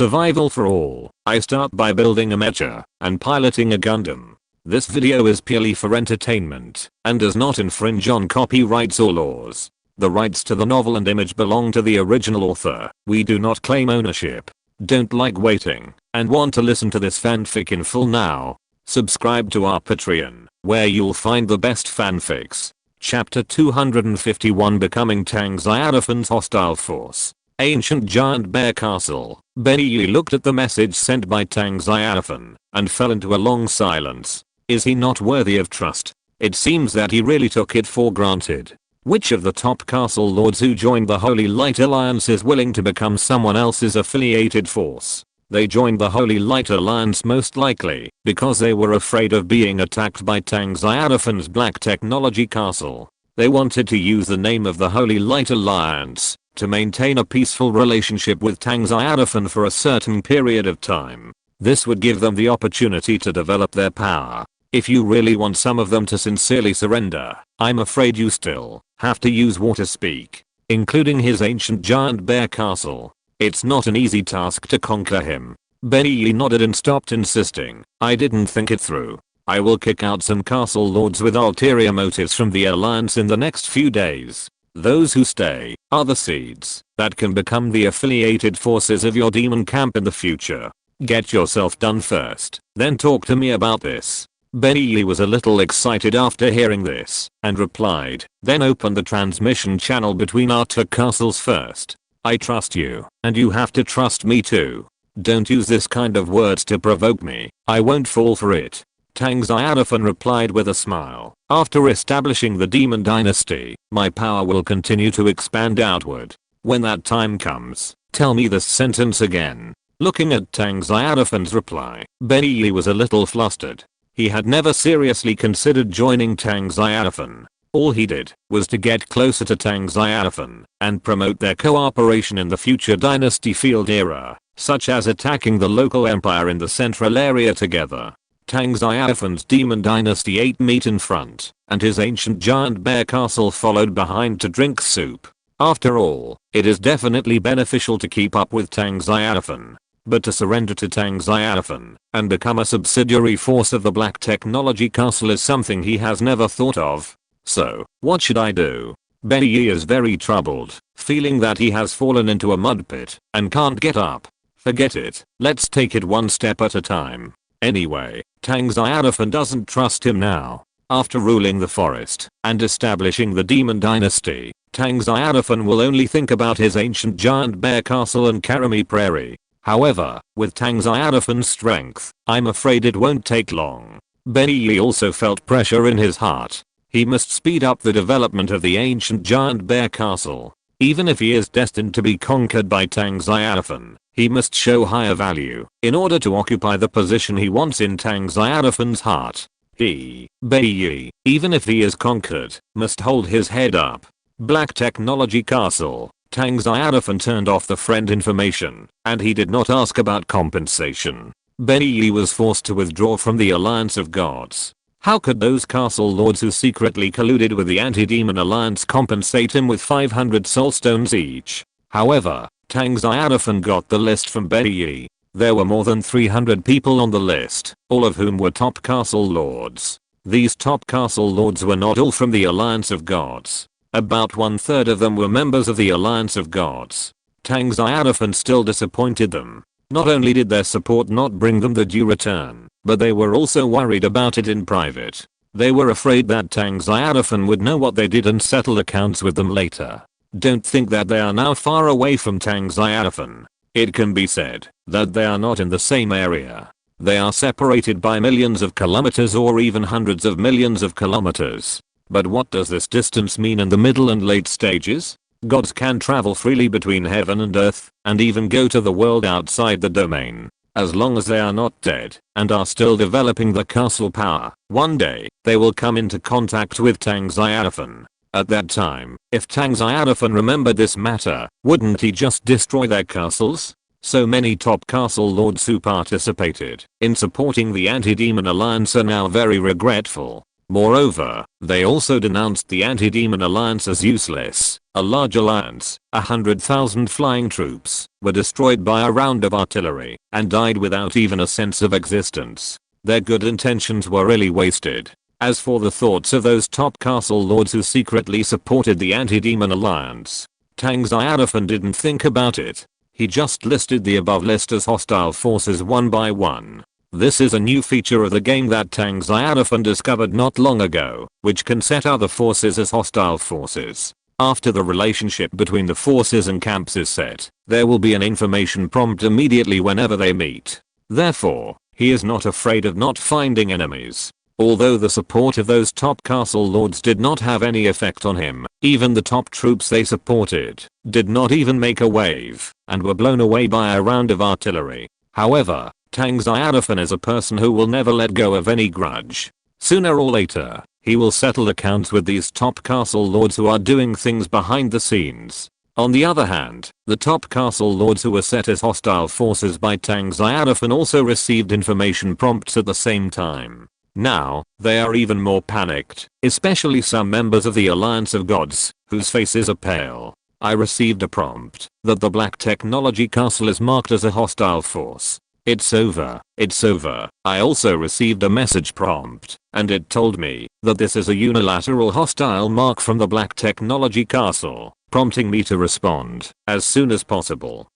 Survival for all. I start by building a mecha and piloting a Gundam. This video is purely for entertainment and does not infringe on copyrights or laws. The rights to the novel and image belong to the original author. We do not claim ownership. Don't like waiting and want to listen to this fanfic in full now? Subscribe to our Patreon, where you'll find the best fanfics. Chapter 251, Becoming Tang Xiaofan's Hostile Force. Ancient Giant Bear Castle. Benny Yi looked at the message sent by Tang Xiaofan and fell into a long silence. Is he not worthy of trust? It seems that he really took it for granted. Which of the top castle lords who joined the Holy Light Alliance is willing to become someone else's affiliated force? They joined the Holy Light Alliance most likely because they were afraid of being attacked by Tang Xiaofan's Black Technology Castle. They wanted to use the name of the Holy Light Alliance to maintain a peaceful relationship with Tang Xiaofan for a certain period of time. This would give them the opportunity to develop their power. If you really want some of them to sincerely surrender, I'm afraid you still have to use water speak, including his ancient giant bear castle. It's not an easy task to conquer him. Benny Yi nodded and stopped insisting. I didn't think it through. I will kick out some castle lords with ulterior motives from the alliance in the next few days. Those who stay are the seeds that can become the affiliated forces of your demon camp in the future. Get yourself done first, then talk to me about this. Benny Yi was a little excited after hearing this and replied, then open the transmission channel between our two castles first. I trust you, and you have to trust me too. Don't use this kind of words to provoke me. I won't fall for it. Tang Xiaofan replied with a smile. After establishing the demon dynasty, my power will continue to expand outward. When that time comes, tell me this sentence again. Looking at Tang Xiaofan's reply, Benny Yi was a little flustered. He had never seriously considered joining Tang Xiaofan. All he did was to get closer to Tang Xiaofan and promote their cooperation in the future dynasty field era, such as attacking the local empire in the central area together. Tang Xiaofan's demon dynasty ate meat in front, and his ancient giant bear castle followed behind to drink soup. After all, it is definitely beneficial to keep up with Tang Xiaofan. But to surrender to Tang Xiaofan and become a subsidiary force of the Black Technology Castle is something he has never thought of. So, what should I do? Benny Yi is very troubled, feeling that he has fallen into a mud pit and can't get up. Forget it, let's take it one step at a time. Anyway, Tang Xiaofan doesn't trust him now. After ruling the forest and establishing the demon dynasty, Tang Xiaofan will only think about his ancient giant bear castle and Karami Prairie. However, with Tang Xiaofan's strength, I'm afraid it won't take long. Benny Yi also felt pressure in his heart. He must speed up the development of the ancient giant bear castle. Even if he is destined to be conquered by Tang Xiaofan, he must show higher value in order to occupy the position he wants in Tang Xiaofan's heart. He, Benny Yi, even if he is conquered, must hold his head up. Black Technology Castle. Tang Xiaofan turned off the friend information, and he did not ask about compensation. Benny Yi was forced to withdraw from the Alliance of Gods. How could those castle lords who secretly colluded with the anti-demon alliance compensate him with 500 soulstones each? However, Tang Xiaofan got the list from Benny Yi. There were more than 300 people on the list, all of whom were top castle lords. These top castle lords were not all from the Alliance of Gods. About 1/3 of them were members of the Alliance of Gods. Tang Xiaofan still disappointed them. Not only did their support not bring them the due return, but they were also worried about it in private. They were afraid that Tang Xiaofan would know what they did and settle accounts with them later. Don't think that they are now far away from Tang Xiaofan. It can be said that they are not in the same area. They are separated by millions of kilometers or even hundreds of millions of kilometers. But what does this distance mean in the middle and late stages? Gods can travel freely between heaven and earth, and even go to the world outside the domain. As long as they are not dead, and are still developing the castle power, one day, they will come into contact with Tang Xiaofan. At that time, if Tang Xiaofan remembered this matter, wouldn't he just destroy their castles? So many top castle lords who participated in supporting the anti-demon alliance are now very regretful. Moreover, they also denounced the anti-demon alliance as useless. A large alliance, 100,000 flying troops, were destroyed by a round of artillery and died without even a sense of existence. Their good intentions were really wasted. As for the thoughts of those top castle lords who secretly supported the anti-demon alliance, Tang Xiaofan didn't think about it. He just listed the above list as hostile forces one by one. This is a new feature of the game that Tang Xiaofan discovered not long ago, which can set other forces as hostile forces. After the relationship between the forces and camps is set, there will be an information prompt immediately whenever they meet. Therefore, he is not afraid of not finding enemies. Although the support of those top castle lords did not have any effect on him, even the top troops they supported did not even make a wave and were blown away by a round of artillery. However, Tang Xiaofan is a person who will never let go of any grudge. Sooner or later, he will settle accounts with these top castle lords who are doing things behind the scenes. On the other hand, the top castle lords who were set as hostile forces by Tang Xiaofan also received information prompts at the same time. Now, they are even more panicked, especially some members of the Alliance of Gods, whose faces are pale. I received a prompt that the Black Technology Castle is marked as a hostile force. It's over. It's over. I also received a message prompt, and it told me that this is a unilateral hostile mark from the Black Technology Castle, prompting me to respond as soon as possible.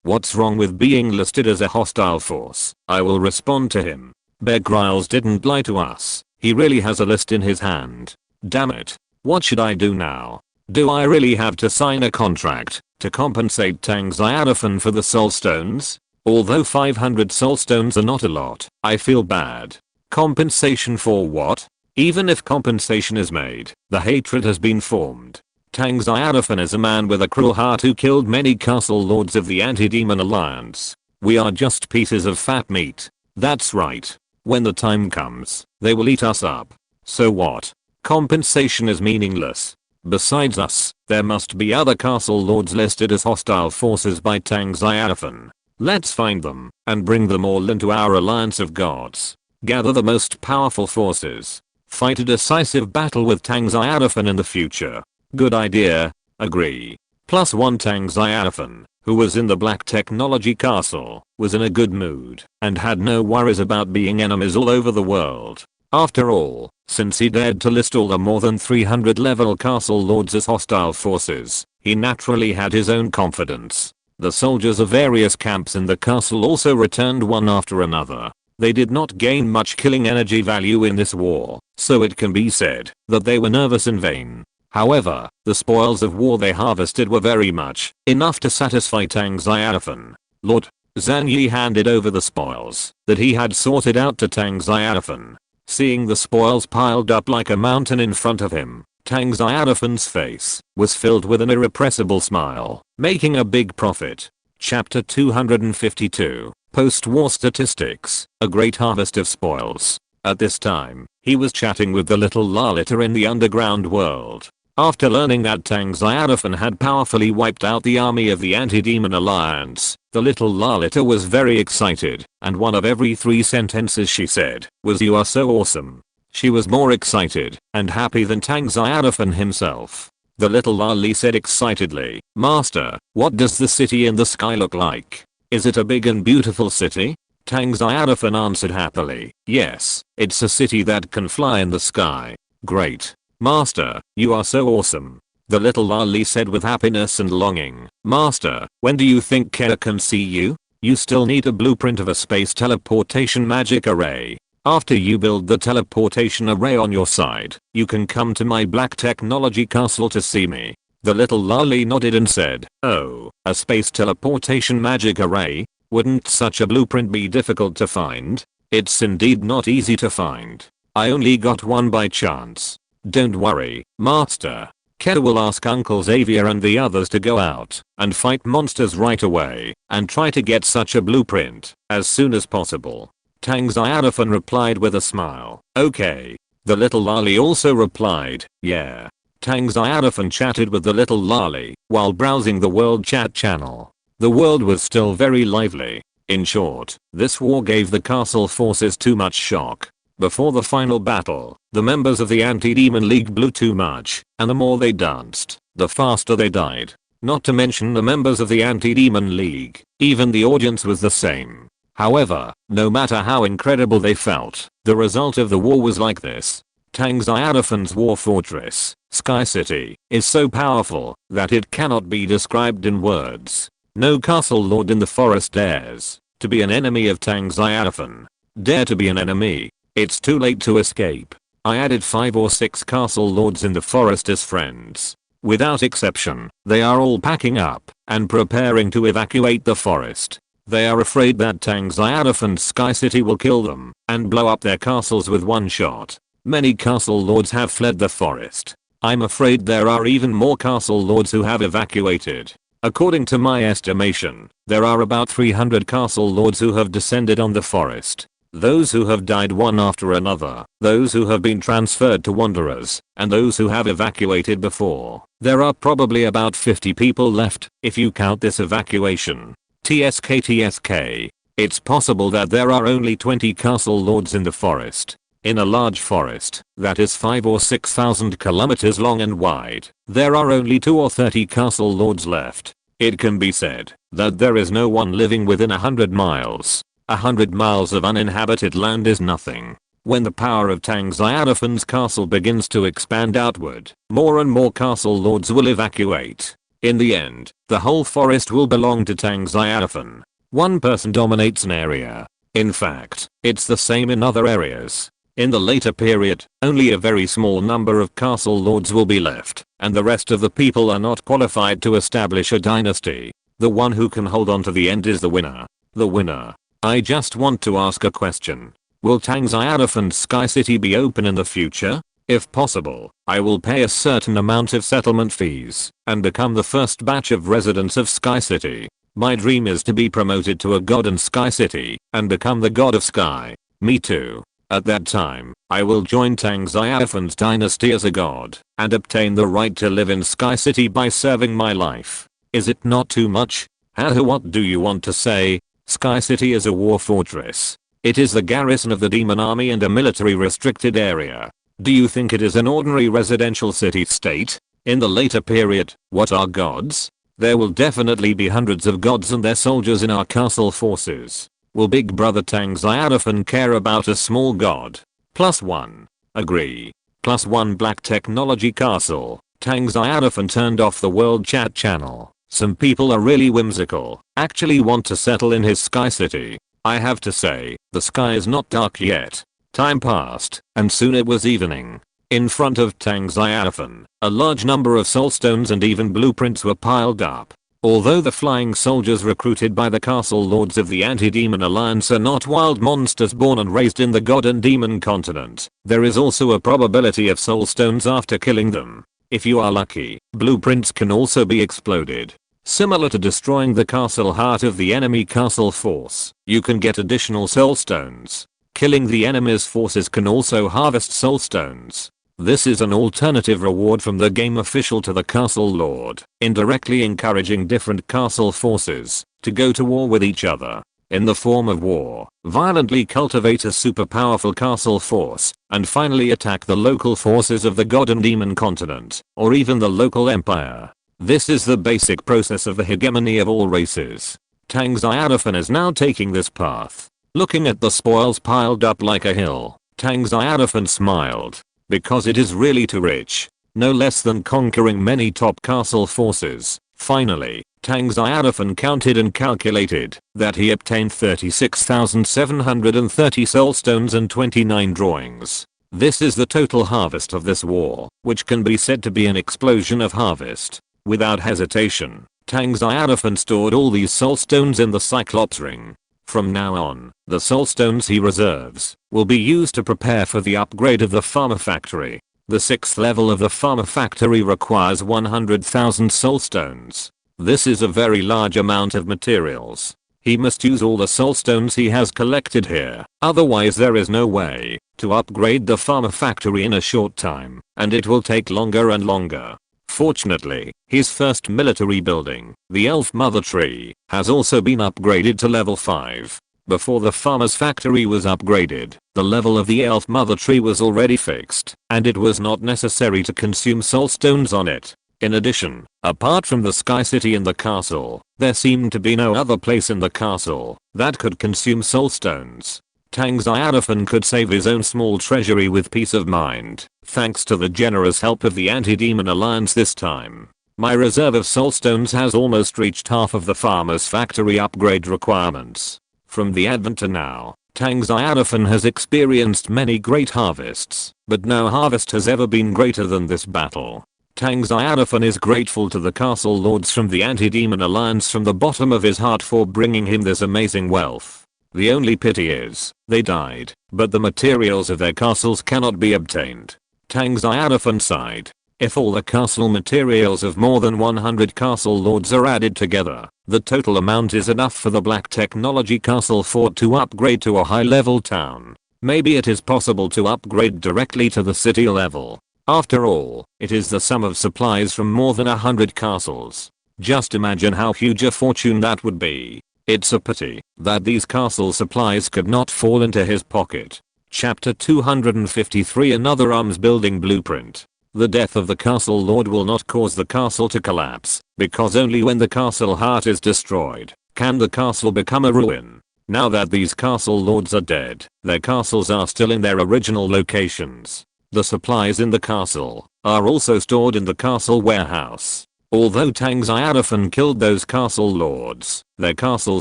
What's wrong with being listed as a hostile force? I will respond to him. Bear Grylls didn't lie to us. He really has a list in his hand. Damn it. What should I do now? Do I really have to sign a contract to compensate Tang Xiaofan for the soul stones? Although 500 soul stones are not a lot, I feel bad. Compensation for what? Even if compensation is made, the hatred has been formed. Tang Xiaofan is a man with a cruel heart who killed many castle lords of the anti-demon alliance. We are just pieces of fat meat. That's right. When the time comes, they will eat us up. So what? Compensation is meaningless. Besides us, there must be other castle lords listed as hostile forces by Tang Xiaofan. Let's find them and bring them all into our alliance of gods. Gather the most powerful forces. Fight a decisive battle with Tang Xiaofan in the future. Good idea. Agree. +1 Tang Xiaofan, who was in the Black Technology Castle, was in a good mood and had no worries about being enemies all over the world. After all, since he dared to list all the more than 300 level castle lords as hostile forces, he naturally had his own confidence. The soldiers of various camps in the castle also returned one after another. They did not gain much killing energy value in this war, so it can be said that they were nervous in vain. However, the spoils of war they harvested were very much enough to satisfy Tang Xiaofan. Lord Zhang Yi handed over the spoils that he had sorted out to Tang Xiaofan. Seeing the spoils piled up like a mountain in front of him, Tang Xiaofan's face was filled with an irrepressible smile, making a big profit. Chapter 252, Post-War Statistics, a great harvest of spoils. At this time, he was chatting with the little Lalita in the underground world. After learning that Tang Xiaofan had powerfully wiped out the army of the Anti-Demon Alliance, the little Lalita was very excited, and one of every 3 sentences she said was "You are so awesome." She was more excited and happy than Tang Xiaofan himself. The little Lali said excitedly, "Master, what does the city in the sky look like? Is it a big and beautiful city?" Tang Xiaofan answered happily, "Yes, it's a city that can fly in the sky." "Great. Master, you are so awesome." The little Lali said with happiness and longing, "Master, when do you think Kera can see you? You still need a blueprint of a space teleportation magic array. After you build the teleportation array on your side, you can come to my Black Technology Castle to see me." The little Lali nodded and said, "Oh, a space teleportation magic array? Wouldn't such a blueprint be difficult to find?" "It's indeed not easy to find. I only got one by chance." "Don't worry, Master. Kera will ask Uncle Xavier and the others to go out and fight monsters right away and try to get such a blueprint as soon as possible." Tang Xiaofan replied with a smile, "Okay." The little Lali also replied, "Yeah." Tang Xiaofan chatted with the little Lali while browsing the world chat channel. The world was still very lively. In short, this war gave the castle forces too much shock. Before the final battle, the members of the Anti-Demon League blew too much, and the more they danced, the faster they died. Not to mention the members of the Anti-Demon League, even the audience was the same. However, no matter how incredible they felt, the result of the war was like this. Tang Xiaofan's war fortress, Sky City, is so powerful that it cannot be described in words. No castle lord in the forest dares to be an enemy of Tang Xiaofan. Dare to be an enemy. It's too late to escape. I added 5 or 6 castle lords in the forest as friends. Without exception, they are all packing up and preparing to evacuate the forest. They are afraid that Tang Xiaofan's Sky City will kill them and blow up their castles with one shot. Many castle lords have fled the forest. I'm afraid there are even more castle lords who have evacuated. According to my estimation, there are about 300 castle lords who have descended on the forest. Those who have died one after another, those who have been transferred to wanderers, and those who have evacuated before. There are probably about 50 people left, if you count this evacuation. TSK. It's possible that there are only 20 castle lords in the forest. In a large forest that is 5 or 6,000 kilometers long and wide, there are only 2 or 30 castle lords left. It can be said that there is no one living within 100 miles. 100 miles of uninhabited land is nothing. When the power of Tang Xiaofan's castle begins to expand outward, more and more castle lords will evacuate. In the end, the whole forest will belong to Tang Xiaofan. One person dominates an area. In fact, it's the same in other areas. In the later period, only a very small number of castle lords will be left, and the rest of the people are not qualified to establish a dynasty. The one who can hold on to the end is the winner. The winner. I just want to ask a question. Will Tang Xiaofan's Sky City be open in the future? If possible, I will pay a certain amount of settlement fees and become the first batch of residents of Sky City. My dream is to be promoted to a god in Sky City and become the god of Sky. Me too. At that time, I will join Tang Xiaofan's dynasty as a god and obtain the right to live in Sky City by serving my life. Is it not too much? What do you want to say? Sky City is a war fortress. It is the garrison of the demon army and a military restricted area. Do you think it is an ordinary residential city-state? In the later period, what are gods? There will definitely be hundreds of gods and their soldiers in our castle forces. Will Big Brother Tang Xiaofan care about a small god? +1. Agree. +1 Black Technology Castle. Tang Xiaofan turned off the world chat channel. Some people are really whimsical, actually want to settle in his Sky City. I have to say, the sky is not dark yet. Time passed, and soon it was evening. In front of Tang Xiaofan, a large number of soulstones and even blueprints were piled up. Although the flying soldiers recruited by the castle lords of the Anti-Demon Alliance are not wild monsters born and raised in the god and demon continent, there is also a probability of soulstones after killing them. If you are lucky, blueprints can also be exploded. Similar to destroying the castle heart of the enemy castle force, you can get additional soulstones. Killing the enemy's forces can also harvest soulstones. This is an alternative reward from the game official to the castle lord, indirectly encouraging different castle forces to go to war with each other. In the form of war, violently cultivate a super powerful castle force, and finally attack the local forces of the god and demon continent, or even the local empire. This is the basic process of the hegemony of all races. Tang Xiaofan is now taking this path. Looking at the spoils piled up like a hill, Tang Xiaofan smiled. Because it is really too rich. No less than conquering many top castle forces. Finally, Tang Xiaofan counted and calculated that he obtained 36,730 soulstones and 29 drawings. This is the total harvest of this war, which can be said to be an explosion of harvest. Without hesitation, Tang Xiaofan stored all these soulstones in the Cyclops ring. From now on, the soulstones he reserves will be used to prepare for the upgrade of the farmer factory. The 6th level of the farmer factory requires 100,000 soulstones. This is a very large amount of materials. He must use all the soulstones he has collected here, otherwise there is no way to upgrade the farmer factory in a short time, and it will take longer and longer. Fortunately, his first military building, the Elf Mother Tree, has also been upgraded to level 5. Before the farmer's factory was upgraded, the level of the elf mother tree was already fixed, and it was not necessary to consume soul stones on it. In addition, apart from the Sky City and the castle, there seemed to be no other place in the castle that could consume soul stones. Tang Xiaofan could save his own small treasury with peace of mind, thanks to the generous help of the Anti-Demon Alliance this time. My reserve of soul stones has almost reached half of the farmer's factory upgrade requirements. From the advent to now, Tang Xiaofan has experienced many great harvests, but no harvest has ever been greater than this battle. Tang Xiaofan is grateful to the castle lords from the Anti-Demon Alliance from the bottom of his heart for bringing him this amazing wealth. The only pity is, they died, but the materials of their castles cannot be obtained. Tang Xiaofan sighed. If all the castle materials of more than 100 castle lords are added together, the total amount is enough for the Black Technology Castle Fort to upgrade to a high-level town. Maybe it is possible to upgrade directly to the city level. After all, it is the sum of supplies from more than 100 castles. Just imagine how huge a fortune that would be. It's a pity that these castle supplies could not fall into his pocket. Chapter 253 Another arms building blueprint. The death of the castle lord will not cause the castle to collapse, because only when the castle heart is destroyed can the castle become a ruin. Now that these castle lords are dead, their castles are still in their original locations. The supplies in the castle are also stored in the castle warehouse. Although Tang Xiaofan killed those castle lords, their castle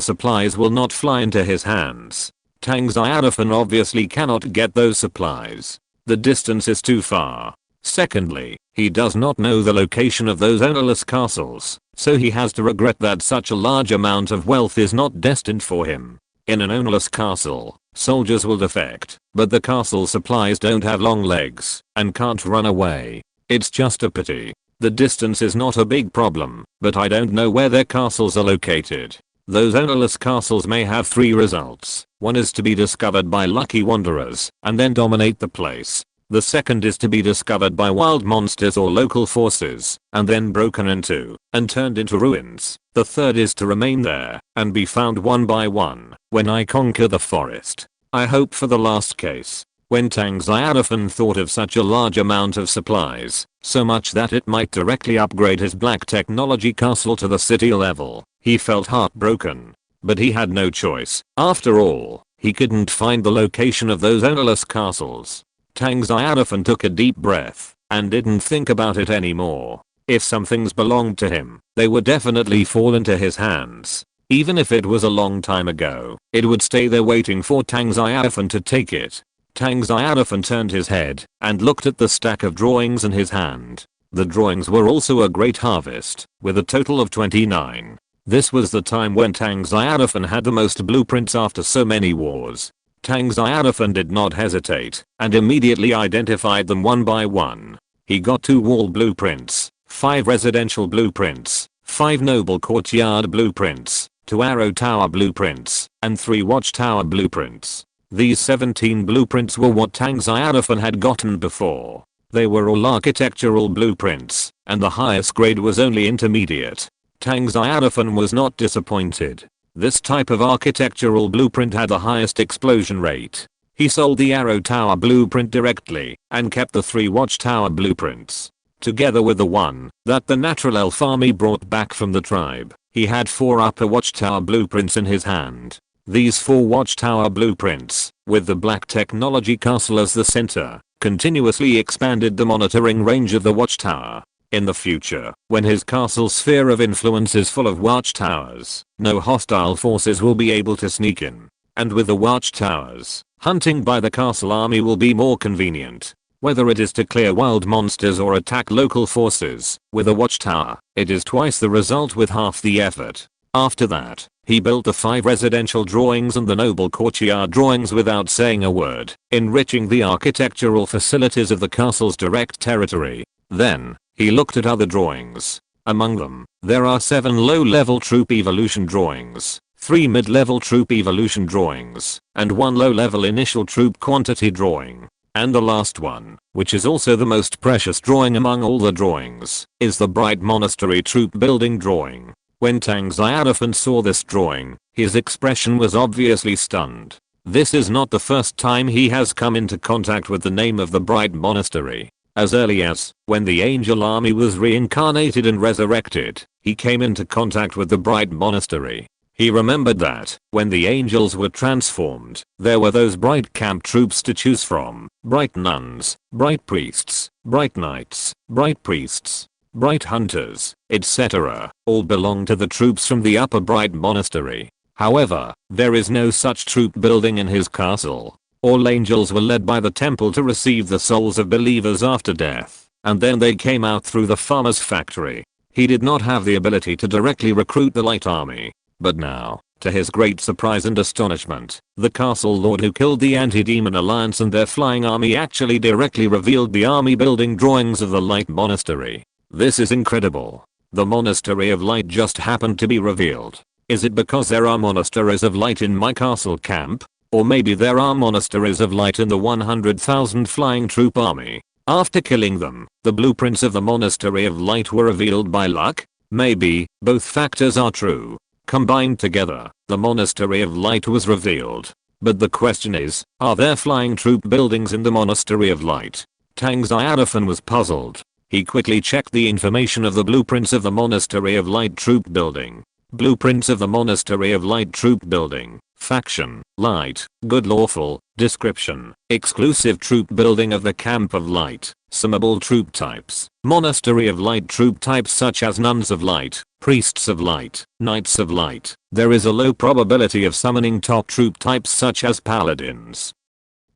supplies will not fly into his hands. Tang Xiaofan obviously cannot get those supplies. The distance is too far. Secondly, he does not know the location of those ownerless castles, so he has to regret that such a large amount of wealth is not destined for him. In an ownerless castle, soldiers will defect, but the castle supplies don't have long legs and can't run away. It's just a pity. The distance is not a big problem, but I don't know where their castles are located. Those ownerless castles may have 3 results. One is to be discovered by lucky wanderers and then dominate the place. The second is to be discovered by wild monsters or local forces, and then broken into and turned into ruins. The third is to remain there and be found one by one when I conquer the forest. I hope for the last case. When Tang Xiaofan thought of such a large amount of supplies, so much that it might directly upgrade his Black Technology Castle to the city level, he felt heartbroken. But he had no choice. After all, he couldn't find the location of those ownerless castles. Tang Xiaofan took a deep breath and didn't think about it anymore. If some things belonged to him, they would definitely fall into his hands. Even if it was a long time ago, it would stay there waiting for Tang Xiaofan to take it. Tang Xiaofan turned his head and looked at the stack of drawings in his hand. The drawings were also a great harvest, with a total of 29. This was the time when Tang Xiaofan had the most blueprints after so many wars. Tang Xiaofan did not hesitate and immediately identified them one by one. He got 2 wall blueprints, 5 residential blueprints, 5 noble courtyard blueprints, 2 arrow tower blueprints, and 3 watchtower blueprints. These 17 blueprints were what Tang Xiaofan had gotten before. They were all architectural blueprints, and the highest grade was only intermediate. Tang Xiaofan was not disappointed. This type of architectural blueprint had the highest explosion rate. He sold the arrow tower blueprint directly and kept the 3 watchtower blueprints. Together with the one that the natural elf army brought back from the tribe, he had 4 upper watchtower blueprints in his hand. These 4 watchtower blueprints, with the Black Technology Castle as the center, continuously expanded the monitoring range of the watchtower. In the future, when his castle sphere of influence is full of watchtowers, no hostile forces will be able to sneak in. And with the watchtowers, hunting by the castle army will be more convenient. Whether it is to clear wild monsters or attack local forces, with a watchtower, it is twice the result with half the effort. After that, he built the 5 residential drawings and the noble courtyard drawings without saying a word, enriching the architectural facilities of the castle's direct territory. Then, he looked at other drawings. Among them, there are 7 low-level troop evolution drawings, 3 mid-level troop evolution drawings, and 1 low-level initial troop quantity drawing. And the last one, which is also the most precious drawing among all the drawings, is the bright monastery troop building drawing. When Tang Xiaofan saw this drawing, his expression was obviously stunned. This is not the first time he has come into contact with the name of the Bright Monastery. As early as when the Angel Army was reincarnated and resurrected, he came into contact with the Bright Monastery. He remembered that, when the angels were transformed, there were those bright camp troops to choose from: bright nuns, bright priests, bright knights, bright priests, bright hunters, etc. All belong to the troops from the Upper Bright Monastery. However, there is no such troop building in his castle. All angels were led by the temple to receive the souls of believers after death, and then they came out through the farmer's factory. He did not have the ability to directly recruit the light army. But now, to his great surprise and astonishment, the castle lord who killed the Anti-Demon Alliance and their flying army actually directly revealed the army building drawings of the Light Monastery. This is incredible. The Monastery of Light just happened to be revealed. Is it because there are monasteries of light in my castle camp? Or maybe there are monasteries of light in the 100,000 flying troop army. After killing them, the blueprints of the Monastery of Light were revealed by luck? Maybe, both factors are true. Combined together, the Monastery of Light was revealed. But the question is, are there flying troop buildings in the Monastery of Light? Tang Xiaofan was puzzled. He quickly checked the information of the blueprints of the Monastery of Light troop building. Blueprints of the Monastery of Light troop building. Faction, Light, Good Lawful, Description, Exclusive troop building of the Camp of Light, Summable troop types, Monastery of Light troop types such as Nuns of Light, Priests of Light, Knights of Light. There is a low probability of summoning top troop types such as Paladins.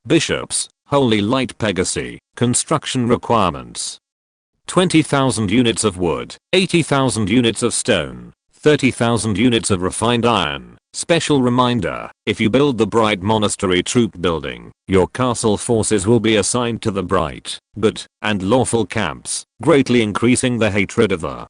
Bishops, Holy Light Pegasi, Construction requirements: 20,000 units of wood, 80,000 units of stone, 30,000 units of refined iron. Special reminder, if you build the Bright Monastery troop building, your castle forces will be assigned to the Bright, Good, and Lawful camps, greatly increasing the hatred of the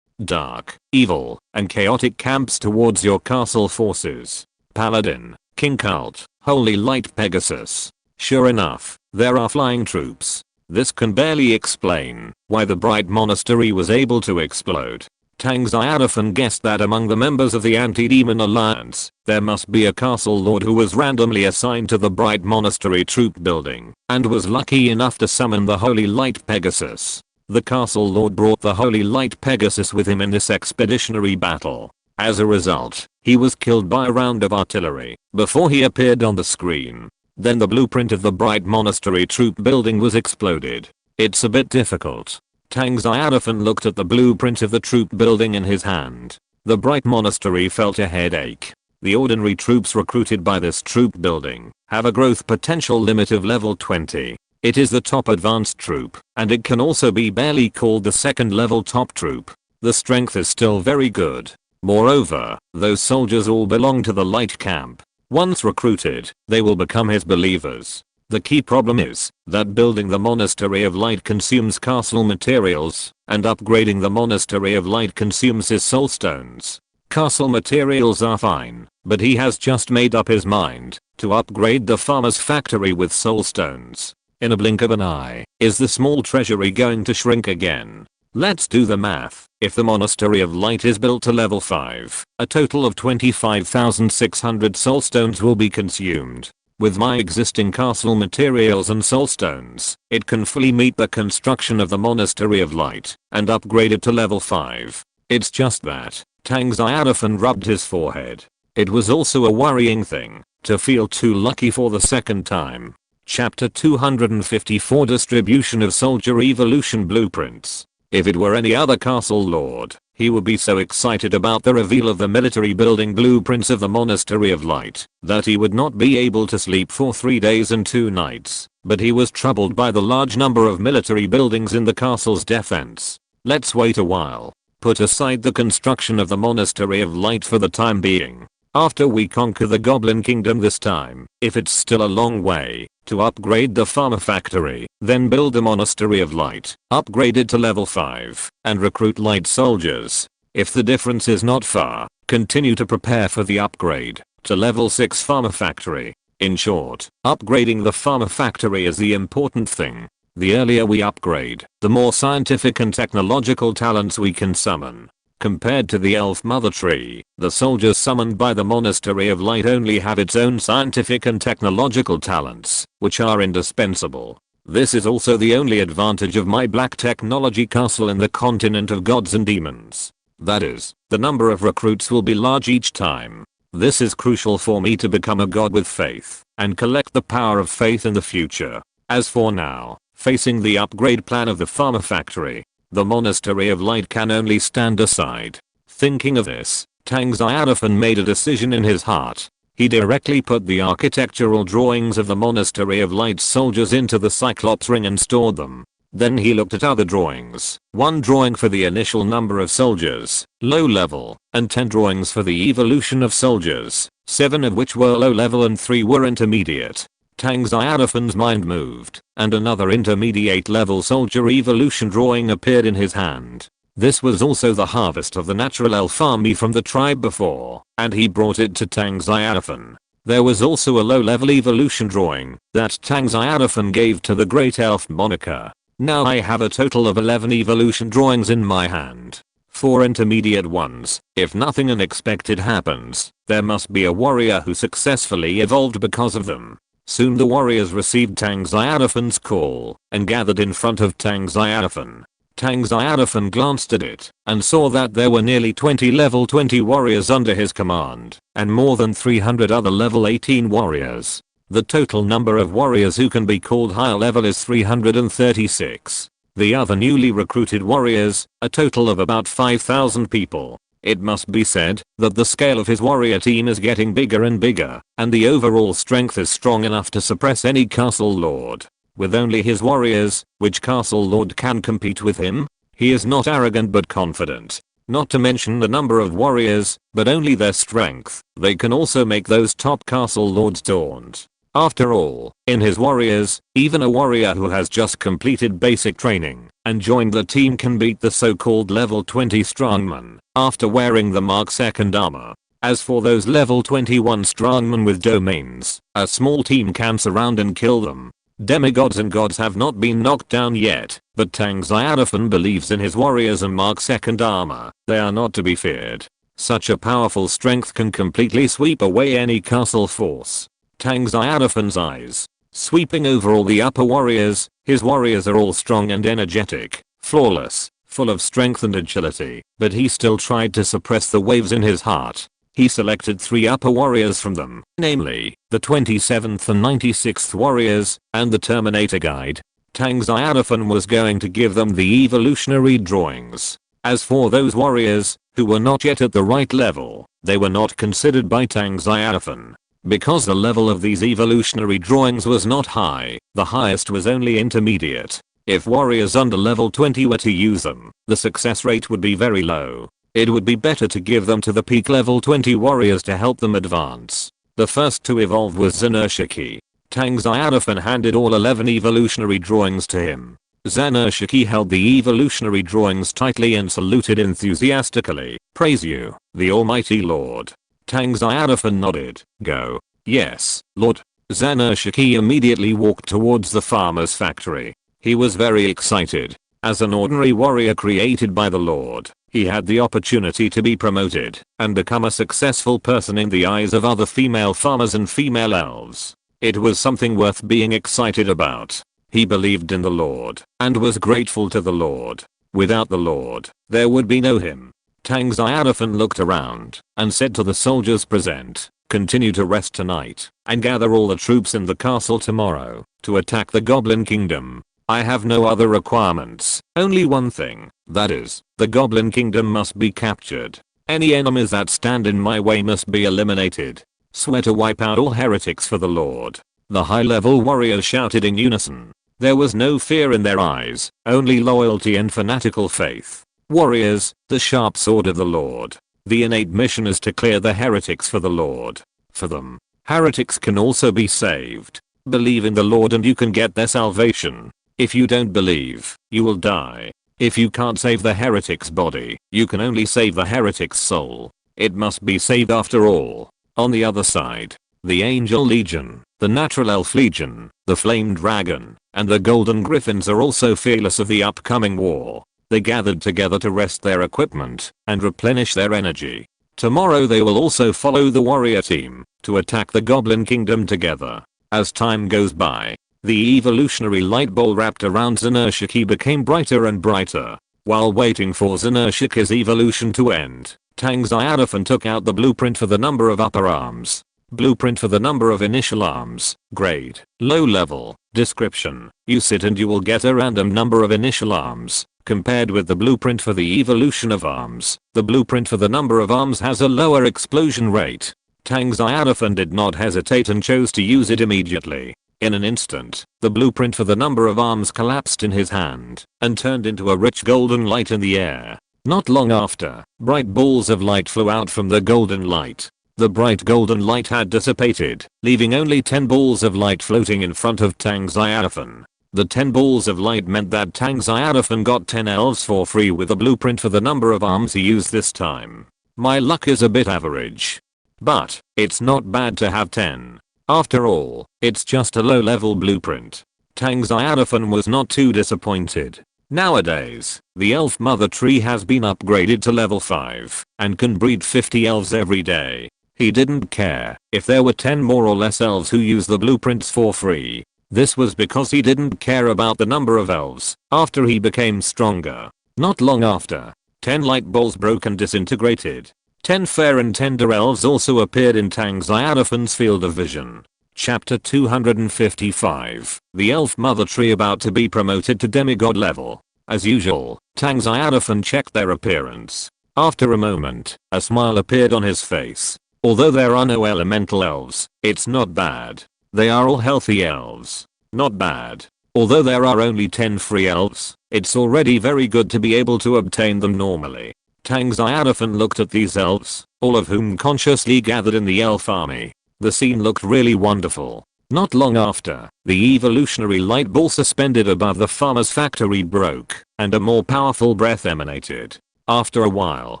dark, evil, and chaotic camps towards your castle forces. Paladin, King Cult, Holy Light Pegasus. Sure enough, there are flying troops. This can barely explain why the Bright Monastery was able to explode. Tang Xiaofan guessed that among the members of the Anti-Demon Alliance, there must be a castle lord who was randomly assigned to the Bright Monastery troop building, and was lucky enough to summon the Holy Light Pegasus. The castle lord brought the Holy Light Pegasus with him in this expeditionary battle. As a result, he was killed by a round of artillery before he appeared on the screen. Then the blueprint of the Bright Monastery troop building was exploded. It's a bit difficult. Tang Xiaofan looked at the blueprint of the troop building in his hand. The Bright Monastery felt a headache. The ordinary troops recruited by this troop building have a growth potential limit of level 20. It is the top advanced troop, and it can also be barely called the second level top troop. The strength is still very good. Moreover, those soldiers all belong to the light camp. Once recruited, they will become his believers. The key problem is that building the Monastery of Light consumes castle materials, and upgrading the Monastery of Light consumes his soul stones. Castle materials are fine, but he has just made up his mind to upgrade the farmer's factory with soul stones. In a blink of an eye, is the small treasury going to shrink again? Let's do the math. If the Monastery of Light is built to level 5, a total of 25,600 soul stones will be consumed. With my existing castle materials and soul stones, it can fully meet the construction of the Monastery of Light and upgrade it to level 5. It's just that, Tang Xiaofan rubbed his forehead. It was also a worrying thing to feel too lucky for the second time. Chapter 254 Distribution of Soldier Evolution Blueprints. If it were any other castle lord, he would be so excited about the reveal of the military building blueprints of the Monastery of Light that he would not be able to sleep for 3 days and 2 nights. But he was troubled by the large number of military buildings in the castle's defense. Let's wait a while. Put aside the construction of the Monastery of Light for the time being. After we conquer the Goblin Kingdom this time, if it's still a long way to upgrade the farmer factory, then build the Monastery of Light, upgrade it to level 5, and recruit light soldiers. If the difference is not far, continue to prepare for the upgrade to level 6 farmer factory. In short, upgrading the farmer factory is the important thing. The earlier we upgrade, the more scientific and technological talents we can summon. Compared to the elf mother tree, the soldiers summoned by the Monastery of Light only have its own scientific and technological talents, which are indispensable. This is also the only advantage of my black technology castle in the continent of gods and demons. That is, the number of recruits will be large each time. This is crucial for me to become a god with faith, and collect the power of faith in the future. As for now, facing the upgrade plan of the farmer factory, the Monastery of Light can only stand aside. Thinking of this, Tang Xiaofan made a decision in his heart. He directly put the architectural drawings of the Monastery of Light soldiers into the Cyclops ring and stored them. Then he looked at other drawings, one drawing for the initial number of soldiers, low level, and 10 drawings for the evolution of soldiers, 7 of which were low level and 3 were intermediate. Tang Xiaofan's mind moved, and another intermediate level soldier evolution drawing appeared in his hand. This was also the harvest of the natural elf army from the tribe before, and he brought it to Tang Xiaofan. There was also a low-level evolution drawing that Tang Xiaofan gave to the great elf Monica. Now I have a total of 11 evolution drawings in my hand. 4 intermediate ones. If nothing unexpected happens, there must be a warrior who successfully evolved because of them. Soon the warriors received Tang Xiaofan's call and gathered in front of Tang Xiaofan. Tang Xiaofan glanced at it and saw that there were nearly 20 level 20 warriors under his command and more than 300 other level 18 warriors. The total number of warriors who can be called higher level is 336. The other newly recruited warriors, a total of about 5,000 people. It must be said that the scale of his warrior team is getting bigger and bigger, and the overall strength is strong enough to suppress any castle lord. With only his warriors, which castle lord can compete with him? He is not arrogant but confident. Not to mention the number of warriors, but only their strength. They can also make those top castle lords taunt. After all, in his warriors, even a warrior who has just completed basic training and joined the team can beat the so-called level 20 strongman after wearing the Mark II armor. As for those level 21 strongmen with domains, a small team can surround and kill them. Demigods and gods have not been knocked down yet, but Tang Xiaofan believes in his warriors and Mark II armor. They are not to be feared. Such a powerful strength can completely sweep away any castle force. Tang Xiaofan's eyes sweeping over all the upper warriors. His warriors are all strong and energetic, flawless, full of strength and agility, but he still tried to suppress the waves in his heart. He selected 3 upper warriors from them, namely, the 27th and 96th warriors, and the Terminator guide. Tang Xiaofan was going to give them the evolutionary drawings. As for those warriors, who were not yet at the right level, they were not considered by Tang Xiaofan. Because the level of these evolutionary drawings was not high, the highest was only intermediate. If warriors under level 20 were to use them, the success rate would be very low. It would be better to give them to the peak level 20 warriors to help them advance. The first to evolve was Zanershiki. Tang Xiaofan handed all 11 evolutionary drawings to him. Zanershiki held the evolutionary drawings tightly and saluted enthusiastically. "Praise you, the Almighty Lord." Tang Xiaofan nodded. "Go." "Yes, Lord." Zanershiki immediately walked towards the farmer's factory. He was very excited. As an ordinary warrior created by the Lord, he had the opportunity to be promoted and become a successful person in the eyes of other female farmers and female elves. It was something worth being excited about. He believed in the Lord and was grateful to the Lord. Without the Lord, there would be no him. Tang Xiaofan looked around and said to the soldiers present, "Continue to rest tonight and gather all the troops in the castle tomorrow to attack the Goblin Kingdom. I have no other requirements, only one thing, that is, the Goblin Kingdom must be captured. Any enemies that stand in my way must be eliminated. Swear to wipe out all heretics for the Lord." The high-level warriors shouted in unison. There was no fear in their eyes, only loyalty and fanatical faith. "Warriors, the sharp sword of the Lord. The innate mission is to clear the heretics for the Lord. For them, heretics can also be saved. Believe in the Lord and you can get their salvation. If you don't believe, you will die. If you can't save the heretic's body, you can only save the heretic's soul. It must be saved after all." On the other side, the Angel Legion, the Natural Elf Legion, the Flame Dragon, and the Golden Griffins are also fearless of the upcoming war. They gathered together to rest their equipment and replenish their energy. Tomorrow they will also follow the warrior team to attack the Goblin Kingdom together. As time goes by, the evolutionary light ball wrapped around Xenoshiki became brighter and brighter. While waiting for Xenoshiki's evolution to end, Tang Xiaofan took out the blueprint for the number of upper arms. Blueprint for the number of initial arms. Grade. Low level. Description. You sit and you will get a random number of initial arms. Compared with the blueprint for the evolution of arms, the blueprint for the number of arms has a lower explosion rate. Tang Xiaofan did not hesitate and chose to use it immediately. In an instant, the blueprint for the number of arms collapsed in his hand and turned into a rich golden light in the air. Not long after, bright balls of light flew out from the golden light. The bright golden light had dissipated, leaving only 10 balls of light floating in front of Tang Xiaofan. The 10 balls of light meant that Tang Xiaofan got 10 elves for free with a blueprint for the number of arms he used this time. My luck is a bit average. But, it's not bad to have 10. After all, it's just a low-level blueprint. Tang Xiaofan was not too disappointed. Nowadays, the elf mother tree has been upgraded to level 5 and can breed 50 elves every day. He didn't care if there were 10 more or less elves who use the blueprints for free. This was because he didn't care about the number of elves after he became stronger. Not long after, 10 light balls broke and disintegrated. 10 fair and tender elves also appeared in Tang Xiaofan's field of vision. Chapter 255. The elf mother tree about to be promoted to demigod level. As usual, Tang Xiaofan checked their appearance. After a moment, a smile appeared on his face. Although there are no elemental elves, it's not bad. They are all healthy elves. Not bad. Although there are only 10 free elves, it's already very good to be able to obtain them normally. Tang Xiaofan looked at these elves, all of whom consciously gathered in the elf army. The scene looked really wonderful. Not long after, the evolutionary light ball suspended above the farmer's factory broke, and a more powerful breath emanated. After a while,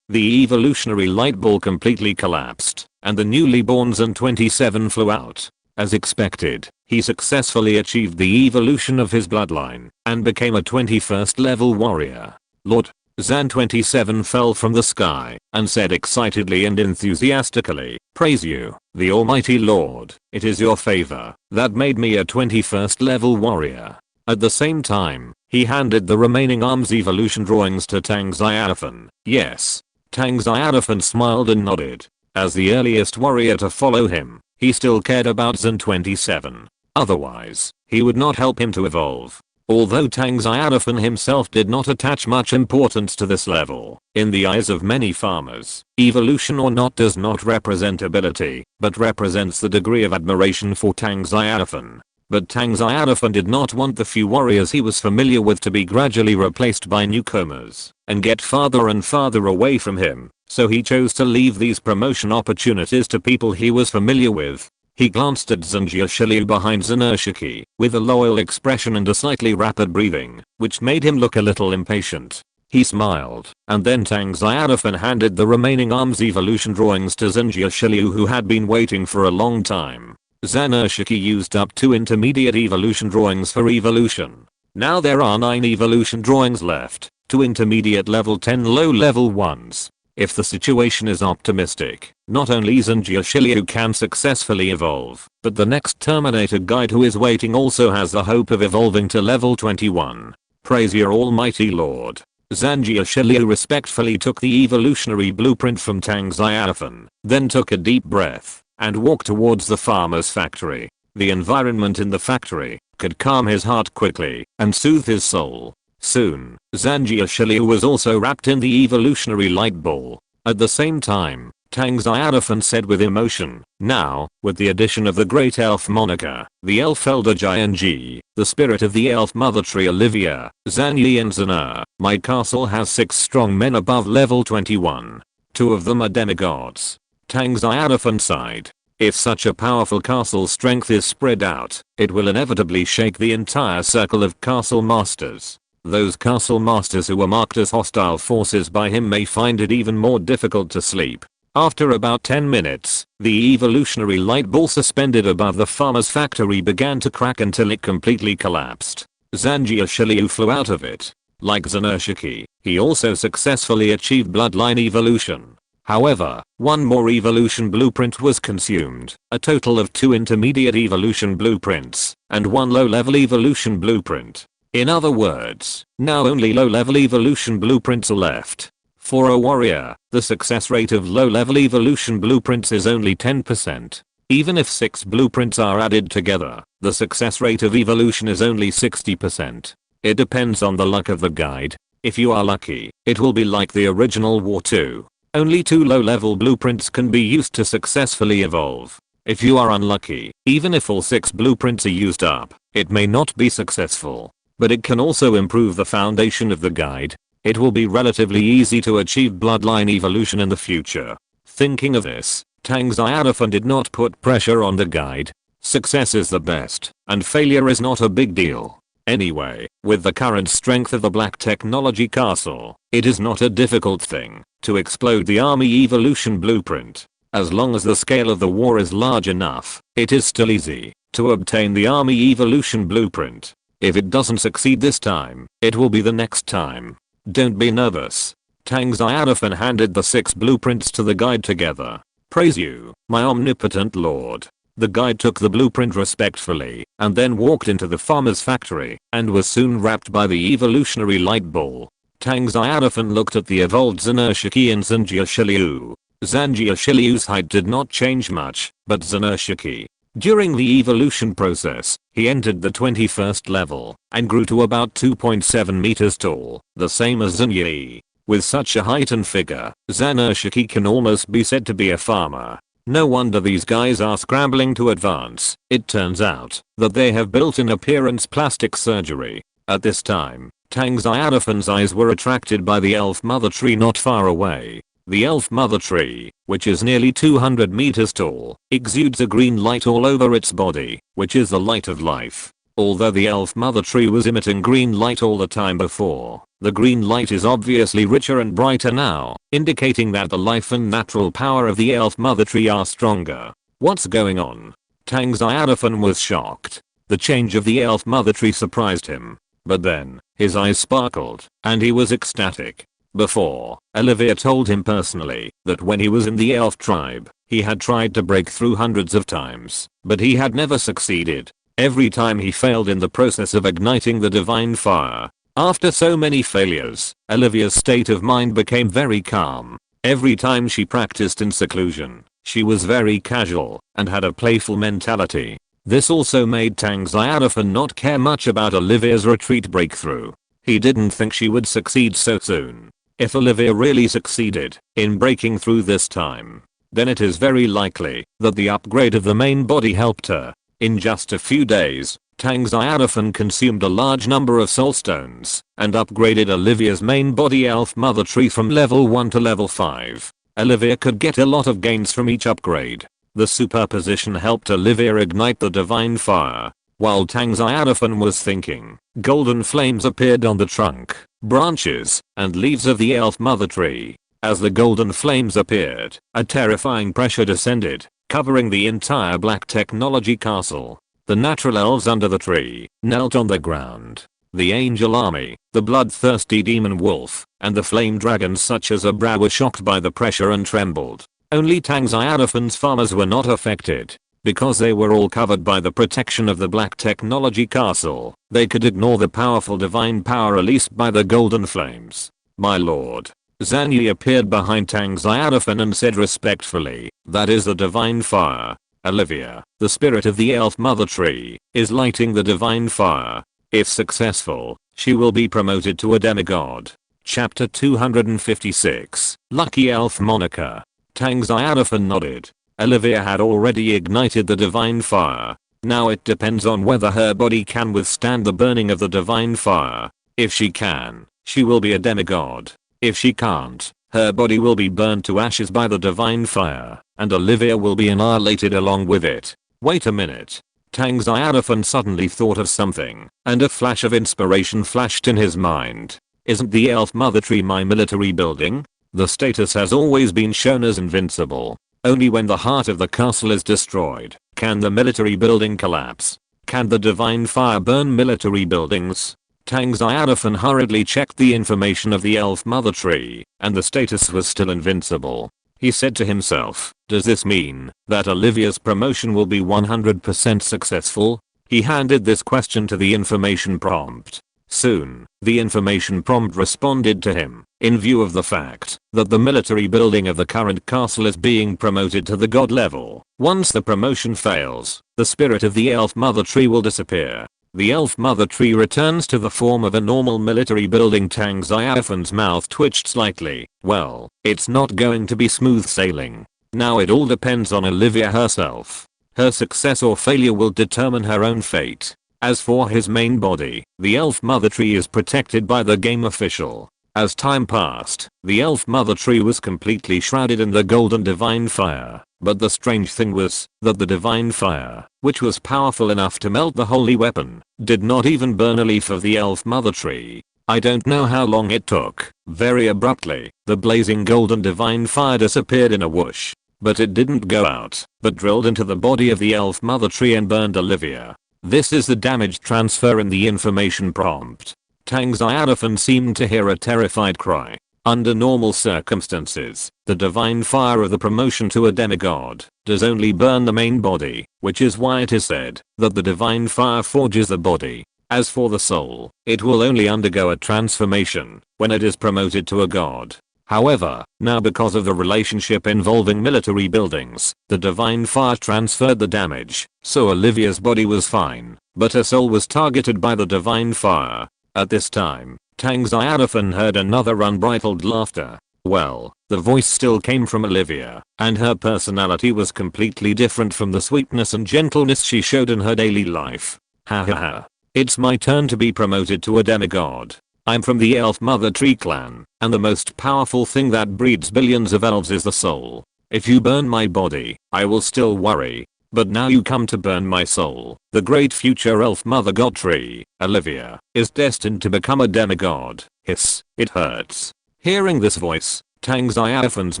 the evolutionary light ball completely collapsed, and the newly born Zan 27 flew out. As expected, he successfully achieved the evolution of his bloodline, and became a 21st level warrior. Lord, Zan 27 fell from the sky and said excitedly and enthusiastically, "Praise you, the Almighty Lord, it is your favor that made me a 21st level warrior." At the same time, he handed the remaining arms evolution drawings to Tang Xiaofan. Yes. Tang Xiaofan smiled and nodded. As the earliest warrior to follow him, he still cared about Zan 27. Otherwise, he would not help him to evolve. Although Tang Xiaofan himself did not attach much importance to this level, in the eyes of many farmers, evolution or not does not represent ability, but represents the degree of admiration for Tang Xiaofan. But Tang Xiaofan did not want the few warriors he was familiar with to be gradually replaced by newcomers and get farther and farther away from him, so he chose to leave these promotion opportunities to people he was familiar with. He glanced at Xinjiashiliu behind Xenoshiki with a loyal expression and a slightly rapid breathing, which made him look a little impatient. He smiled, and then Tang Xiaofan handed the remaining arms evolution drawings to Xinjiashiliu, who had been waiting for a long time. Xenoshiki used up 2 intermediate evolution drawings for evolution. Now there are 9 evolution drawings left, 2 intermediate level 10 low level ones. If the situation is optimistic, not only Xinjiashiliu can successfully evolve, but the next Terminator guide who is waiting also has the hope of evolving to level 21. Praise your almighty lord. Xinjiashiliu respectfully took the evolutionary blueprint from Tang Xiaofan, then took a deep breath and walked towards the farmer's factory. The environment in the factory could calm his heart quickly and soothe his soul. Soon, Xinjiashiliu was also wrapped in the evolutionary light ball. At the same time, Tang Xiaofan said with emotion, "Now, with the addition of the great elf Monica, the elf elder Jianji, the spirit of the elf mother tree Olivia, Zanyi and Zana, my castle has 6 strong men above level 21. 2 of them are demigods." Tang Xiaofan sighed. If such a powerful castle strength is spread out, it will inevitably shake the entire circle of castle masters. Those castle masters who were marked as hostile forces by him may find it even more difficult to sleep. After about 10 minutes, the evolutionary light ball suspended above the farmer's factory began to crack until it completely collapsed. Xinjiashiliu flew out of it. Like Zenoshiki, he also successfully achieved bloodline evolution. However, one more evolution blueprint was consumed, a total of 2 intermediate evolution blueprints, and 1 low-level evolution blueprint. In other words, now only low-level evolution blueprints are left. For a warrior, the success rate of low-level evolution blueprints is only 10%. Even if 6 blueprints are added together, the success rate of evolution is only 60%. It depends on the luck of the guide. If you are lucky, it will be like the original War 2. Only 2 low-level blueprints can be used to successfully evolve. If you are unlucky, even if all 6 blueprints are used up, it may not be successful. But it can also improve the foundation of the guide. It will be relatively easy to achieve bloodline evolution in the future. Thinking of this, Tang Xiaofan did not put pressure on the guide. Success is the best, and failure is not a big deal. Anyway, with the current strength of the Black Technology Castle, it is not a difficult thing to explode the army evolution blueprint. As long as the scale of the war is large enough, it is still easy to obtain the army evolution blueprint. If it doesn't succeed this time, it will be the next time. Don't be nervous. Tang Xiaofan handed the 6 blueprints to the guide together. Praise you, my omnipotent lord. The guide took the blueprint respectfully, and then walked into the farmer's factory, and was soon wrapped by the evolutionary light ball. Tang Xiaofan looked at the evolved Zenoshiki and Zanjia Shiliu. Zanjia Shiliu's height did not change much, but Zenoshiki, during the evolution process, he entered the 21st level, and grew to about 2.7 meters tall, the same as Zanyi. With such a height and figure, Zenoshiki can almost be said to be a farmer. No wonder these guys are scrambling to advance. It turns out that they have built-in appearance plastic surgery. At this time, Tang Xiaofan's eyes were attracted by the elf mother tree not far away. The elf mother tree, which is nearly 200 meters tall, exudes a green light all over its body, which is the light of life. Although the elf mother tree was emitting green light all the time before, the green light is obviously richer and brighter now, indicating that the life and natural power of the elf mother tree are stronger. What's going on? Tang Xiaofan was shocked. The change of the elf mother tree surprised him. But then, his eyes sparkled, and he was ecstatic. Before, Olivia told him personally that when he was in the elf tribe, he had tried to break through hundreds of times, but he had never succeeded. Every time he failed in the process of igniting the divine fire. After so many failures, Olivia's state of mind became very calm. Every time she practiced in seclusion, she was very casual and had a playful mentality. This also made Tang Xiaofan not care much about Olivia's retreat breakthrough. He didn't think she would succeed so soon. If Olivia really succeeded in breaking through this time, then it is very likely that the upgrade of the main body helped her. In just a few days, Tang Xiaofan consumed a large number of soul stones and upgraded Olivia's main body elf mother tree from level 1 to level 5. Olivia could get a lot of gains from each upgrade. The superposition helped Olivia ignite the divine fire. While Tang Xiaofan was thinking, golden flames appeared on the trunk, branches, and leaves of the elf mother tree. As the golden flames appeared, a terrifying pressure descended, covering the entire Black Technology Castle. The natural elves under the tree knelt on the ground. The angel army, the bloodthirsty demon wolf, and the flame dragons such as Abra were shocked by the pressure and trembled. Only Tang Xiaofan's farmers were not affected. Because they were all covered by the protection of the Black Technology Castle, they could ignore the powerful divine power released by the golden flames. My lord. Zanyi appeared behind Tang Xiaofan and said respectfully, that is the divine fire. Olivia, the spirit of the elf mother tree, is lighting the divine fire. If successful, she will be promoted to a demigod. Chapter 256, Lucky Elf Moniker. Tang Xiaofan nodded. Olivia had already ignited the divine fire. Now it depends on whether her body can withstand the burning of the divine fire. If she can, she will be a demigod. If she can't, her body will be burned to ashes by the divine fire, and Olivia will be annihilated along with it. Wait a minute. Tang Xiaofan suddenly thought of something, and a flash of inspiration flashed in his mind. Isn't the elf mother tree my military building? The status has always been shown as invincible. Only when the heart of the castle is destroyed can the military building collapse. Can the divine fire burn military buildings? Tang Xiaofan hurriedly checked the information of the elf mother tree, and the status was still invincible. He said to himself, does this mean that Olivia's promotion will be 100% successful? He handed this question to the information prompt. Soon, the information prompt responded to him, in view of the fact that the military building of the current castle is being promoted to the god level. Once the promotion fails, the spirit of the elf mother tree will disappear. The elf mother tree returns to the form of a normal military building. Tang Xiaofan's mouth twitched slightly. Well, it's not going to be smooth sailing. Now it all depends on Olivia herself. Her success or failure will determine her own fate. As for his main body, the elf mother tree is protected by the game official. As time passed, the elf mother tree was completely shrouded in the golden divine fire. But the strange thing was that the divine fire, which was powerful enough to melt the holy weapon, did not even burn a leaf of the elf mother tree. I don't know how long it took. Very abruptly, the blazing golden divine fire disappeared in a whoosh. But it didn't go out, but drilled into the body of the elf mother tree and burned Olivia. This is the damage transfer in the information prompt. Tang Xiaofan seemed to hear a terrified cry. Under normal circumstances, the divine fire of the promotion to a demigod does only burn the main body, which is why it is said that the divine fire forges the body. As for the soul, it will only undergo a transformation when it is promoted to a god. However, now because of the relationship involving military buildings, the divine fire transferred the damage, so Olivia's body was fine, but her soul was targeted by the divine fire. At this time, Tang Xiaofan heard another unbridled laughter. Well, the voice still came from Olivia, and her personality was completely different from the sweetness and gentleness she showed in her daily life. Ha ha ha. It's my turn to be promoted to a demigod. I'm from the Elf Mother Tree clan, and the most powerful thing that breeds billions of elves is the soul. If you burn my body, I will still worry. But now you come to burn my soul. The great future elf mother god tree, Olivia, is destined to become a demigod. Hiss, it hurts. Hearing this voice, Tang Xiaofan's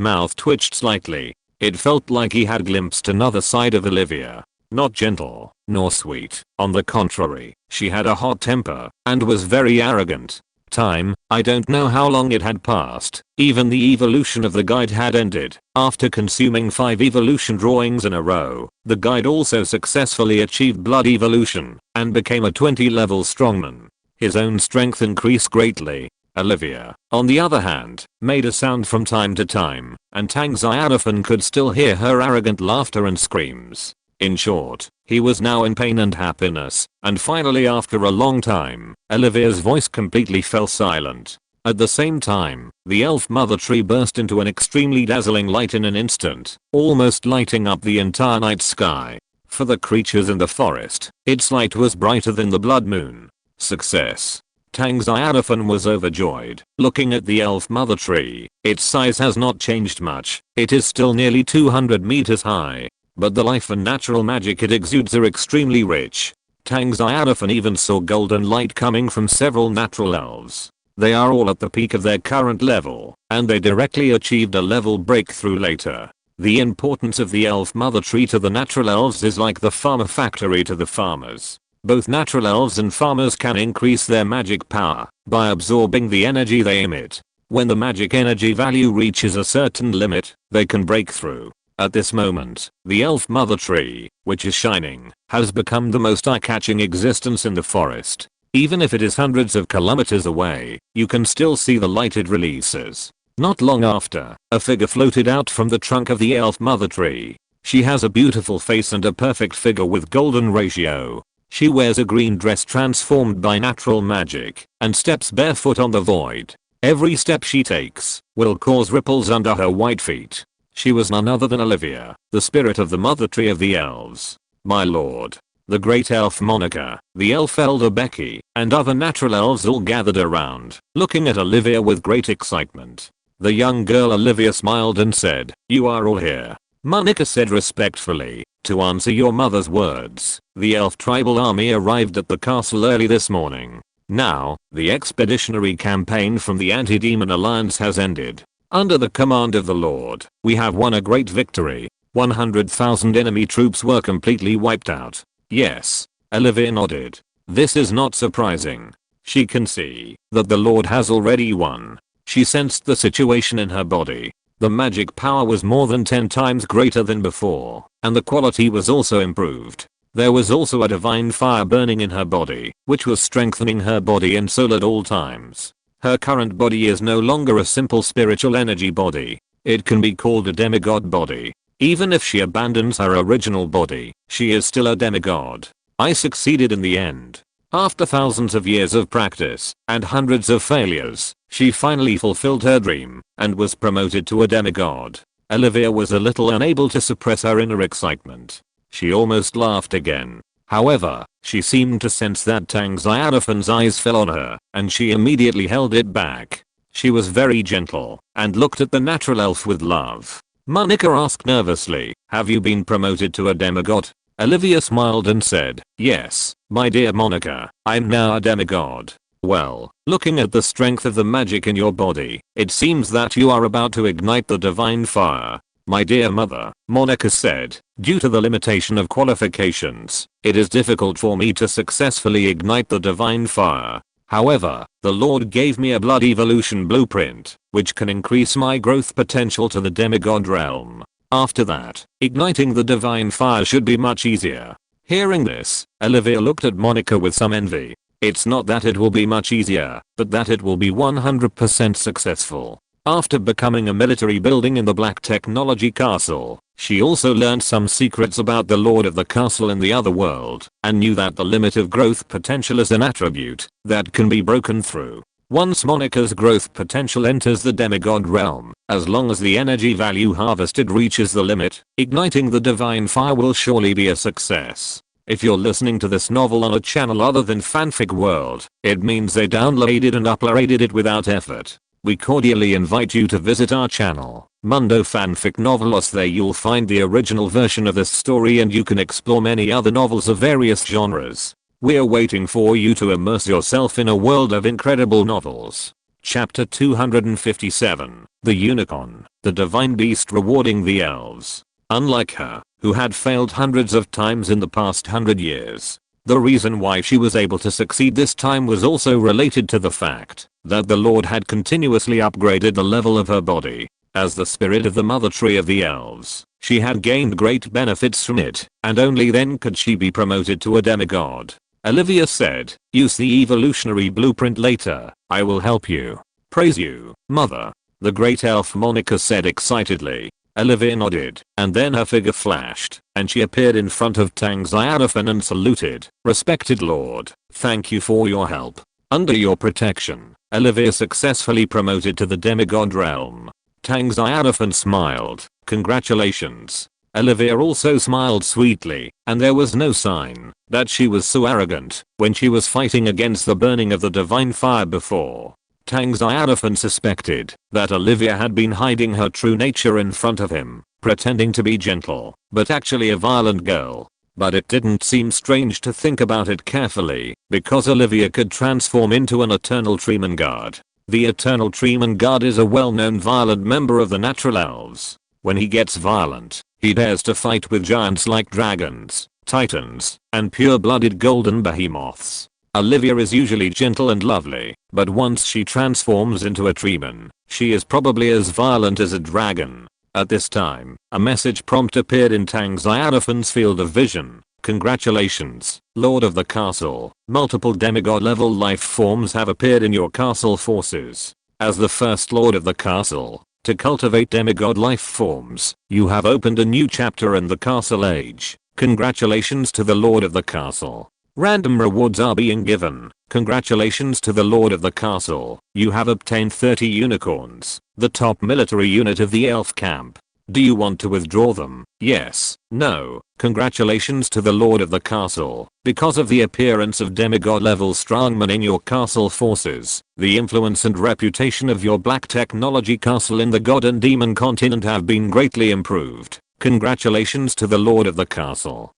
mouth twitched slightly. It felt like he had glimpsed another side of Olivia. Not gentle, nor sweet. On the contrary, she had a hot temper, and was very arrogant. I don't know how long it had passed. Even the evolution of the guide had ended. After consuming 5 evolution drawings in a row, the guide also successfully achieved blood evolution, and became a 20 level strongman. His own strength increased greatly. Olivia, on the other hand, made a sound from time to time, and Tang Xiaofan could still hear her arrogant laughter and screams. In short, he was now in pain and happiness, and finally after a long time, Olivia's voice completely fell silent. At the same time, the elf mother tree burst into an extremely dazzling light in an instant, almost lighting up the entire night sky. For the creatures in the forest, its light was brighter than the blood moon. Success. Tang Xiaofan was overjoyed. Looking at the elf mother tree, its size has not changed much. It is still nearly 200 meters high. But the life and natural magic it exudes are extremely rich. Tang Xiaofan even saw golden light coming from several natural elves. They are all at the peak of their current level, and they directly achieved a level breakthrough later. The importance of the elf mother tree to the natural elves is like the farmer factory to the farmers. Both natural elves and farmers can increase their magic power by absorbing the energy they emit. When the magic energy value reaches a certain limit, they can break through. At this moment, the elf mother tree, which is shining, has become the most eye-catching existence in the forest. Even if it is hundreds of kilometers away, you can still see the light it releases. Not long after, a figure floated out from the trunk of the elf mother tree. She has a beautiful face and a perfect figure with golden ratio. She wears a green dress transformed by natural magic, and steps barefoot on the void. Every step she takes will cause ripples under her white feet. She was none other than Olivia, the spirit of the mother tree of the elves. My lord. The great elf Monica, the elf elder Becky, and other natural elves all gathered around, looking at Olivia with great excitement. The young girl Olivia smiled and said, "You are all here." Monica said respectfully, "To answer your mother's words, the elf tribal army arrived at the castle early this morning. Now, the expeditionary campaign from the Anti-Demon Alliance has ended. Under the command of the Lord, we have won a great victory. 100,000 enemy troops were completely wiped out." Yes. Olivia nodded. This is not surprising. She can see that the Lord has already won. She sensed the situation in her body. The magic power was more than 10 times greater than before, and the quality was also improved. There was also a divine fire burning in her body, which was strengthening her body and soul at all times. Her current body is no longer a simple spiritual energy body. It can be called a demigod body. Even if she abandons her original body, she is still a demigod. I succeeded in the end. After thousands of years of practice and hundreds of failures, she finally fulfilled her dream and was promoted to a demigod. Olivia was a little unable to suppress her inner excitement. She almost laughed again. However, she seemed to sense that Tang Xiaofan's eyes fell on her, and she immediately held it back. She was very gentle and looked at the natural elf with love. Monica asked nervously, "Have you been promoted to a demigod?" Olivia smiled and said, "Yes, my dear Monica, I'm now a demigod." "Well, looking at the strength of the magic in your body, it seems that you are about to ignite the divine fire." "My dear mother," Monica said, "due to the limitation of qualifications, it is difficult for me to successfully ignite the divine fire. However, the Lord gave me a blood evolution blueprint, which can increase my growth potential to the demigod realm. After that, igniting the divine fire should be much easier." Hearing this, Olivia looked at Monica with some envy. It's not that it will be much easier, but that it will be 100% successful. After becoming a military building in the Black Technology Castle, she also learned some secrets about the Lord of the Castle in the other world, and knew that the limit of growth potential is an attribute that can be broken through. Once Monica's growth potential enters the demigod realm, as long as the energy value harvested reaches the limit, igniting the divine fire will surely be a success. If you're listening to this novel on a channel other than Fanfic World, it means they downloaded and uploaded it without effort. We cordially invite you to visit our channel, Mundo Fanfic Novelos. There you'll find the original version of this story and you can explore many other novels of various genres. We're waiting for you to immerse yourself in a world of incredible novels. Chapter 257, The Unicorn, the Divine Beast Rewarding the Elves. Unlike her, who had failed hundreds of times in the past 100 years, the reason why she was able to succeed this time was also related to the fact that the Lord had continuously upgraded the level of her body. As the spirit of the mother tree of the elves, she had gained great benefits from it, and only then could she be promoted to a demigod. Olivia said, "Use the evolutionary blueprint later, I will help you." "Praise you, mother." The great elf Monica said excitedly. Olivia nodded, and then her figure flashed, and she appeared in front of Tang Xiaofan and saluted. "Respected Lord, thank you for your help. Under your protection, Olivia successfully promoted to the demigod realm." Tang Xiaofan smiled. "Congratulations." Olivia also smiled sweetly, and there was no sign that she was so arrogant when she was fighting against the burning of the divine fire before. Tang Xiaofan suspected that Olivia had been hiding her true nature in front of him, pretending to be gentle, but actually a violent girl. But it didn't seem strange to think about it carefully, because Olivia could transform into an Eternal Treeman Guard. The Eternal Treeman Guard is a well-known violent member of the natural elves. When he gets violent, he dares to fight with giants like dragons, titans, and pure-blooded golden behemoths. Olivia is usually gentle and lovely, but once she transforms into a treeman, she is probably as violent as a dragon. At this time, a message prompt appeared in Tang Xiaofan's field of vision. "Congratulations, Lord of the Castle. Multiple demigod level life forms have appeared in your castle forces. As the first Lord of the Castle, to cultivate demigod life forms, you have opened a new chapter in the castle age. Congratulations to the Lord of the Castle. Random rewards are being given. Congratulations to the Lord of the Castle. You have obtained 30 unicorns, the top military unit of the elf camp. Do you want to withdraw them? Yes? No? Congratulations to the Lord of the Castle. Because of the appearance of demigod level strongmen in your castle forces, the influence and reputation of your Black Technology Castle in the God and Demon continent have been greatly improved. Congratulations to the Lord of the Castle.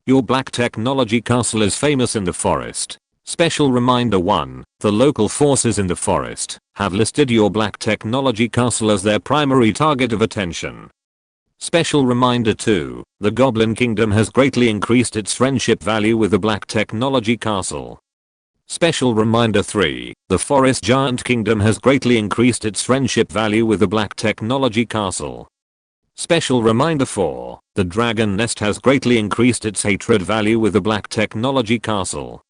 Your Black Technology Castle is famous in the forest. Special reminder 1. The local forces in the forest have listed your Black Technology Castle as their primary target of attention. Special reminder 2. The Goblin Kingdom has greatly increased its friendship value with the Black Technology Castle. Special reminder 3. The Forest Giant Kingdom has greatly increased its friendship value with the Black Technology Castle. Special reminder 4. The Dragon Nest has greatly increased its hatred value with the Black Technology Castle.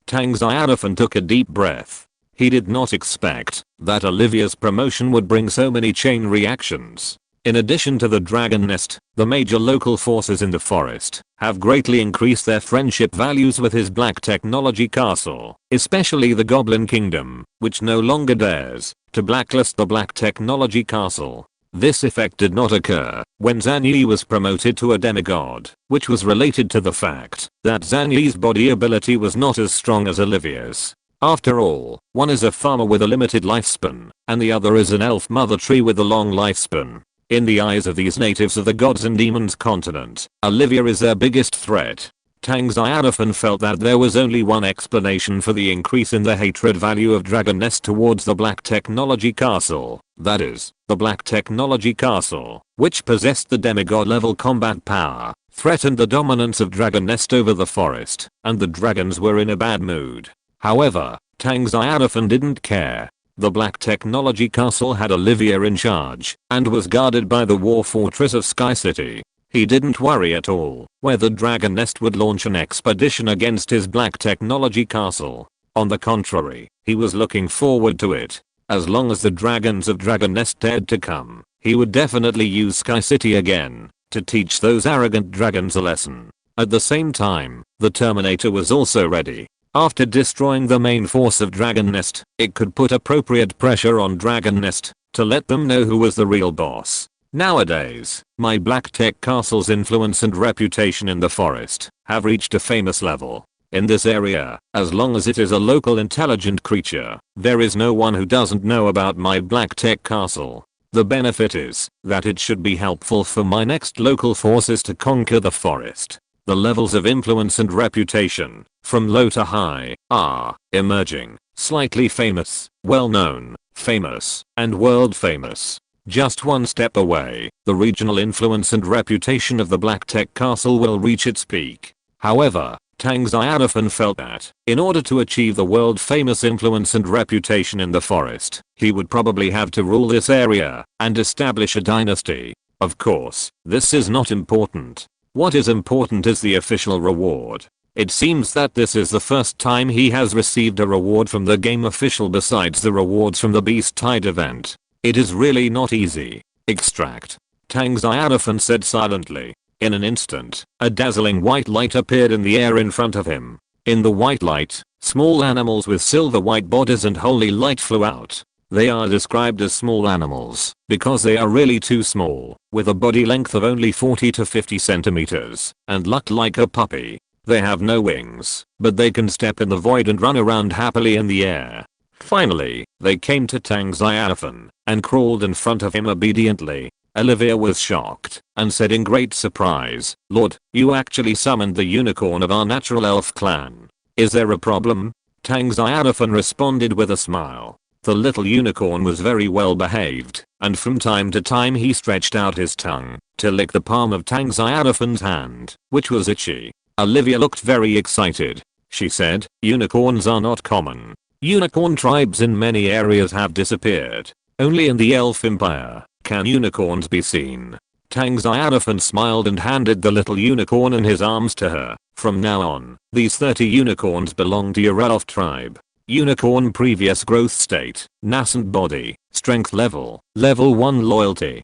Tang Xiaofan took a deep breath. He did not expect that Olivia's promotion would bring so many chain reactions. In addition to the Dragon Nest, the major local forces in the forest have greatly increased their friendship values with his Black Technology Castle, especially the Goblin Kingdom, which no longer dares to blacklist the Black Technology Castle. This effect did not occur when Zhang Yi was promoted to a demigod, which was related to the fact that Zhang Yi's body ability was not as strong as Olivia's. After all, one is a farmer with a limited lifespan, and the other is an elf mother tree with a long lifespan. In the eyes of these natives of the gods and demons continent, Olivia is their biggest threat. Tang Xiaofan felt that there was only one explanation for the increase in the hatred value of Dragon Nest towards the Black Technology Castle. That is, the Black Technology Castle, which possessed the demigod level combat power, threatened the dominance of Dragon Nest over the forest, and the dragons were in a bad mood. However, Tang Xiaofan didn't care. The Black Technology Castle had Olivia in charge and was guarded by the war fortress of Sky City. He didn't worry at all whether Dragon Nest would launch an expedition against his Black Technology Castle. On the contrary, he was looking forward to it. As long as the dragons of Dragon Nest dared to come, he would definitely use Sky City again to teach those arrogant dragons a lesson. At the same time, the Terminator was also ready. After destroying the main force of Dragon Nest, it could put appropriate pressure on Dragon Nest to let them know who was the real boss. Nowadays, my Black Tech Castle's influence and reputation in the forest have reached a famous level. In this area, as long as it is a local intelligent creature, there is no one who doesn't know about my Black Tech Castle. The benefit is that it should be helpful for my next local forces to conquer the forest. The levels of influence and reputation, from low to high, are emerging, slightly famous, well-known, famous, and world famous. Just one step away, the regional influence and reputation of the Black Tech Castle will reach its peak. However, Tang Xiaofan felt that, in order to achieve the world famous influence and reputation in the forest, he would probably have to rule this area and establish a dynasty. Of course, this is not important. What is important is the official reward. It seems that this is the first time he has received a reward from the game official besides the rewards from the Beast Tide event. It is really not easy. Extract. Tang Xiaofan said silently. In an instant, a dazzling white light appeared in the air in front of him. In the white light, small animals with silver white bodies and holy light flew out. They are described as small animals because they are really too small, with a body length of only 40 to 50 centimeters, and look like a puppy. They have no wings, but they can step in the void and run around happily in the air. Finally, they came to Tang Xiaofan and crawled in front of him obediently. Olivia was shocked and said in great surprise, "Lord, you actually summoned the unicorn of our natural elf clan. Is there a problem?" Tang Xiaofan responded with a smile. The little unicorn was very well behaved, and from time to time he stretched out his tongue to lick the palm of Tang Xiaofan's hand, which was itchy. Olivia looked very excited. She said, "Unicorns are not common. Unicorn tribes in many areas have disappeared. Only in the Elf Empire can unicorns be seen." Tang Xiaofan smiled and handed the little unicorn in his arms to her. "From now on, these 30 unicorns belong to your elf tribe. Unicorn previous growth state, nascent body, strength level 1 loyalty.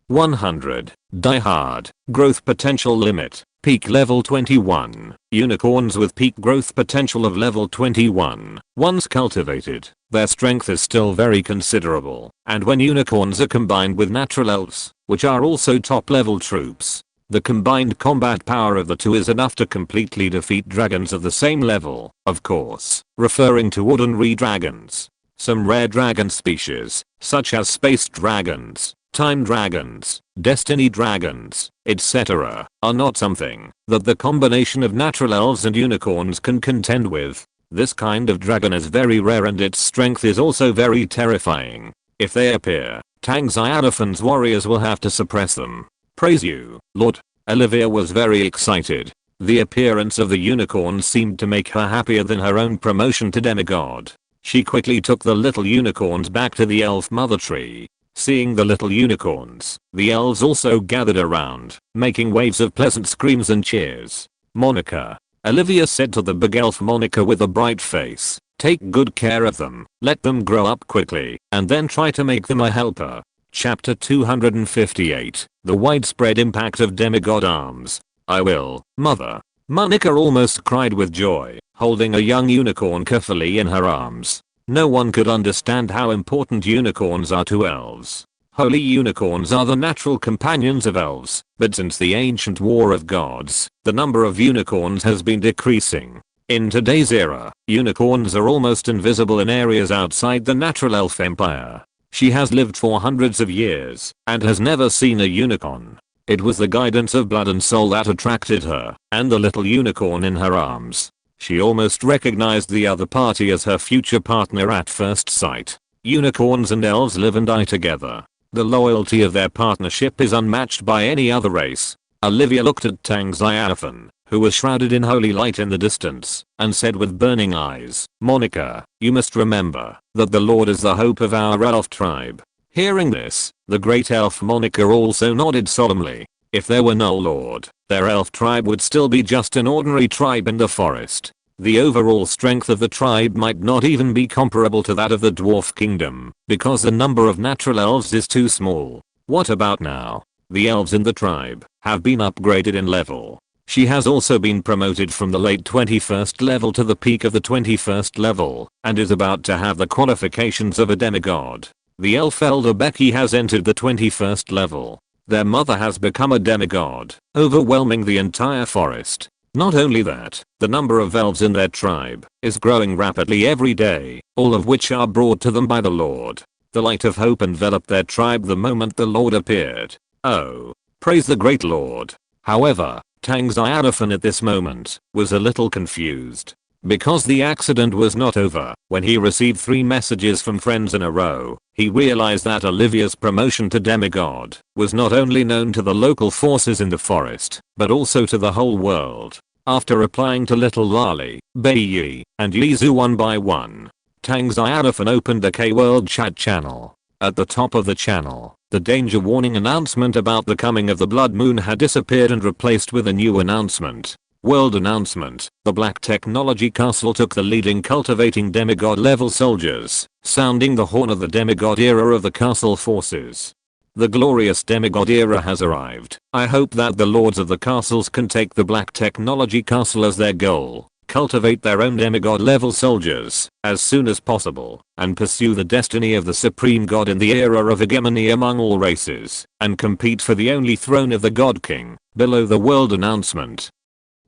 100, die hard, growth potential limit, peak level 21. Unicorns with peak growth potential of level 21, once cultivated, their strength is still very considerable, and when unicorns are combined with natural elves, which are also top level troops, the combined combat power of the two is enough to completely defeat dragons of the same level, of course, referring to ordinary dragons. Some rare dragon species, such as space dragons, time dragons, destiny dragons, etc., are not something that the combination of natural elves and unicorns can contend with. This kind of dragon is very rare and its strength is also very terrifying. If they appear, Tang Xiaofan's warriors will have to suppress them. "Praise you, Lord." Olivia was very excited. The appearance of the unicorn seemed to make her happier than her own promotion to demigod. She quickly took the little unicorns back to the elf mother tree. Seeing the little unicorns, the elves also gathered around, making waves of pleasant screams and cheers. Monica. Olivia said to the big elf Monica with a bright face, take good care of them, let them grow up quickly, and then try to make them a helper. Chapter 258, The Widespread Impact of Demigod Arms. I will, mother. Monica almost cried with joy, holding a young unicorn carefully in her arms. No one could understand how important unicorns are to elves. Holy unicorns are the natural companions of elves, but since the ancient war of gods, the number of unicorns has been decreasing. In today's era, unicorns are almost invisible in areas outside the natural elf empire. She has lived for hundreds of years and has never seen a unicorn. It was the guidance of blood and soul that attracted her, and the little unicorn in her arms. She almost recognized the other party as her future partner at first sight. Unicorns and elves live and die together. The loyalty of their partnership is unmatched by any other race. Olivia looked at Tang Xiaofan, who was shrouded in holy light in the distance, and said with burning eyes, Monica, you must remember that the Lord is the hope of our elf tribe. Hearing this, the great elf Monica also nodded solemnly. If there were no Lord, their elf tribe would still be just an ordinary tribe in the forest. The overall strength of the tribe might not even be comparable to that of the dwarf kingdom, because the number of natural elves is too small. What about now? The elves in the tribe have been upgraded in level. She has also been promoted from the late 21st level to the peak of the 21st level, and is about to have the qualifications of a demigod. The elf elder Becky has entered the 21st level. Their mother has become a demigod, overwhelming the entire forest. Not only that, the number of elves in their tribe is growing rapidly every day, all of which are brought to them by the Lord. The light of hope enveloped their tribe the moment the Lord appeared. Oh, praise the great Lord. However, Tang Xiaofan at this moment was a little confused. Because the accident was not over, when he received 3 messages from friends in a row, he realized that Olivia's promotion to demigod was not only known to the local forces in the forest, but also to the whole world. After replying to Little Lali, Beiyi, and Yizu one by one, Tang Xiaofan opened the K-World chat channel. At the top of the channel, the danger warning announcement about the coming of the blood moon had disappeared and replaced with a new announcement. World announcement, the Black Technology Castle took the lead in cultivating demigod level soldiers, sounding the horn of the demigod era of the castle forces. The glorious demigod era has arrived. I hope that the lords of the castles can take the Black Technology Castle as their goal, cultivate their own demigod level soldiers as soon as possible, and pursue the destiny of the supreme god in the era of hegemony among all races, and compete for the only throne of the God King. Below the world announcement.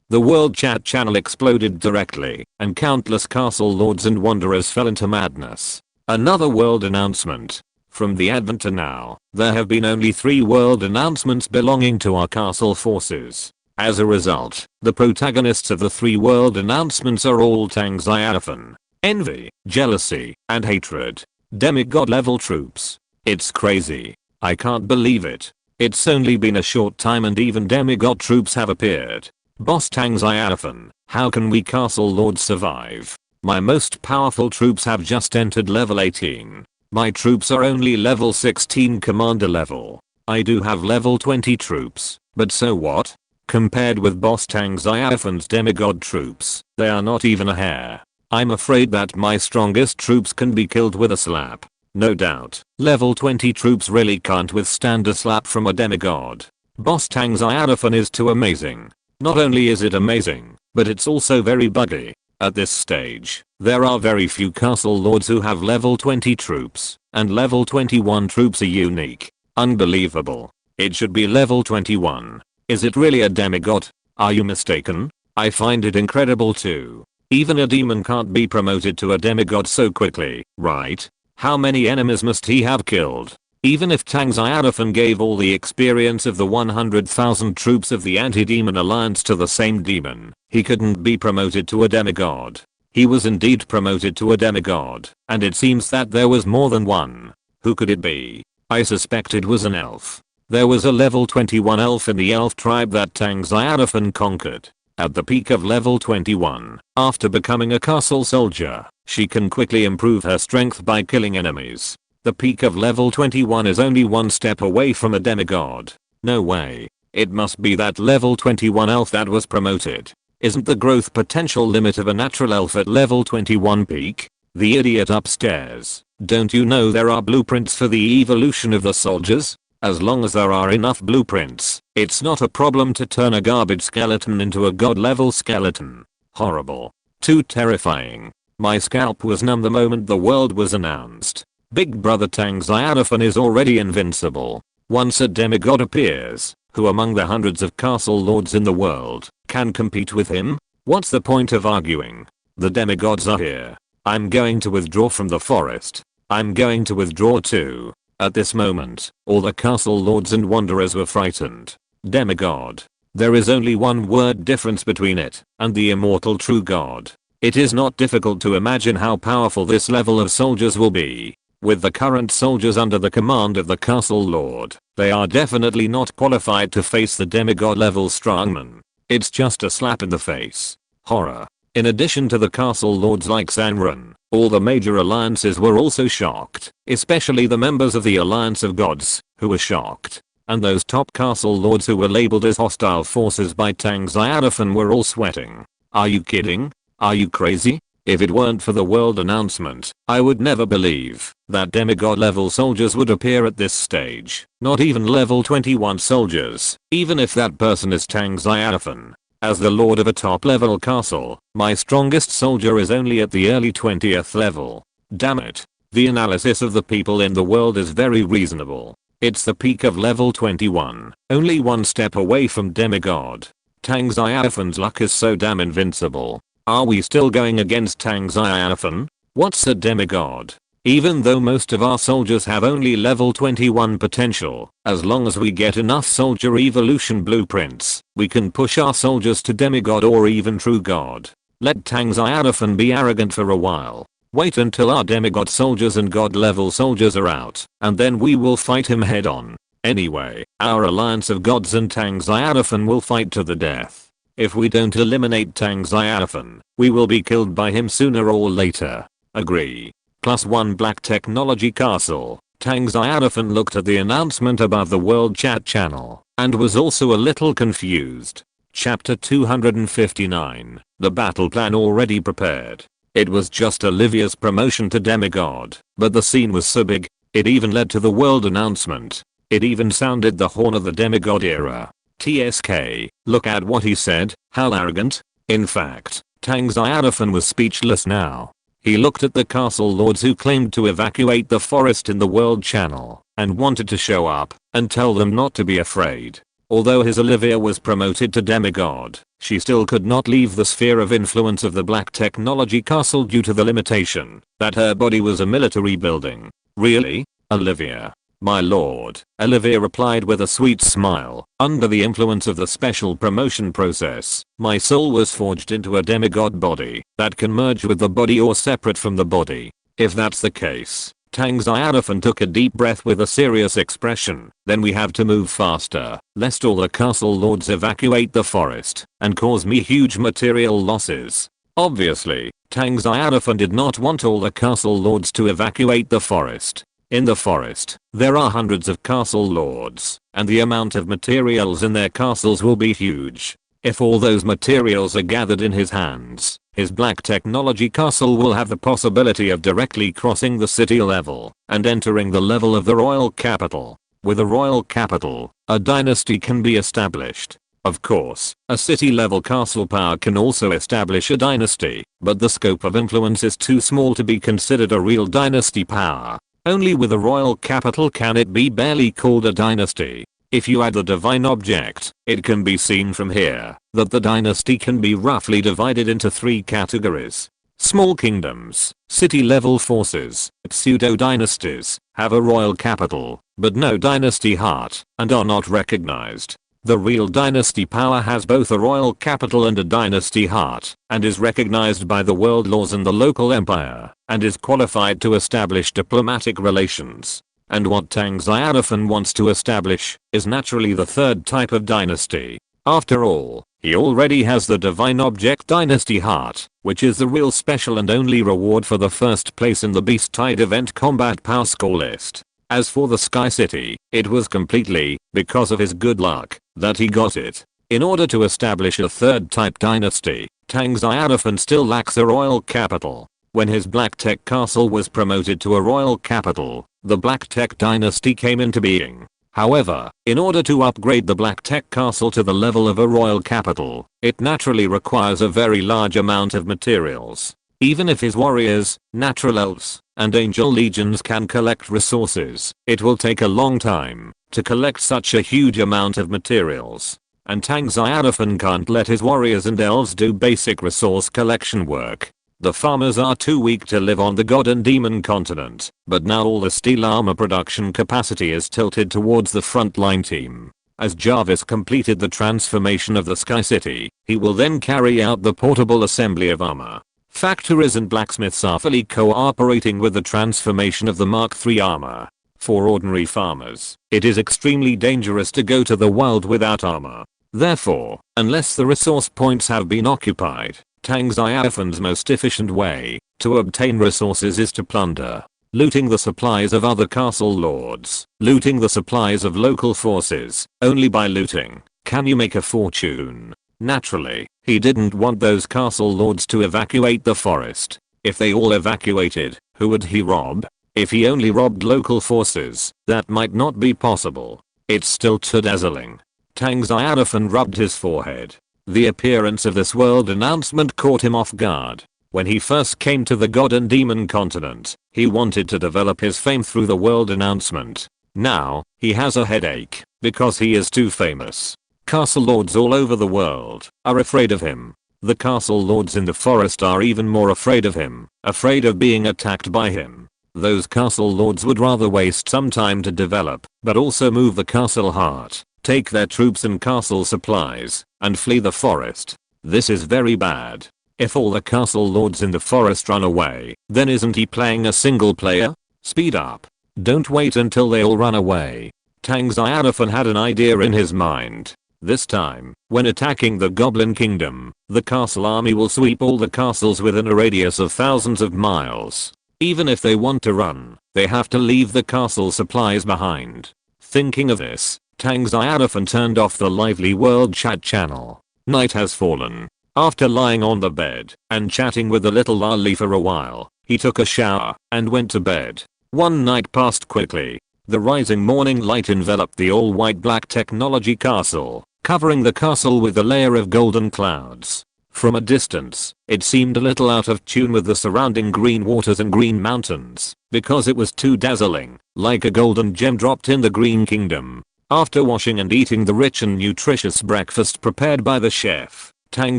The world chat channel exploded directly, and countless castle lords and wanderers fell into madness. Another world announcement. From the advent to now, there have been only 3 world announcements belonging to our castle forces. As a result, the protagonists of the 3 world announcements are all Tang Xiaofan. Envy, jealousy, and hatred. Demigod level troops. It's crazy. I can't believe it. It's only been a short time and even demigod troops have appeared. Boss Tang Xiaofan, how can we castle lords survive? My most powerful troops have just entered level 18. My troops are only level 16 commander level. I do have level 20 troops, but so what? Compared with Boss Tang Xiaofan's demigod troops, they are not even a hair. I'm afraid that my strongest troops can be killed with a slap. No doubt, level 20 troops really can't withstand a slap from a demigod. Boss Tang Xiaofan is too amazing. Not only is it amazing, but it's also very buggy. At this stage, there are very few castle lords who have level 20 troops, and level 21 troops are unique. Unbelievable. It should be level 21. Is it really a demigod? Are you mistaken? I find it incredible too. Even a demon can't be promoted to a demigod so quickly, right? How many enemies must he have killed? Even if Tang Xiaofan gave all the experience of the 100,000 troops of the anti-demon alliance to the same demon, he couldn't be promoted to a demigod. He was indeed promoted to a demigod, and it seems that there was more than one. Who could it be? I suspect it was an elf. There was a level 21 elf in the elf tribe that Tang Xiaofan conquered. At the peak of level 21, after becoming a castle soldier, she can quickly improve her strength by killing enemies. The peak of level 21 is only one step away from a demigod. No way. It must be that level 21 elf that was promoted. Isn't the growth potential limit of a natural elf at level 21 peak? The idiot upstairs. Don't you know there are blueprints for the evolution of the soldiers? As long as there are enough blueprints, it's not a problem to turn a garbage skeleton into a god level skeleton. Horrible. Too terrifying. My scalp was numb the moment the world was announced. Big brother Tang Xiaofan is already invincible. Once a demigod appears, who among the hundreds of castle lords in the world can compete with him? What's the point of arguing? The demigods are here. I'm going to withdraw from the forest. I'm going to withdraw too. At this moment, all the castle lords and wanderers were frightened. Demigod. There is only one word difference between it and the immortal true god. It is not difficult to imagine how powerful this level of soldiers will be. With the current soldiers under the command of the castle lord, they are definitely not qualified to face the demigod level strongman. It's just a slap in the face. Horror. In addition to the castle lords like Sanran, all the major alliances were also shocked, especially the members of the Alliance of Gods, who were shocked. And those top castle lords who were labeled as hostile forces by Tang Xiaofan were all sweating. Are you kidding? Are you crazy? If it weren't for the world announcement, I would never believe that demigod level soldiers would appear at this stage. Not even level 21 soldiers, even if that person is Tang Xiaofan. As the lord of a top level castle, my strongest soldier is only at the early 20th level. Damn it. The analysis of the people in the world is very reasonable. It's the peak of level 21, only one step away from demigod. Tang Xiaofan's luck is so damn invincible. Are we still going against Tang Xiaofan? What's a demigod? Even though most of our soldiers have only level 21 potential, as long as we get enough soldier evolution blueprints, we can push our soldiers to demigod or even true god. Let Tang Xiaofan be arrogant for a while. Wait until our demigod soldiers and god level soldiers are out, and then we will fight him head on. Anyway, our alliance of gods and Tang Xiaofan will fight to the death. If we don't eliminate Tang Xiaofan, we will be killed by him sooner or later. Agree. +1 Black Technology Castle. Tang Xiaofan looked at the announcement above the world chat channel and was also a little confused. Chapter 259. The battle plan already prepared. It was just Olivia's promotion to demigod, but the scene was so big, it even led to the world announcement. It even sounded the horn of the demigod era. TSK, look at what he said, how arrogant. In fact, Tang Xiaofan was speechless now. He looked at the castle lords who claimed to evacuate the forest in the world channel and wanted to show up and tell them not to be afraid. Although his Olivia was promoted to demigod, she still could not leave the sphere of influence of the Black Technology Castle due to the limitation that her body was a military building. Really? Olivia? My lord, Olivia replied with a sweet smile. Under the influence of the special promotion process, my soul was forged into a demigod body that can merge with the body or separate from the body. If that's the case, Tang Xiaofan took a deep breath with a serious expression. Then we have to move faster, lest all the castle lords evacuate the forest and cause me huge material losses. Obviously, Tang Xiaofan did not want all the castle lords to evacuate the forest. In the forest, there are hundreds of castle lords, and the amount of materials in their castles will be huge. If all those materials are gathered in his hands, his Black Technology Castle will have the possibility of directly crossing the city level and entering the level of the royal capital. With a royal capital, a dynasty can be established. Of course, a city level castle power can also establish a dynasty, but the scope of influence is too small to be considered a real dynasty power. Only with a royal capital can it be barely called a dynasty. If you add the divine object, it can be seen from here that the dynasty can be roughly divided into 3 categories. Small kingdoms, city level forces, pseudo-dynasties, have a royal capital, but no dynasty heart, and are not recognized. The real dynasty power has both a royal capital and a dynasty heart, and is recognized by the world laws and the local empire, and is qualified to establish diplomatic relations. And what Tang Xiaofan wants to establish is naturally the third type of dynasty. After all, he already has the Divine Object Dynasty Heart, which is the real special and only reward for the first place in the Beast Tide event combat power score list. As for the Sky City, it was completely because of his good luck that he got it. In order to establish a third type dynasty, Tang Xiaofan still lacks a royal capital. When his Black Tech Castle was promoted to a royal capital, the Black Tech dynasty came into being. However, in order to upgrade the Black Tech Castle to the level of a royal capital, it naturally requires a very large amount of materials. Even if his warriors, natural elves, and angel legions can collect resources, it will take a long time to collect such a huge amount of materials. And Tang Xiaofan can't let his warriors and elves do basic resource collection work. The farmers are too weak to live on the God and Demon continent, but now all the steel armor production capacity is tilted towards the frontline team. As Jarvis completed the transformation of the Sky City, he will then carry out the portable assembly of armor. Factories and blacksmiths are fully cooperating with the transformation of the Mark III armor. For ordinary farmers, it is extremely dangerous to go to the wild without armor. Therefore, unless the resource points have been occupied, Tang Xiaofan's most efficient way to obtain resources is to plunder, looting the supplies of other castle lords, looting the supplies of local forces. Only by looting can you make a fortune. Naturally, he didn't want those castle lords to evacuate the forest. If they all evacuated, who would he rob? If he only robbed local forces, that might not be possible. It's still too dazzling. Tang Xiaofan rubbed his forehead. The appearance of this world announcement caught him off guard. When he first came to the God and Demon continent, he wanted to develop his fame through the world announcement. Now, he has a headache, because he is too famous. Castle lords all over the world are afraid of him. The castle lords in the forest are even more afraid of him, afraid of being attacked by him. Those castle lords would rather waste some time to develop, but also move the castle heart, take their troops and castle supplies, and flee the forest. This is very bad. If all the castle lords in the forest run away, then isn't he playing a single player? Speed up. Don't wait until they all run away. Tang Xiaofan had an idea in his mind. This time, when attacking the Goblin Kingdom, the castle army will sweep all the castles within a radius of thousands of miles. Even if they want to run, they have to leave the castle supplies behind. Thinking of this, Tang Xiaofan turned off the lively world chat channel. Night has fallen. After lying on the bed and chatting with the little lolly for a while, he took a shower and went to bed. One night passed quickly. The rising morning light enveloped the all-white black technology castle, covering the castle with a layer of golden clouds. From a distance, it seemed a little out of tune with the surrounding green waters and green mountains, because it was too dazzling, like a golden gem dropped in the Green Kingdom. After washing and eating the rich and nutritious breakfast prepared by the chef, Tang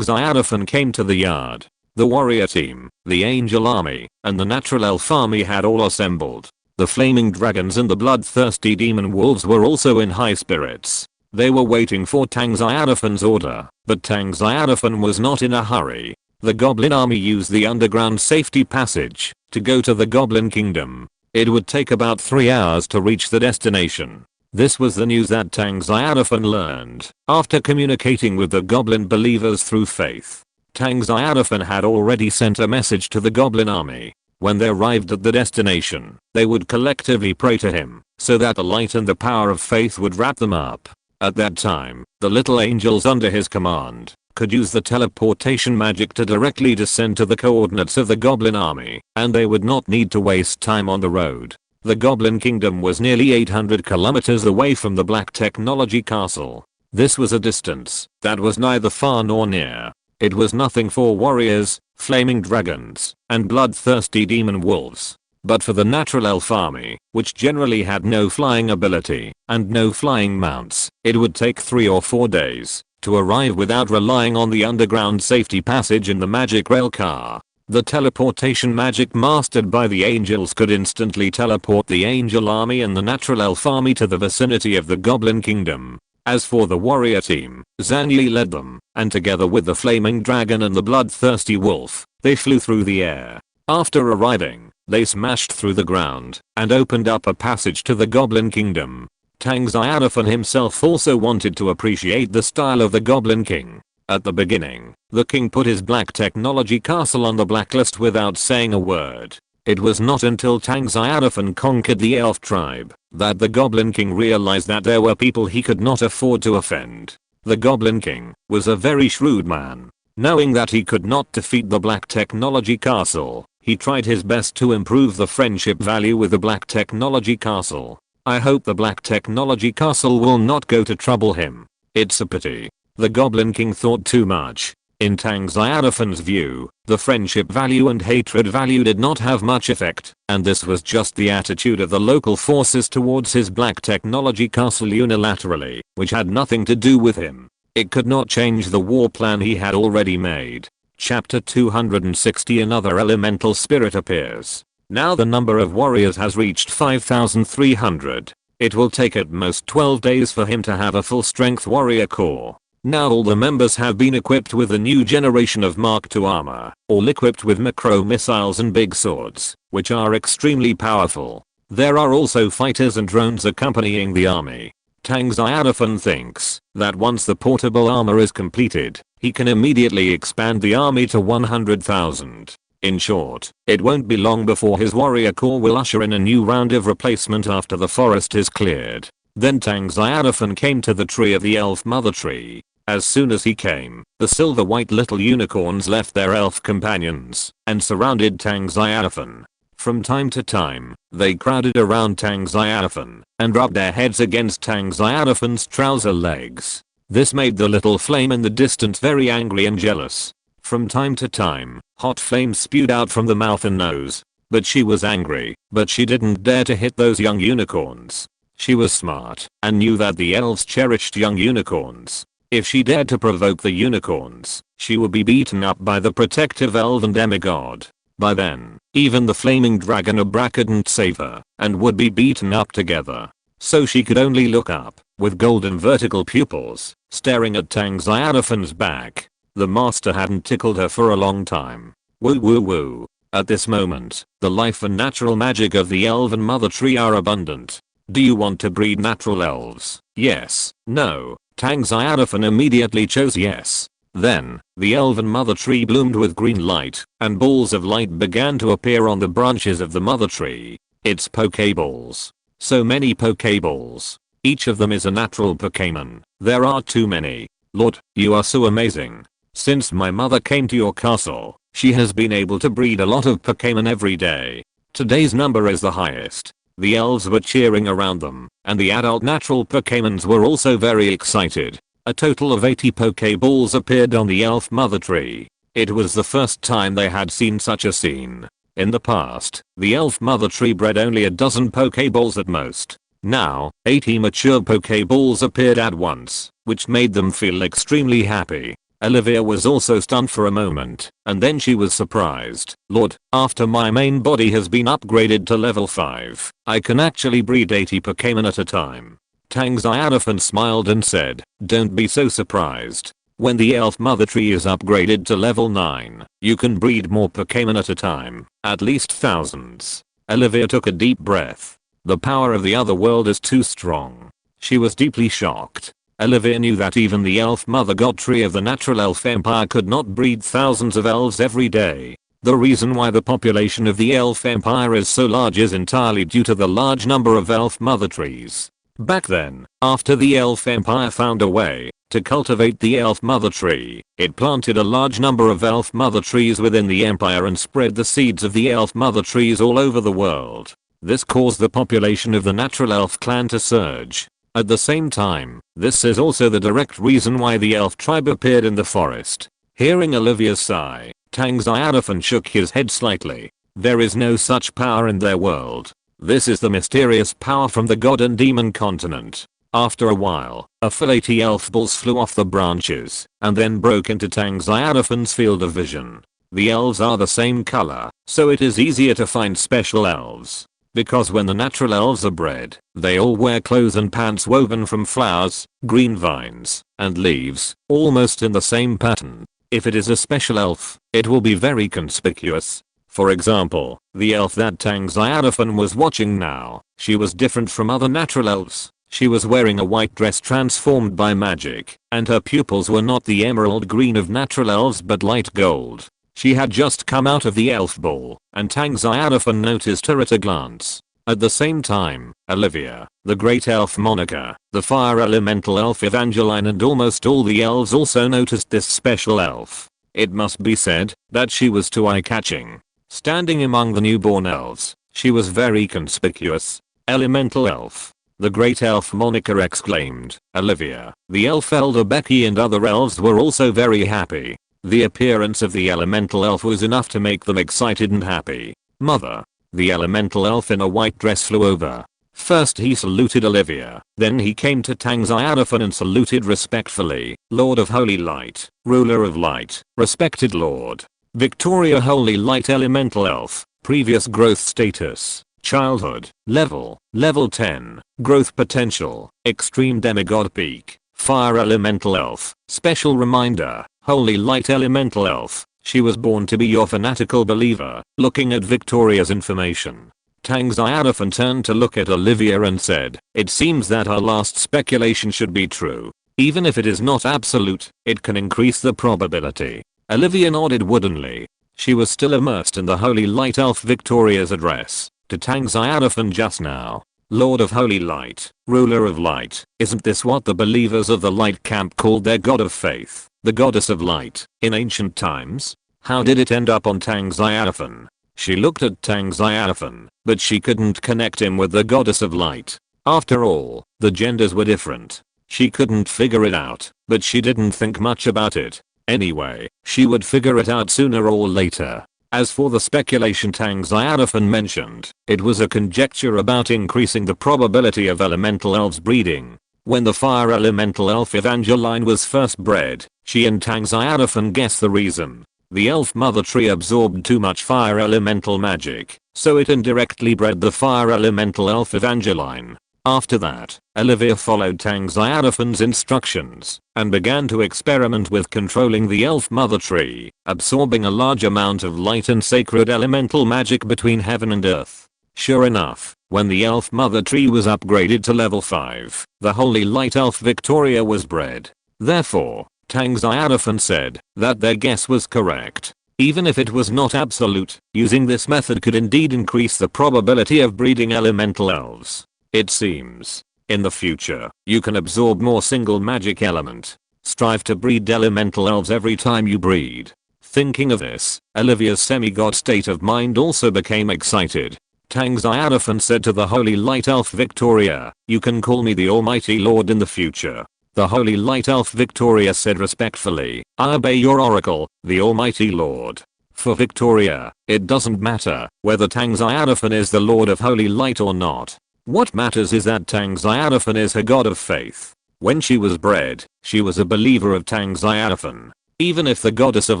Xiaofan came to the yard. The warrior team, the angel army, and the natural elf army had all assembled. The flaming dragons and the bloodthirsty demon wolves were also in high spirits. They were waiting for Tang Xiaofan's order, but Tang Xiaofan was not in a hurry. The goblin army used the underground safety passage to go to the Goblin Kingdom. It would take about 3 hours to reach the destination. This was the news that Tang Xiaofan learned after communicating with the goblin believers through faith. Tang Xiaofan had already sent a message to the goblin army. When they arrived at the destination, they would collectively pray to him, so that the light and the power of faith would wrap them up. At that time, the little angels under his command could use the teleportation magic to directly descend to the coordinates of the goblin army, and they would not need to waste time on the road. The Goblin Kingdom was nearly 800 kilometers away from the Black Technology Castle. This was a distance that was neither far nor near. It was nothing for warriors, flaming dragons, and bloodthirsty demon wolves. But for the natural elf army, which generally had no flying ability and no flying mounts, it would take 3 or 4 days to arrive without relying on the underground safety passage in the magic rail car. The teleportation magic mastered by the angels could instantly teleport the angel army and the natural elf army to the vicinity of the Goblin Kingdom. As for the warrior team, Zhang Yi led them, and together with the flaming dragon and the bloodthirsty wolf, they flew through the air. After arriving, they smashed through the ground and opened up a passage to the Goblin Kingdom. Tang Xiaofan himself also wanted to appreciate the style of the Goblin King. At the beginning, the king put his black technology castle on the blacklist without saying a word. It was not until Tang Xiaofan conquered the elf tribe that the Goblin King realized that there were people he could not afford to offend. The Goblin King was a very shrewd man. Knowing that he could not defeat the black technology castle, he tried his best to improve the friendship value with the black technology castle. I hope the black technology castle will not go to trouble him. It's a pity. The Goblin King thought too much. In Tang Xiaofan's view, the friendship value and hatred value did not have much effect, and this was just the attitude of the local forces towards his black technology castle unilaterally, which had nothing to do with him. It could not change the war plan he had already made. Chapter 260. Another elemental spirit appears. Now the number of warriors has reached 5,300. It will take at most 12 days for him to have a full strength warrior core. Now all the members have been equipped with the new generation of Mark II armor, all equipped with macro missiles and big swords, which are extremely powerful. There are also fighters and drones accompanying the army. Tang Xiaofan thinks that once the portable armor is completed, he can immediately expand the army to 100,000. In short, it won't be long before his warrior corps will usher in a new round of replacement after the forest is cleared. Then Tang Xiaofan came to the tree of the elf mother tree. As soon as he came, the silver white little unicorns left their elf companions and surrounded Tang Xiaofan. From time to time, they crowded around Tang Xiaofan and rubbed their heads against Tang Xiaofan's trouser legs. This made the little flame in the distance very angry and jealous. From time to time, hot flames spewed out from the mouth and nose. But she was angry, but she didn't dare to hit those young unicorns. She was smart and knew that the elves cherished young unicorns. If she dared to provoke the unicorns, she would be beaten up by the protective elven demigod. By then, even the flaming dragon Abra couldn't save her and would be beaten up together. So she could only look up, with golden vertical pupils, staring at Tang Xiaofan's back. The master hadn't tickled her for a long time. Woo woo woo. At this moment, the life and natural magic of the elven mother tree are abundant. Do you want to breed natural elves? Yes. No. Tang Xiaofan immediately chose yes. Then, the elven mother tree bloomed with green light, and balls of light began to appear on the branches of the mother tree. It's Pokeballs. So many Pokeballs. Each of them is a natural Pokemon. There are too many. Lord, you are so amazing. Since my mother came to your castle, she has been able to breed a lot of Pokemon every day. Today's number is the highest. The elves were cheering around them, and the adult natural Pokemons were also very excited. A total of 80 Pokeballs appeared on the elf mother tree. It was the first time they had seen such a scene. In the past, the elf mother tree bred only a dozen Pokeballs at most. Now, 80 mature Pokeballs appeared at once, which made them feel extremely happy. Olivia was also stunned for a moment, and then she was surprised. Lord, after my main body has been upgraded to level 5, I can actually breed 80 Pokemon at a time. Tang Xiaofan smiled and said, don't be so surprised. When the elf mother tree is upgraded to level 9, you can breed more Pokemon at a time, at least thousands. Olivia took a deep breath. The power of the other world is too strong. She was deeply shocked. Olivia knew that even the elf mother god tree of the natural elf empire could not breed thousands of elves every day. The reason why the population of the elf empire is so large is entirely due to the large number of elf mother trees. Back then, after the elf empire found a way to cultivate the elf mother tree, it planted a large number of elf mother trees within the empire and spread the seeds of the elf mother trees all over the world. This caused the population of the natural elf clan to surge. At the same time, this is also the direct reason why the elf tribe appeared in the forest. Hearing Olivia's sigh, Tang Xiaofan shook his head slightly. There is no such power in their world. This is the mysterious power from the god and demon continent. After a while, a full 80 elf balls flew off the branches, and then broke into Tang Xiaofan's field of vision. The elves are the same color, so it is easier to find special elves. Because when the natural elves are bred, they all wear clothes and pants woven from flowers, green vines, and leaves, almost in the same pattern. If it is a special elf, it will be very conspicuous. For example, the elf that Tang Xiaofan was watching now, she was different from other natural elves. She was wearing a white dress transformed by magic, and her pupils were not the emerald green of natural elves but light gold. She had just come out of the elf ball, and Tang Xiaofan noticed her at a glance. At the same time, Olivia, the great elf Monica, the fire elemental elf Evangeline and almost all the elves also noticed this special elf. It must be said that she was too eye-catching. Standing among the newborn elves, she was very conspicuous. Elemental elf. The great elf Monica exclaimed. Olivia, the elf elder Becky and other elves were also very happy. The appearance of the elemental elf was enough to make them excited and happy. Mother. The elemental elf in a white dress flew over. First he saluted Olivia, then he came to Tang Xiaofan and saluted respectfully. Lord of Holy Light, Ruler of Light, respected Lord. Victoria Holy Light Elemental Elf, previous growth status, childhood, level 10, growth potential, extreme demigod peak, fire elemental elf, special reminder, Holy Light Elemental Elf, she was born to be your fanatical believer. Looking at Victoria's information, Tang Xiaofan turned to look at Olivia and said, it seems that our last speculation should be true. Even if it is not absolute, it can increase the probability. Olivia nodded woodenly. She was still immersed in the Holy Light Elf Victoria's address to Tang Xiaofan just now. Lord of Holy Light, Ruler of Light, isn't this what the believers of the Light Camp called their god of faith, the goddess of light, in ancient times? How did it end up on Tang Xiaofan? She looked at Tang Xiaofan, but she couldn't connect him with the goddess of light. After all, the genders were different. She couldn't figure it out, but she didn't think much about it. Anyway, she would figure it out sooner or later. As for the speculation Tang Xiaofan mentioned, it was a conjecture about increasing the probability of elemental elves breeding. When the fire elemental elf Evangeline was first bred, she and Tang Xiaofan guessed the reason. The elf mother tree absorbed too much fire elemental magic, so it indirectly bred the fire elemental elf Evangeline. After that, Olivia followed Tang Xiaofan's instructions and began to experiment with controlling the elf mother tree, absorbing a large amount of light and sacred elemental magic between heaven and earth. Sure enough, when the elf mother tree was upgraded to level 5, the Holy Light Elf Victoria was bred. Therefore, Tang Xiaofan said that their guess was correct. Even if it was not absolute, using this method could indeed increase the probability of breeding elemental elves. It seems, in the future, you can absorb more single magic element. Strive to breed elemental elves every time you breed. Thinking of this, Olivia's semi-god state of mind also became excited. Tang Xiaofan said to the Holy Light Elf Victoria, you can call me the Almighty Lord in the future. The Holy Light Elf Victoria said respectfully, I obey your oracle, the Almighty Lord. For Victoria, it doesn't matter whether Tang Xiaofan is the Lord of Holy Light or not. What matters is that Tang Xiaofan is her god of faith. When she was bred, she was a believer of Tang Xiaofan. Even if the goddess of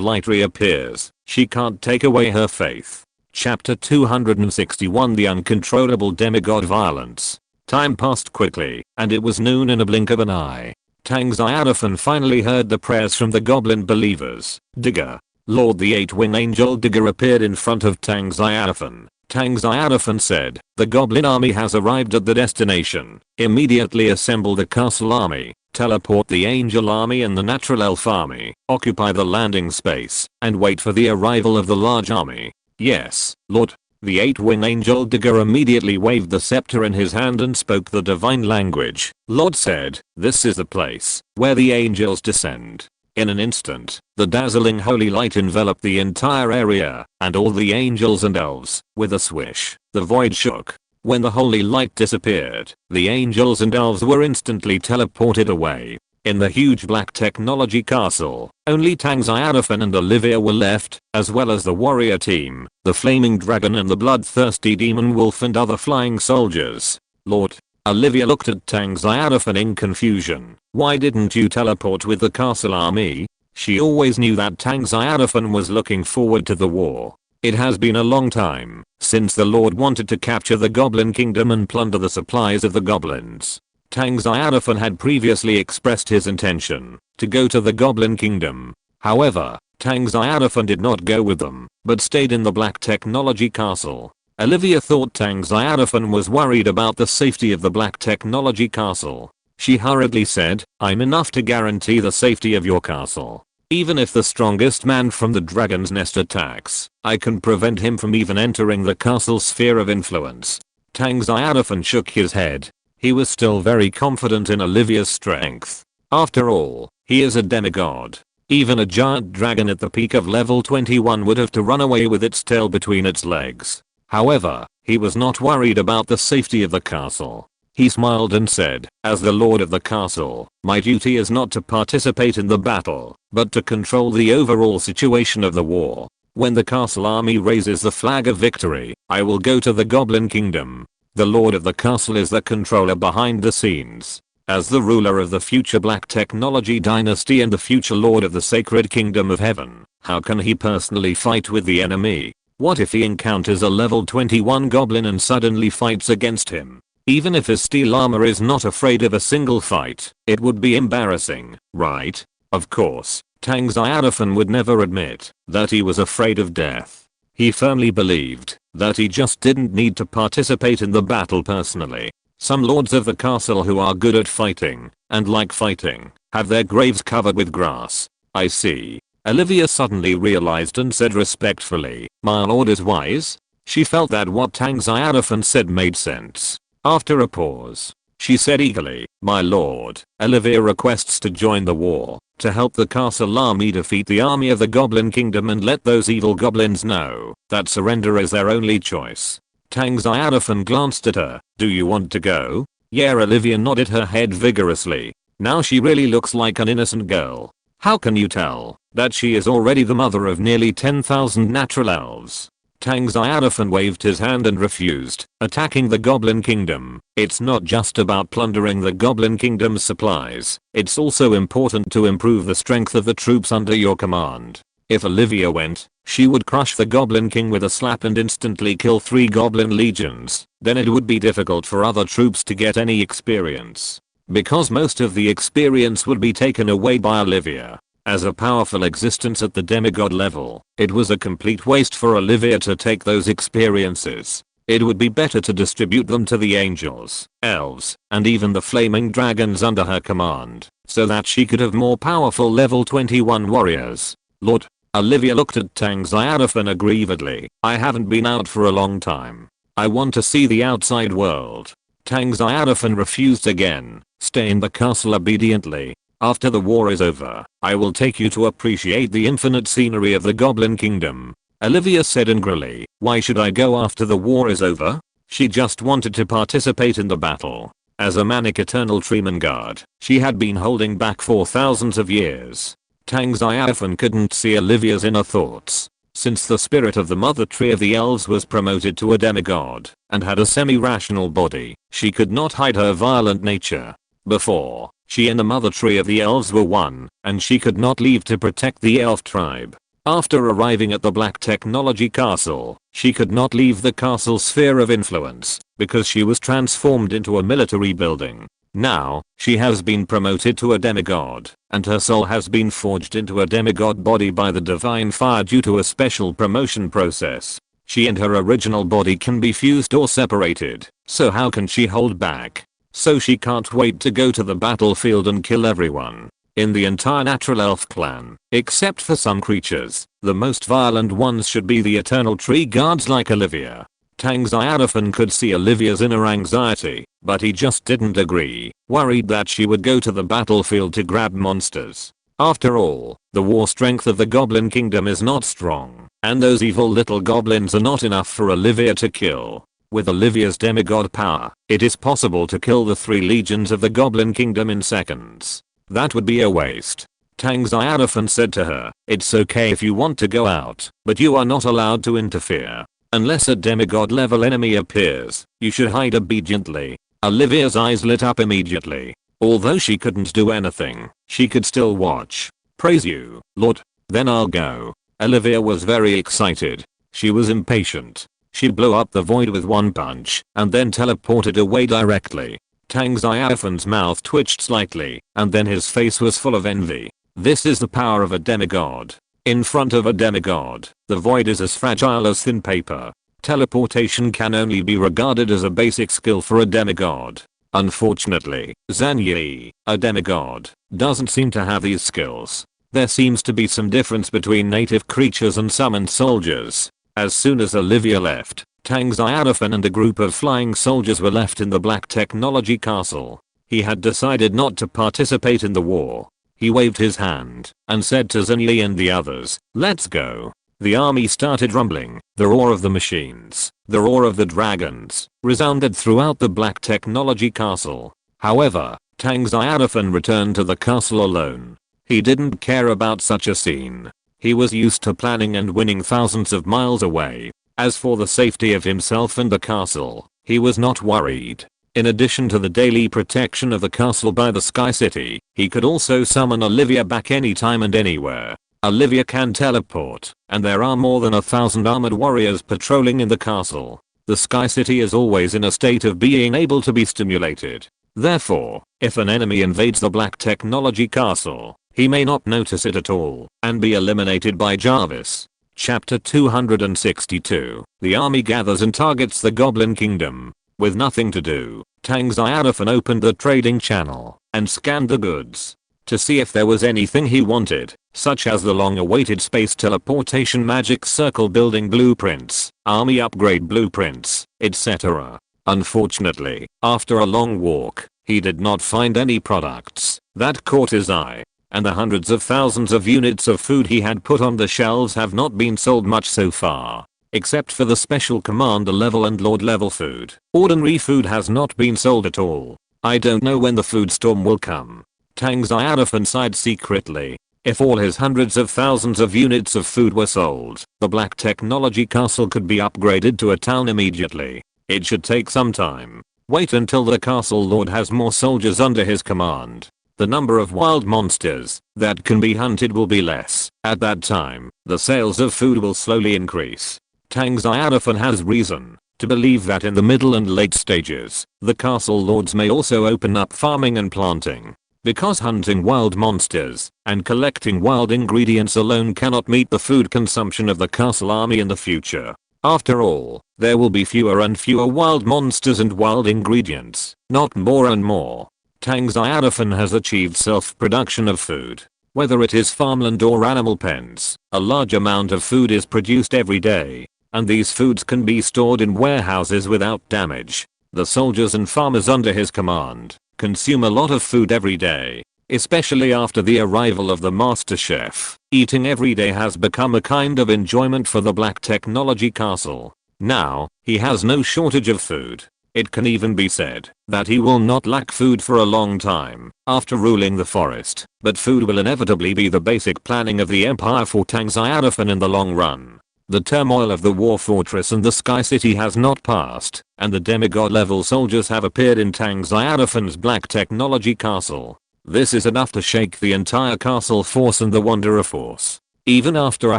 light reappears, she can't take away her faith. Chapter 261 The Uncontrollable Demigod Violence. Time passed quickly, and it was noon in a blink of an eye. Tang Xiaofan finally heard the prayers from the goblin believers. Digger. Lord the 8-wing angel Digger appeared in front of Tang Xiaofan. Tang Xiaofan said, the goblin army has arrived at the destination. Immediately assemble the castle army, teleport the angel army and the natural elf army, occupy the landing space, and wait for the arrival of the large army. Yes, Lord. The 8-wing angel Digger immediately waved the scepter in his hand and spoke the divine language. Lord said, this is the place where the angels descend. In an instant, the dazzling holy light enveloped the entire area, and all the angels and elves, with a swish, the void shook. When the holy light disappeared, the angels and elves were instantly teleported away. In the huge black technology castle, only Tang Xiaofan and Olivia were left, as well as the warrior team, the flaming dragon and the bloodthirsty demon wolf and other flying soldiers. Lord. Olivia looked at Tang Xiaofan in confusion. Why didn't you teleport with the castle army? She always knew that Tang Xiaofan was looking forward to the war. It has been a long time since the Lord wanted to capture the Goblin Kingdom and plunder the supplies of the goblins. Tang Xiaofan had previously expressed his intention to go to the Goblin Kingdom. However, Tang Xiaofan did not go with them, but stayed in the black technology castle. Olivia thought Tang Xiaofan was worried about the safety of the black technology castle. She hurriedly said, I'm enough to guarantee the safety of your castle. Even if the strongest man from the dragon's nest attacks, I can prevent him from even entering the castle's sphere of influence. Tang Xiaofan shook his head. He was still very confident in Olivia's strength. After all, he is a demigod. Even a giant dragon at the peak of level 21 would have to run away with its tail between its legs. However, he was not worried about the safety of the castle. He smiled and said, as the lord of the castle, my duty is not to participate in the battle, but to control the overall situation of the war. When the castle army raises the flag of victory, I will go to the Goblin Kingdom. The lord of the castle is the controller behind the scenes. As the ruler of the future Black Technology Dynasty and the future lord of the Sacred Kingdom of Heaven, how can he personally fight with the enemy? What if he encounters a level 21 goblin and suddenly fights against him? Even if his steel armor is not afraid of a single fight, it would be embarrassing, right? Of course, Tang Xiaofan would never admit that he was afraid of death. He firmly believed that he just didn't need to participate in the battle personally. Some lords of the castle who are good at fighting, and like fighting, have their graves covered with grass. I see. Olivia suddenly realized and said respectfully, my lord is wise. She felt that what Tang Xiaofan said made sense. After a pause, she said eagerly, my lord, Olivia requests to join the war, to help the castle army defeat the army of the Goblin Kingdom and let those evil goblins know that surrender is their only choice. Tang Xiaofan glanced at her, do you want to go? Yeah, Olivia nodded her head vigorously. Now she really looks like an innocent girl. How can you tell that she is already the mother of nearly 10,000 natural elves? Tang Xiaofan waved his hand and refused. Attacking the Goblin Kingdom. It's not just about plundering the Goblin Kingdom's supplies. It's also important to improve the strength of the troops under your command. If Olivia went, she would crush the Goblin King with a slap and instantly kill 3 Goblin legions. Then it would be difficult for other troops to get any experience. Because most of the experience would be taken away by Olivia. As a powerful existence at the demigod level, it was a complete waste for Olivia to take those experiences. It would be better to distribute them to the angels, elves, and even the flaming dragons under her command, so that she could have more powerful level 21 warriors. Lord, Olivia looked at Tang Xiaofan aggrievedly. I haven't been out for a long time. I want to see the outside world. Tang Xiaofan refused again. Stay in the castle obediently. After the war is over, I will take you to appreciate the infinite scenery of the Goblin Kingdom. Olivia said angrily, why should I go after the war is over? She just wanted to participate in the battle. As a manic eternal Treeman guard, she had been holding back for thousands of years. Tang Xiaofan couldn't see Olivia's inner thoughts. Since the spirit of the mother tree of the elves was promoted to a demigod, and had a semi-rational body, she could not hide her violent nature. Before, she and the mother tree of the elves were one, and she could not leave to protect the elf tribe. After arriving at the Black Technology Castle, she could not leave the castle's sphere of influence, because she was transformed into a military building. Now, she has been promoted to a demigod, and her soul has been forged into a demigod body by the divine fire due to a special promotion process. She and her original body can be fused or separated, so how can she hold back? So she can't wait to go to the battlefield and kill everyone. In the entire natural elf clan, except for some creatures, the most violent ones should be the eternal tree guards like Olivia. Tang Xiaofan could see Olivia's inner anxiety, but he just didn't agree, worried that she would go to the battlefield to grab monsters. After all, the war strength of the Goblin Kingdom is not strong, and those evil little goblins are not enough for Olivia to kill. With Olivia's demigod power, it is possible to kill the 3 legions of the Goblin Kingdom in seconds. That would be a waste. Tang Xiaofan said to her, it's okay if you want to go out, but you are not allowed to interfere. Unless a demigod level enemy appears, you should hide obediently. Olivia's eyes lit up immediately. Although she couldn't do anything, she could still watch. Praise you, Lord. Then I'll go. Olivia was very excited. She was impatient. She blew up the void with one punch, and then teleported away directly. Tang Xiaofan's mouth twitched slightly, and then his face was full of envy. This is the power of a demigod. In front of a demigod, the void is as fragile as thin paper. Teleportation can only be regarded as a basic skill for a demigod. Unfortunately, Zhang Yi, a demigod, doesn't seem to have these skills. There seems to be some difference between native creatures and summoned soldiers. As soon as Olivia left, Tang Xiaofan and a group of flying soldiers were left in the Black Technology Castle. He had decided not to participate in the war. He waved his hand and said to Zhang Yi and the others, "Let's go." The army started rumbling. The roar of the machines, the roar of the dragons, resounded throughout the Black Technology Castle. However, Tang Xiaofan returned to the castle alone. He didn't care about such a scene. He was used to planning and winning thousands of miles away. As for the safety of himself and the castle, he was not worried. In addition to the daily protection of the castle by the Sky City, he could also summon Olivia back anytime and anywhere. Olivia can teleport, and there are more than 1,000 armored warriors patrolling in the castle. The Sky City is always in a state of being able to be stimulated. Therefore, if an enemy invades the Black Technology Castle, he may not notice it at all and be eliminated by Jarvis. Chapter 262. The army gathers and targets the Goblin Kingdom. With nothing to do, Tang Xiaofan opened the trading channel and scanned the goods to see if there was anything he wanted, such as the long-awaited space teleportation magic circle building blueprints, army upgrade blueprints, etc. Unfortunately, after a long walk, he did not find any products that caught his eye, and the hundreds of thousands of units of food he had put on the shelves have not been sold much so far. Except for the special commander level and lord level food, ordinary food has not been sold at all. I don't know when the food storm will come. Tang Xiaofan sighed secretly. If all his hundreds of thousands of units of food were sold, the Black Technology Castle could be upgraded to a town immediately. It should take some time. Wait until the castle lord has more soldiers under his command. The number of wild monsters that can be hunted will be less. At that time, the sales of food will slowly increase. Tang Xiaofan has reason to believe that in the middle and late stages, the castle lords may also open up farming and planting. Because hunting wild monsters and collecting wild ingredients alone cannot meet the food consumption of the castle army in the future. After all, there will be fewer and fewer wild monsters and wild ingredients, not more and more. Tang Xiaofan has achieved self-production of food. Whether it is farmland or animal pens, a large amount of food is produced every day, and these foods can be stored in warehouses without damage. The soldiers and farmers under his command consume a lot of food every day, especially after the arrival of the master chef. Eating every day has become a kind of enjoyment for the Black Technology Castle. Now, he has no shortage of food. It can even be said that he will not lack food for a long time after ruling the forest, but food will inevitably be the basic planning of the empire for Tang Xiaofan in the long run. The turmoil of the war fortress and the Sky City has not passed, and the demigod level soldiers have appeared in Tang Xiaofan's Black Technology Castle. This is enough to shake the entire castle force and the Wanderer force. Even after a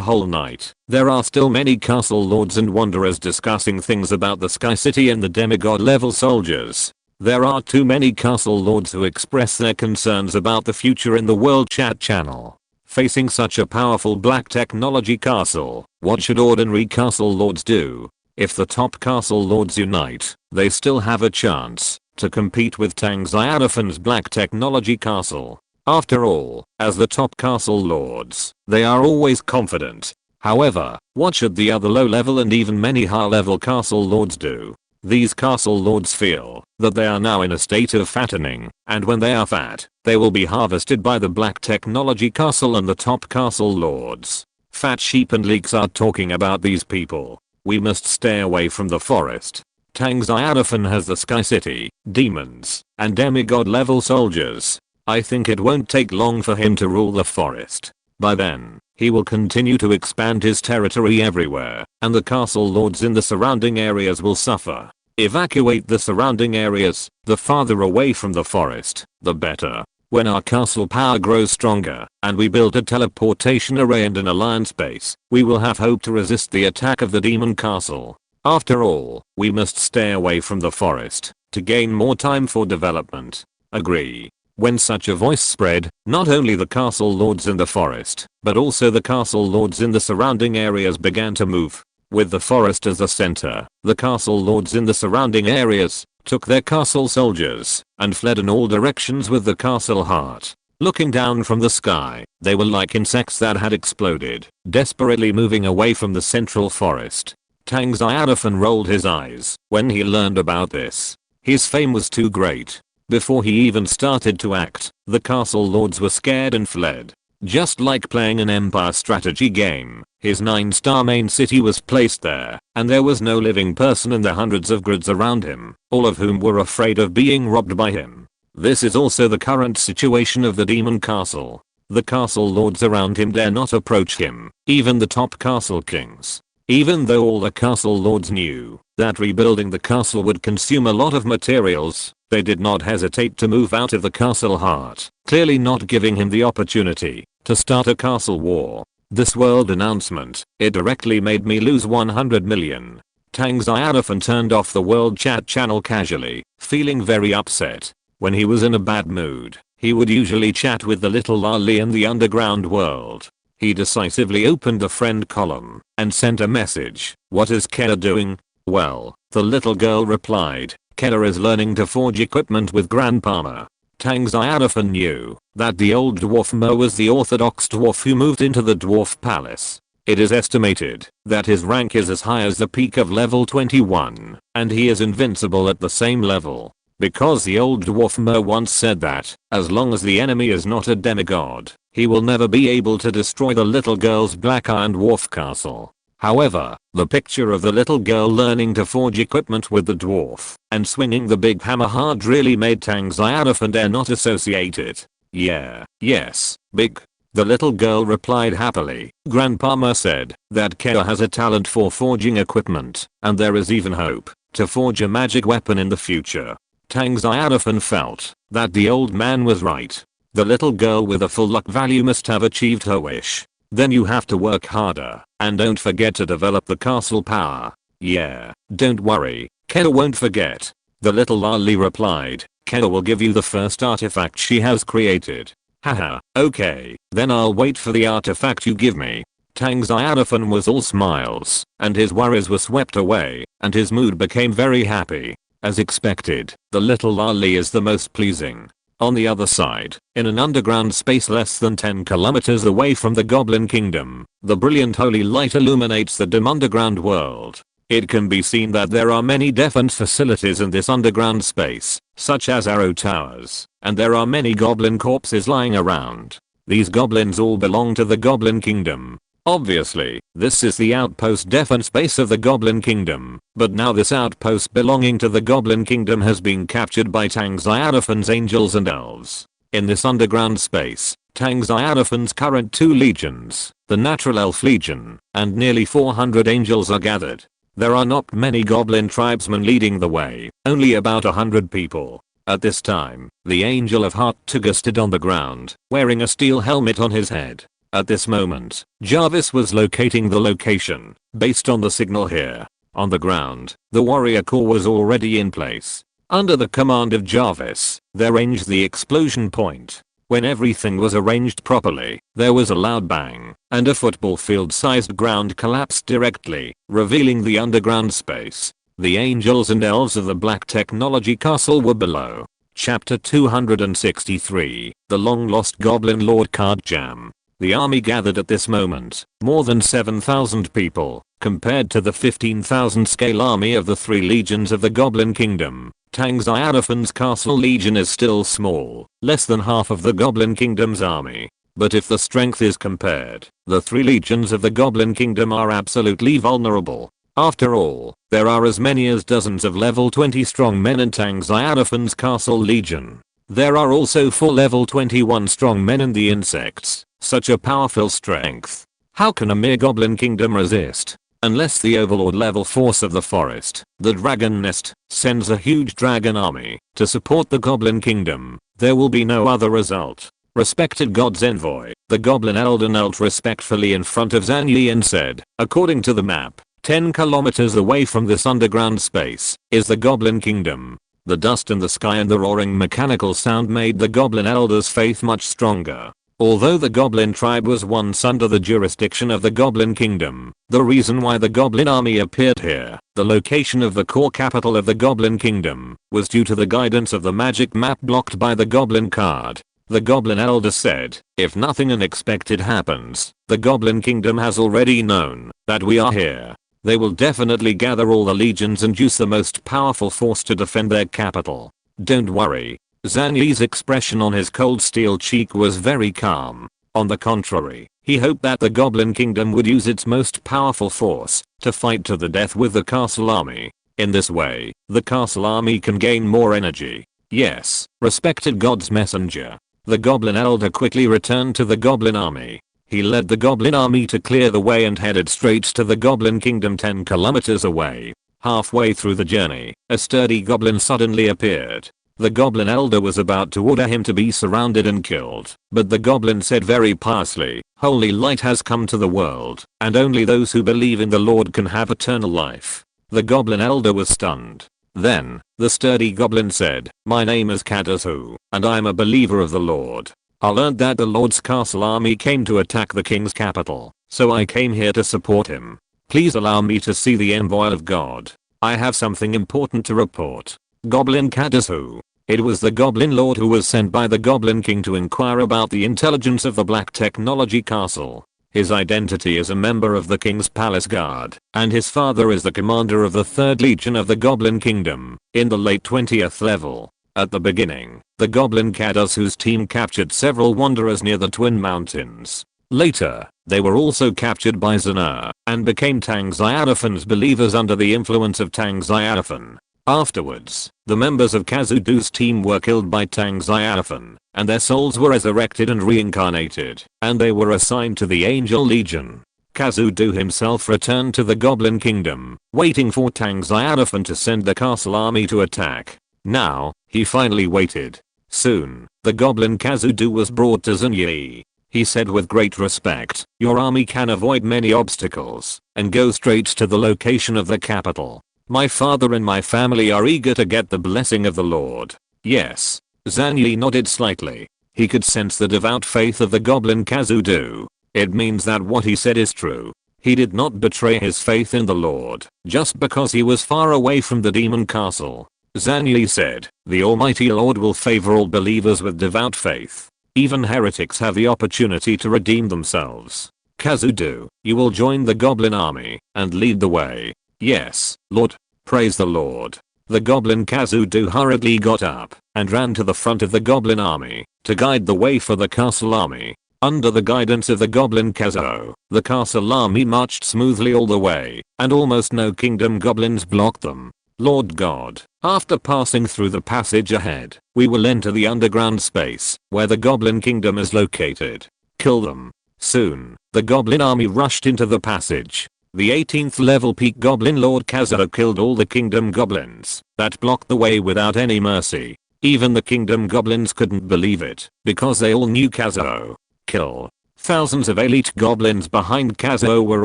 whole night, there are still many castle lords and wanderers discussing things about the Sky City and the demigod level soldiers. There are too many castle lords who express their concerns about the future in the world chat channel. Facing such a powerful Black Technology Castle, what should ordinary castle lords do? If the top castle lords unite, they still have a chance to compete with Tang Xiaofan's Black Technology Castle. After all, as the top castle lords, they are always confident. However, what should the other low-level and even many high-level castle lords do? These castle lords feel that they are now in a state of fattening, and when they are fat, they will be harvested by the Black Technology Castle and the top castle lords. Fat sheep and leeks are talking about these people. We must stay away from the forest. Tang Xiaofan has the Sky City, demons, and demigod level soldiers. I think it won't take long for him to rule the forest. By then, he will continue to expand his territory everywhere, and the castle lords in the surrounding areas will suffer. Evacuate the surrounding areas. The farther away from the forest, the better. When our castle power grows stronger, and we build a teleportation array and an alliance base, we will have hope to resist the attack of the demon castle. After all, we must stay away from the forest to gain more time for development. Agree. When such a voice spread, not only the castle lords in the forest, but also the castle lords in the surrounding areas began to move. With the forest as the center, the castle lords in the surrounding areas took their castle soldiers and fled in all directions with the castle heart. Looking down from the sky, they were like insects that had exploded, desperately moving away from the central forest. Tang Xiaofan rolled his eyes when he learned about this. His fame was too great. Before he even started to act, the castle lords were scared and fled. Just like playing an empire strategy game, his 9-star main city was placed there, and there was no living person in the hundreds of grids around him, all of whom were afraid of being robbed by him. This is also the current situation of the demon castle. The castle lords around him dare not approach him, even the top castle kings. Even though all the castle lords knew that rebuilding the castle would consume a lot of materials, they did not hesitate to move out of the castle heart, clearly not giving him the opportunity to start a castle war. This world announcement, it directly made me lose 100 million. Tang Xiaofan turned off the world chat channel casually, feeling very upset. When he was in a bad mood, he would usually chat with the little lolly in the underground world. He decisively opened the friend column and sent a message. "What is Keda doing?" "Well," the little girl replied, "Keda is learning to forge equipment with Grandpa." Tang Xiaofan knew that the old dwarf Mo was the orthodox dwarf who moved into the dwarf palace. It is estimated that his rank is as high as the peak of level 21, and he is invincible at the same level. Because the old dwarf Mo once said that, as long as the enemy is not a demigod, he will never be able to destroy the little girl's black iron dwarf castle. However, the picture of the little girl learning to forge equipment with the dwarf and swinging the big hammer hard really made Tang Xiaofan dare not associate it. Yes, big. The little girl replied happily. Grandpa said that Keda has a talent for forging equipment, and there is even hope to forge a magic weapon in the future. Tang Xiaofan felt that the old man was right. The little girl with a full luck value must have achieved her wish. Then you have to work harder, and don't forget to develop the castle power. Yeah, don't worry, Keda won't forget. The little lolly replied, Keda will give you the first artifact she has created. Haha, okay, then I'll wait for the artifact you give me. Tang Xiaofan was all smiles, and his worries were swept away, and his mood became very happy. As expected, the little lolly is the most pleasing. On the other side, in an underground space less than 10 kilometers away from the Goblin Kingdom, the brilliant holy light illuminates the dim underground world. It can be seen that there are many defense facilities in this underground space, such as arrow towers, and there are many goblin corpses lying around. These goblins all belong to the Goblin Kingdom. Obviously, this is the outpost defense base of the Goblin Kingdom, but now this outpost belonging to the Goblin Kingdom has been captured by Tang Xiaofan's angels and elves. In this underground space, Tang Xiaofan's current 2 legions, the Natural Elf Legion, and nearly 400 angels are gathered. There are not many goblin tribesmen leading the way, only about 100 people. At this time, the Angel of Heart Tuga stood on the ground, wearing a steel helmet on his head. At this moment, Jarvis was locating the location, based on the signal here. On the ground, the warrior core was already in place. Under the command of Jarvis, they arranged the explosion point. When everything was arranged properly, there was a loud bang, and a football field-sized ground collapsed directly, revealing the underground space. The angels and elves of the Black Technology Castle were below. Chapter 263, The Long-Lost Goblin Lord Card Jam. The army gathered at this moment, more than 7,000 people, compared to the 15,000 scale army of the 3 legions of the Goblin Kingdom. Tang Xiaofan's castle legion is still small, less than half of the Goblin Kingdom's army. But if the strength is compared, the 3 legions of the Goblin Kingdom are absolutely vulnerable. After all, there are as many as dozens of level 20 strong men in Tang Xiaofan's castle legion. There are also 4 level 21 strong men in the insects. Such a powerful strength. How can a mere Goblin Kingdom resist? Unless the overlord level force of the forest, the Dragon Nest, sends a huge dragon army to support the Goblin Kingdom, there will be no other result. Respected God's envoy, the Goblin Elder knelt respectfully in front of Zhang Yi and said, according to the map, 10 kilometers away from this underground space is the Goblin Kingdom. The dust in the sky and the roaring mechanical sound made the Goblin Elder's faith much stronger. Although the Goblin tribe was once under the jurisdiction of the Goblin Kingdom, the reason why the Goblin army appeared here, the location of the core capital of the Goblin Kingdom, was due to the guidance of the magic map blocked by the Goblin card. The Goblin Elder said, if nothing unexpected happens, the Goblin Kingdom has already known that we are here. They will definitely gather all the legions and use the most powerful force to defend their capital. Don't worry. Zhang Yi's expression on his cold steel cheek was very calm. On the contrary, he hoped that the Goblin Kingdom would use its most powerful force to fight to the death with the castle army. In this way, the castle army can gain more energy. Yes, respected God's messenger. The Goblin Elder quickly returned to the Goblin army. He led the Goblin army to clear the way and headed straight to the Goblin Kingdom 10 kilometers away. Halfway through the journey, a sturdy goblin suddenly appeared. The Goblin Elder was about to order him to be surrounded and killed, but the Goblin said very piously, "Holy light has come to the world, and only those who believe in the Lord can have eternal life." The Goblin Elder was stunned. Then, the sturdy goblin said, "My name is Kadazu, and I am a believer of the Lord. I learned that the Lord's castle army came to attack the king's capital, so I came here to support him. Please allow me to see the envoy of God. I have something important to report." Goblin Kadazu. It was the Goblin Lord who was sent by the Goblin King to inquire about the intelligence of the Black Technology Castle. His identity is a member of the King's Palace Guard, and his father is the commander of the 3rd Legion of the Goblin Kingdom, in the late 20th level. At the beginning, the Goblin Kadazu's team captured several wanderers near the Twin Mountains. Later, they were also captured by Zana, and became Tang Xiaofan's believers under the influence of Tang Xiaofan. Afterwards, the members of Kazudu's team were killed by Tang Xiaofan, and their souls were resurrected and reincarnated, and they were assigned to the Angel Legion. Kazudu himself returned to the Goblin Kingdom, waiting for Tang Xiaofan to send the castle army to attack. Now, he finally waited. Soon, the Goblin Kazudu was brought to Zhang Yi. He said with great respect, "Your army can avoid many obstacles, and go straight to the location of the capital. My father and my family are eager to get the blessing of the Lord." Yes. Zhang Yi nodded slightly. He could sense the devout faith of the Goblin Kazudu. It means that what he said is true. He did not betray his faith in the Lord, just because he was far away from the demon castle. Zhang Yi said, "The Almighty Lord will favor all believers with devout faith. Even heretics have the opportunity to redeem themselves. Kazudu, you will join the Goblin army, and lead the way." "Yes, Lord." "Praise the Lord." The Goblin Kazudu hurriedly got up and ran to the front of the Goblin army to guide the way for the castle army. Under the guidance of the Goblin Kazuo, the castle army marched smoothly all the way, and almost no kingdom goblins blocked them. "Lord God, after passing through the passage ahead, we will enter the underground space where the Goblin Kingdom is located. Kill them." Soon, the Goblin army rushed into the passage. The 18th level peak Goblin Lord Kazuo killed all the kingdom goblins that blocked the way without any mercy. Even the kingdom goblins couldn't believe it, because they all knew Kazuo. Kill. Thousands of elite goblins behind Kazuo were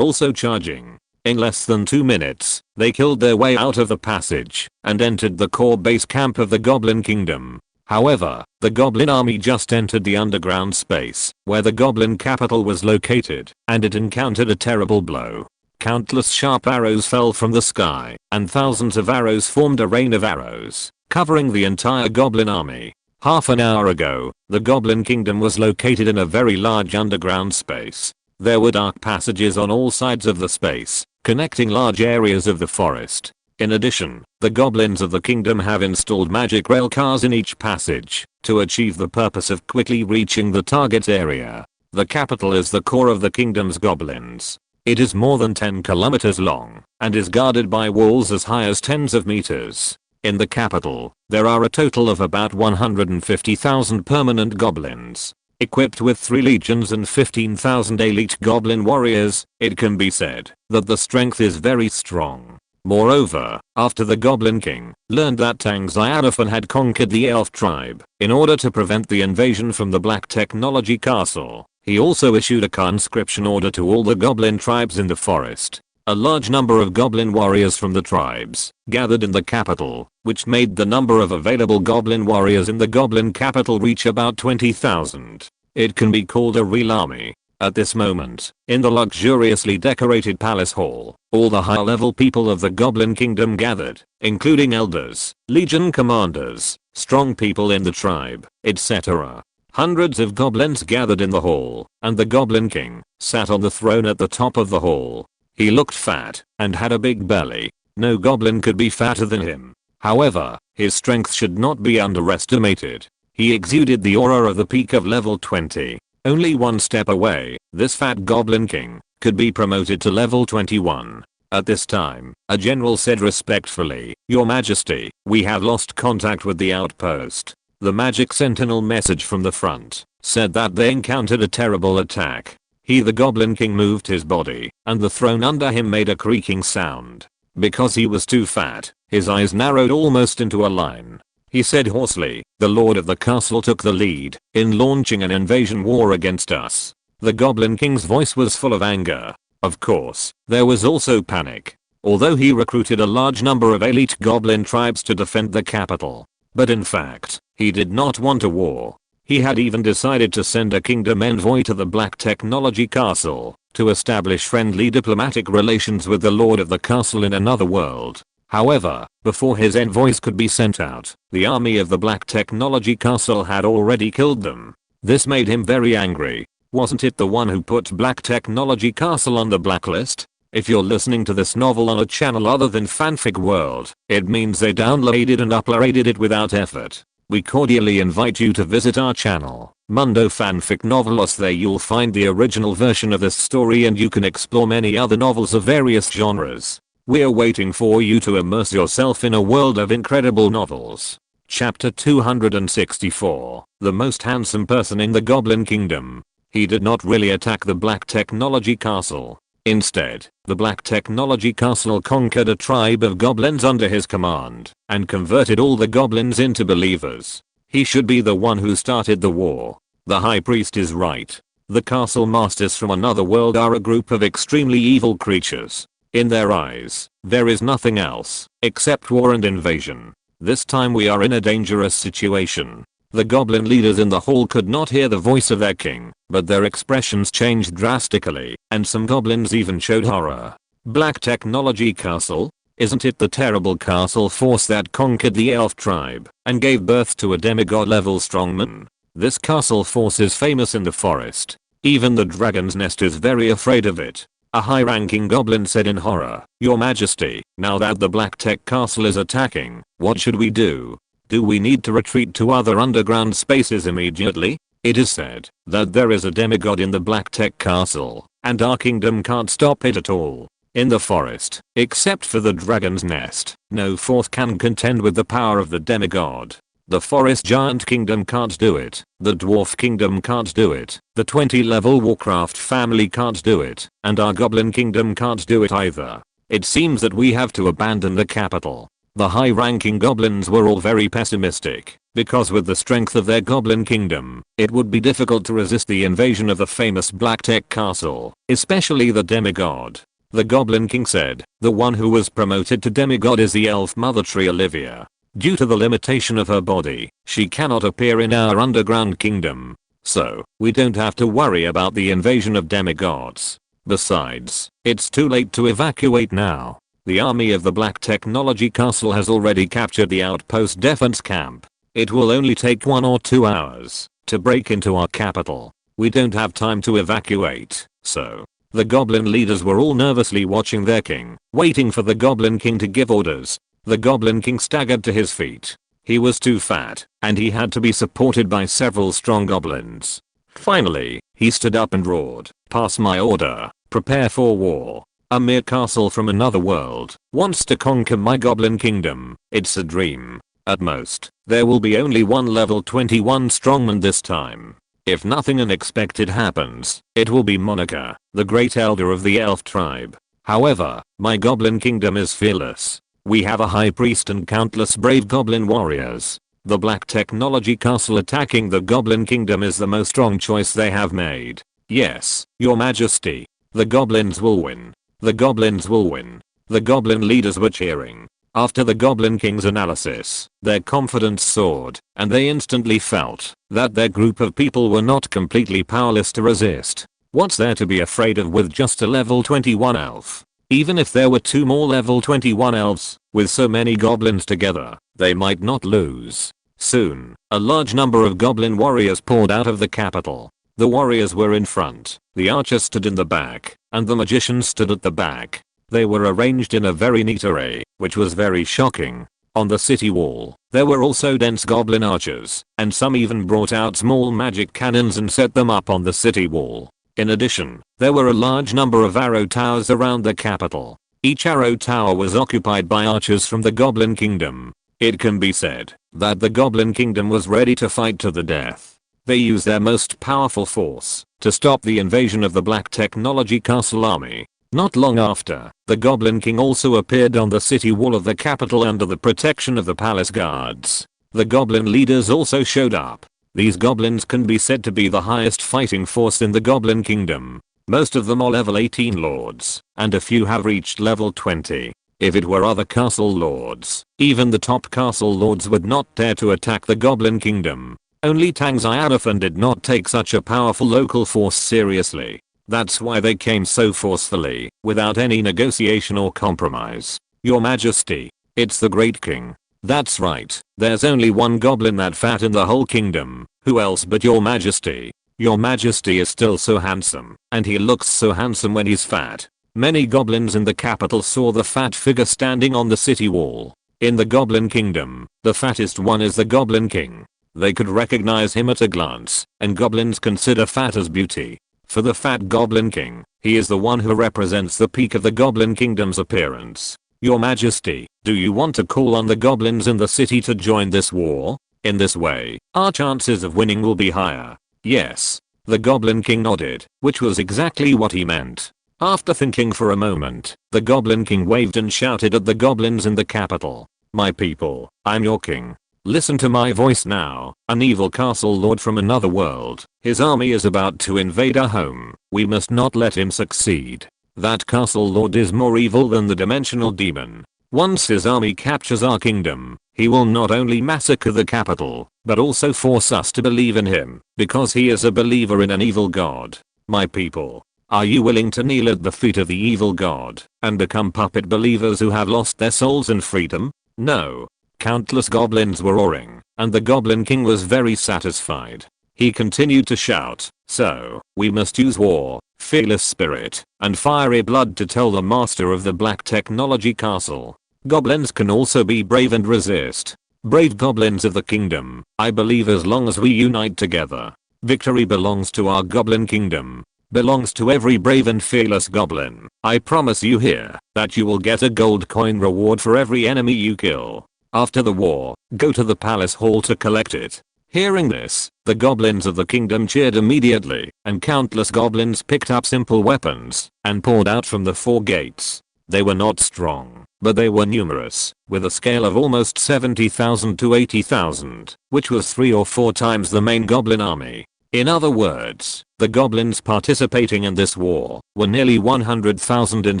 also charging. In less than 2 minutes, they killed their way out of the passage and entered the core base camp of the Goblin Kingdom. However, the Goblin army just entered the underground space where the Goblin capital was located, and it encountered a terrible blow. Countless sharp arrows fell from the sky, and thousands of arrows formed a rain of arrows, covering the entire Goblin army. Half an hour ago, the Goblin Kingdom was located in a very large underground space. There were dark passages on all sides of the space, connecting large areas of the forest. In addition, the goblins of the kingdom have installed magic rail cars in each passage to achieve the purpose of quickly reaching the target area. The capital is the core of the kingdom's goblins. It is more than 10 kilometers long and is guarded by walls as high as tens of meters. In the capital, there are a total of about 150,000 permanent goblins. Equipped with 3 legions and 15,000 elite goblin warriors, it can be said that the strength is very strong. Moreover, after the Goblin King learned that Tang Xiaofan had conquered the elf tribe in order to prevent the invasion from the Black Technology Castle, he also issued a conscription order to all the goblin tribes in the forest. A large number of goblin warriors from the tribes gathered in the capital, which made the number of available goblin warriors in the goblin capital reach about 20,000. It can be called a real army. At this moment, in the luxuriously decorated palace hall, all the high-level people of the Goblin Kingdom gathered, including elders, legion commanders, strong people in the tribe, etc. Hundreds of goblins gathered in the hall, and the Goblin King sat on the throne at the top of the hall. He looked fat and had a big belly. No goblin could be fatter than him. However, his strength should not be underestimated. He exuded the aura of the peak of level 20. Only one step away, this fat Goblin King could be promoted to level 21. At this time, a general said respectfully, "Your Majesty, we have lost contact with the outpost." The magic sentinel message from the front said that they encountered a terrible attack. The Goblin King moved his body, and the throne under him made a creaking sound. Because he was too fat, his eyes narrowed almost into a line. He said hoarsely, "The Lord of the Castle took the lead in launching an invasion war against us." The Goblin King's voice was full of anger. Of course, there was also panic. Although he recruited a large number of elite goblin tribes to defend the capital. But in fact, he did not want a war. He had even decided to send a kingdom envoy to the Black Technology Castle to establish friendly diplomatic relations with the Lord of the Castle in another world. However, before his envoys could be sent out, the army of the Black Technology Castle had already killed them. This made him very angry. Wasn't it the one who put Black Technology Castle on the blacklist? If you're listening to this novel on a channel other than Fanfic World, it means they downloaded and uploaded it without effort. We cordially invite you to visit our channel, Mundo Fanfic Novelos. There you'll find the original version of this story and you can explore many other novels of various genres. We're waiting for you to immerse yourself in a world of incredible novels. Chapter 264. The most handsome person in the Goblin Kingdom. He did not really attack the Black Technology Castle. Instead, the Black Technology Castle conquered a tribe of goblins under his command and converted all the goblins into believers. He should be the one who started the war. The High Priest is right. The castle masters from another world are a group of extremely evil creatures. In their eyes, there is nothing else except war and invasion. This time we are in a dangerous situation. The goblin leaders in the hall could not hear the voice of their king, but their expressions changed drastically, and some goblins even showed horror. Black Technology Castle? Isn't it the terrible castle force that conquered the elf tribe and gave birth to a demigod-level strongman? This castle force is famous in the forest. Even the dragon's nest is very afraid of it. A high-ranking goblin said in horror, "Your Majesty, now that the Black Tech Castle is attacking, what should we do? Do we need to retreat to other underground spaces immediately? It is said that there is a demigod in the Black Tech Castle, and our kingdom can't stop it at all. In the forest, except for the dragon's nest, no force can contend with the power of the demigod. The forest giant kingdom can't do it, the dwarf kingdom can't do it, the 20-level Warcraft family can't do it, and our goblin kingdom can't do it either. It seems that we have to abandon the capital." The high-ranking goblins were all very pessimistic, because with the strength of their goblin kingdom, it would be difficult to resist the invasion of the famous Black Tech Castle, especially the demigod. The Goblin King said, "The one who was promoted to demigod is the elf mother tree Olivia. Due to the limitation of her body, she cannot appear in our underground kingdom. So, we don't have to worry about the invasion of demigods. Besides, it's too late to evacuate now. The army of the Black Technology Castle has already captured the outpost defense camp. It will only take 1 or 2 hours to break into our capital. We don't have time to evacuate, so." The goblin leaders were all nervously watching their king, waiting for the Goblin King to give orders. The Goblin King staggered to his feet. He was too fat, and he had to be supported by several strong goblins. Finally, he stood up and roared, "Pass my order, prepare for war. A mere castle from another world wants to conquer my goblin kingdom. It's a dream. At most, there will be only one level 21 strongman this time. If nothing unexpected happens, it will be Monica, the great elder of the elf tribe. However, my goblin kingdom is fearless. We have a high priest and countless brave goblin warriors. The Black Technology Castle attacking the Goblin Kingdom is the most strong choice they have made. Yes, Your Majesty. The goblins will win. The goblins will win." The goblin leaders were cheering. After the Goblin King's analysis, their confidence soared, and they instantly felt that their group of people were not completely powerless to resist. What's there to be afraid of with just a level 21 elf? Even if there were 2 more level 21 elves, with so many goblins together, they might not lose. Soon, a large number of goblin warriors poured out of the capital. The warriors were in front, the archers stood in the back, and the magicians stood at the back. They were arranged in a very neat array, which was very shocking. On the city wall, there were also dense goblin archers, and some even brought out small magic cannons and set them up on the city wall. In addition, there were a large number of arrow towers around the capital. Each arrow tower was occupied by archers from the Goblin Kingdom. It can be said that the Goblin Kingdom was ready to fight to the death. They used their most powerful force to stop the invasion of the Black Technology Castle army. Not long after, the Goblin King also appeared on the city wall of the capital under the protection of the palace guards. The goblin leaders also showed up. These goblins can be said to be the highest fighting force in the Goblin Kingdom. Most of them are level 18 lords, and a few have reached level 20. If it were other castle lords, even the top castle lords would not dare to attack the Goblin Kingdom. Only Tang Xiaofan did not take such a powerful local force seriously. That's why they came so forcefully, without any negotiation or compromise. Your Majesty, it's the Great King. That's right, there's only one goblin that fat in the whole kingdom. Who else but your Majesty? Your Majesty is still so handsome, and he looks so handsome when he's fat. Many goblins in the capital saw the fat figure standing on the city wall. In the Goblin Kingdom, the fattest one is the Goblin King. They could recognize him at a glance, and goblins consider fat as beauty. For the fat Goblin King, he is the one who represents the peak of the Goblin Kingdom's appearance. Your Majesty, do you want to call on the goblins in the city to join this war? In this way, our chances of winning will be higher. Yes. The Goblin King nodded, which was exactly what he meant. After thinking for a moment, the Goblin King waved and shouted at the goblins in the capital. My people, I'm your king. Listen to my voice now, an evil castle lord from another world. His army is about to invade our home. We must not let him succeed. That castle lord is more evil than the dimensional demon. Once his army captures our kingdom, he will not only massacre the capital, but also force us to believe in him, because he is a believer in an evil god. My people, are you willing to kneel at the feet of the evil god, and become puppet believers who have lost their souls and freedom? No. Countless goblins were roaring, and the Goblin King was very satisfied. He continued to shout, so, we must use war, fearless spirit, and fiery blood to tell the master of the Black Technology Castle. Goblins can also be brave and resist. Brave goblins of the kingdom, I believe as long as we unite together, victory belongs to our Goblin Kingdom. Belongs to every brave and fearless goblin. I promise you here, that you will get a gold coin reward for every enemy you kill. After the war, go to the palace hall to collect it. Hearing this, the goblins of the kingdom cheered immediately, and countless goblins picked up simple weapons, and poured out from the 4 gates. They were not strong, but they were numerous, with a scale of almost 70,000 to 80,000, which was 3 or 4 times the main goblin army. In other words, the goblins participating in this war were nearly 100,000 in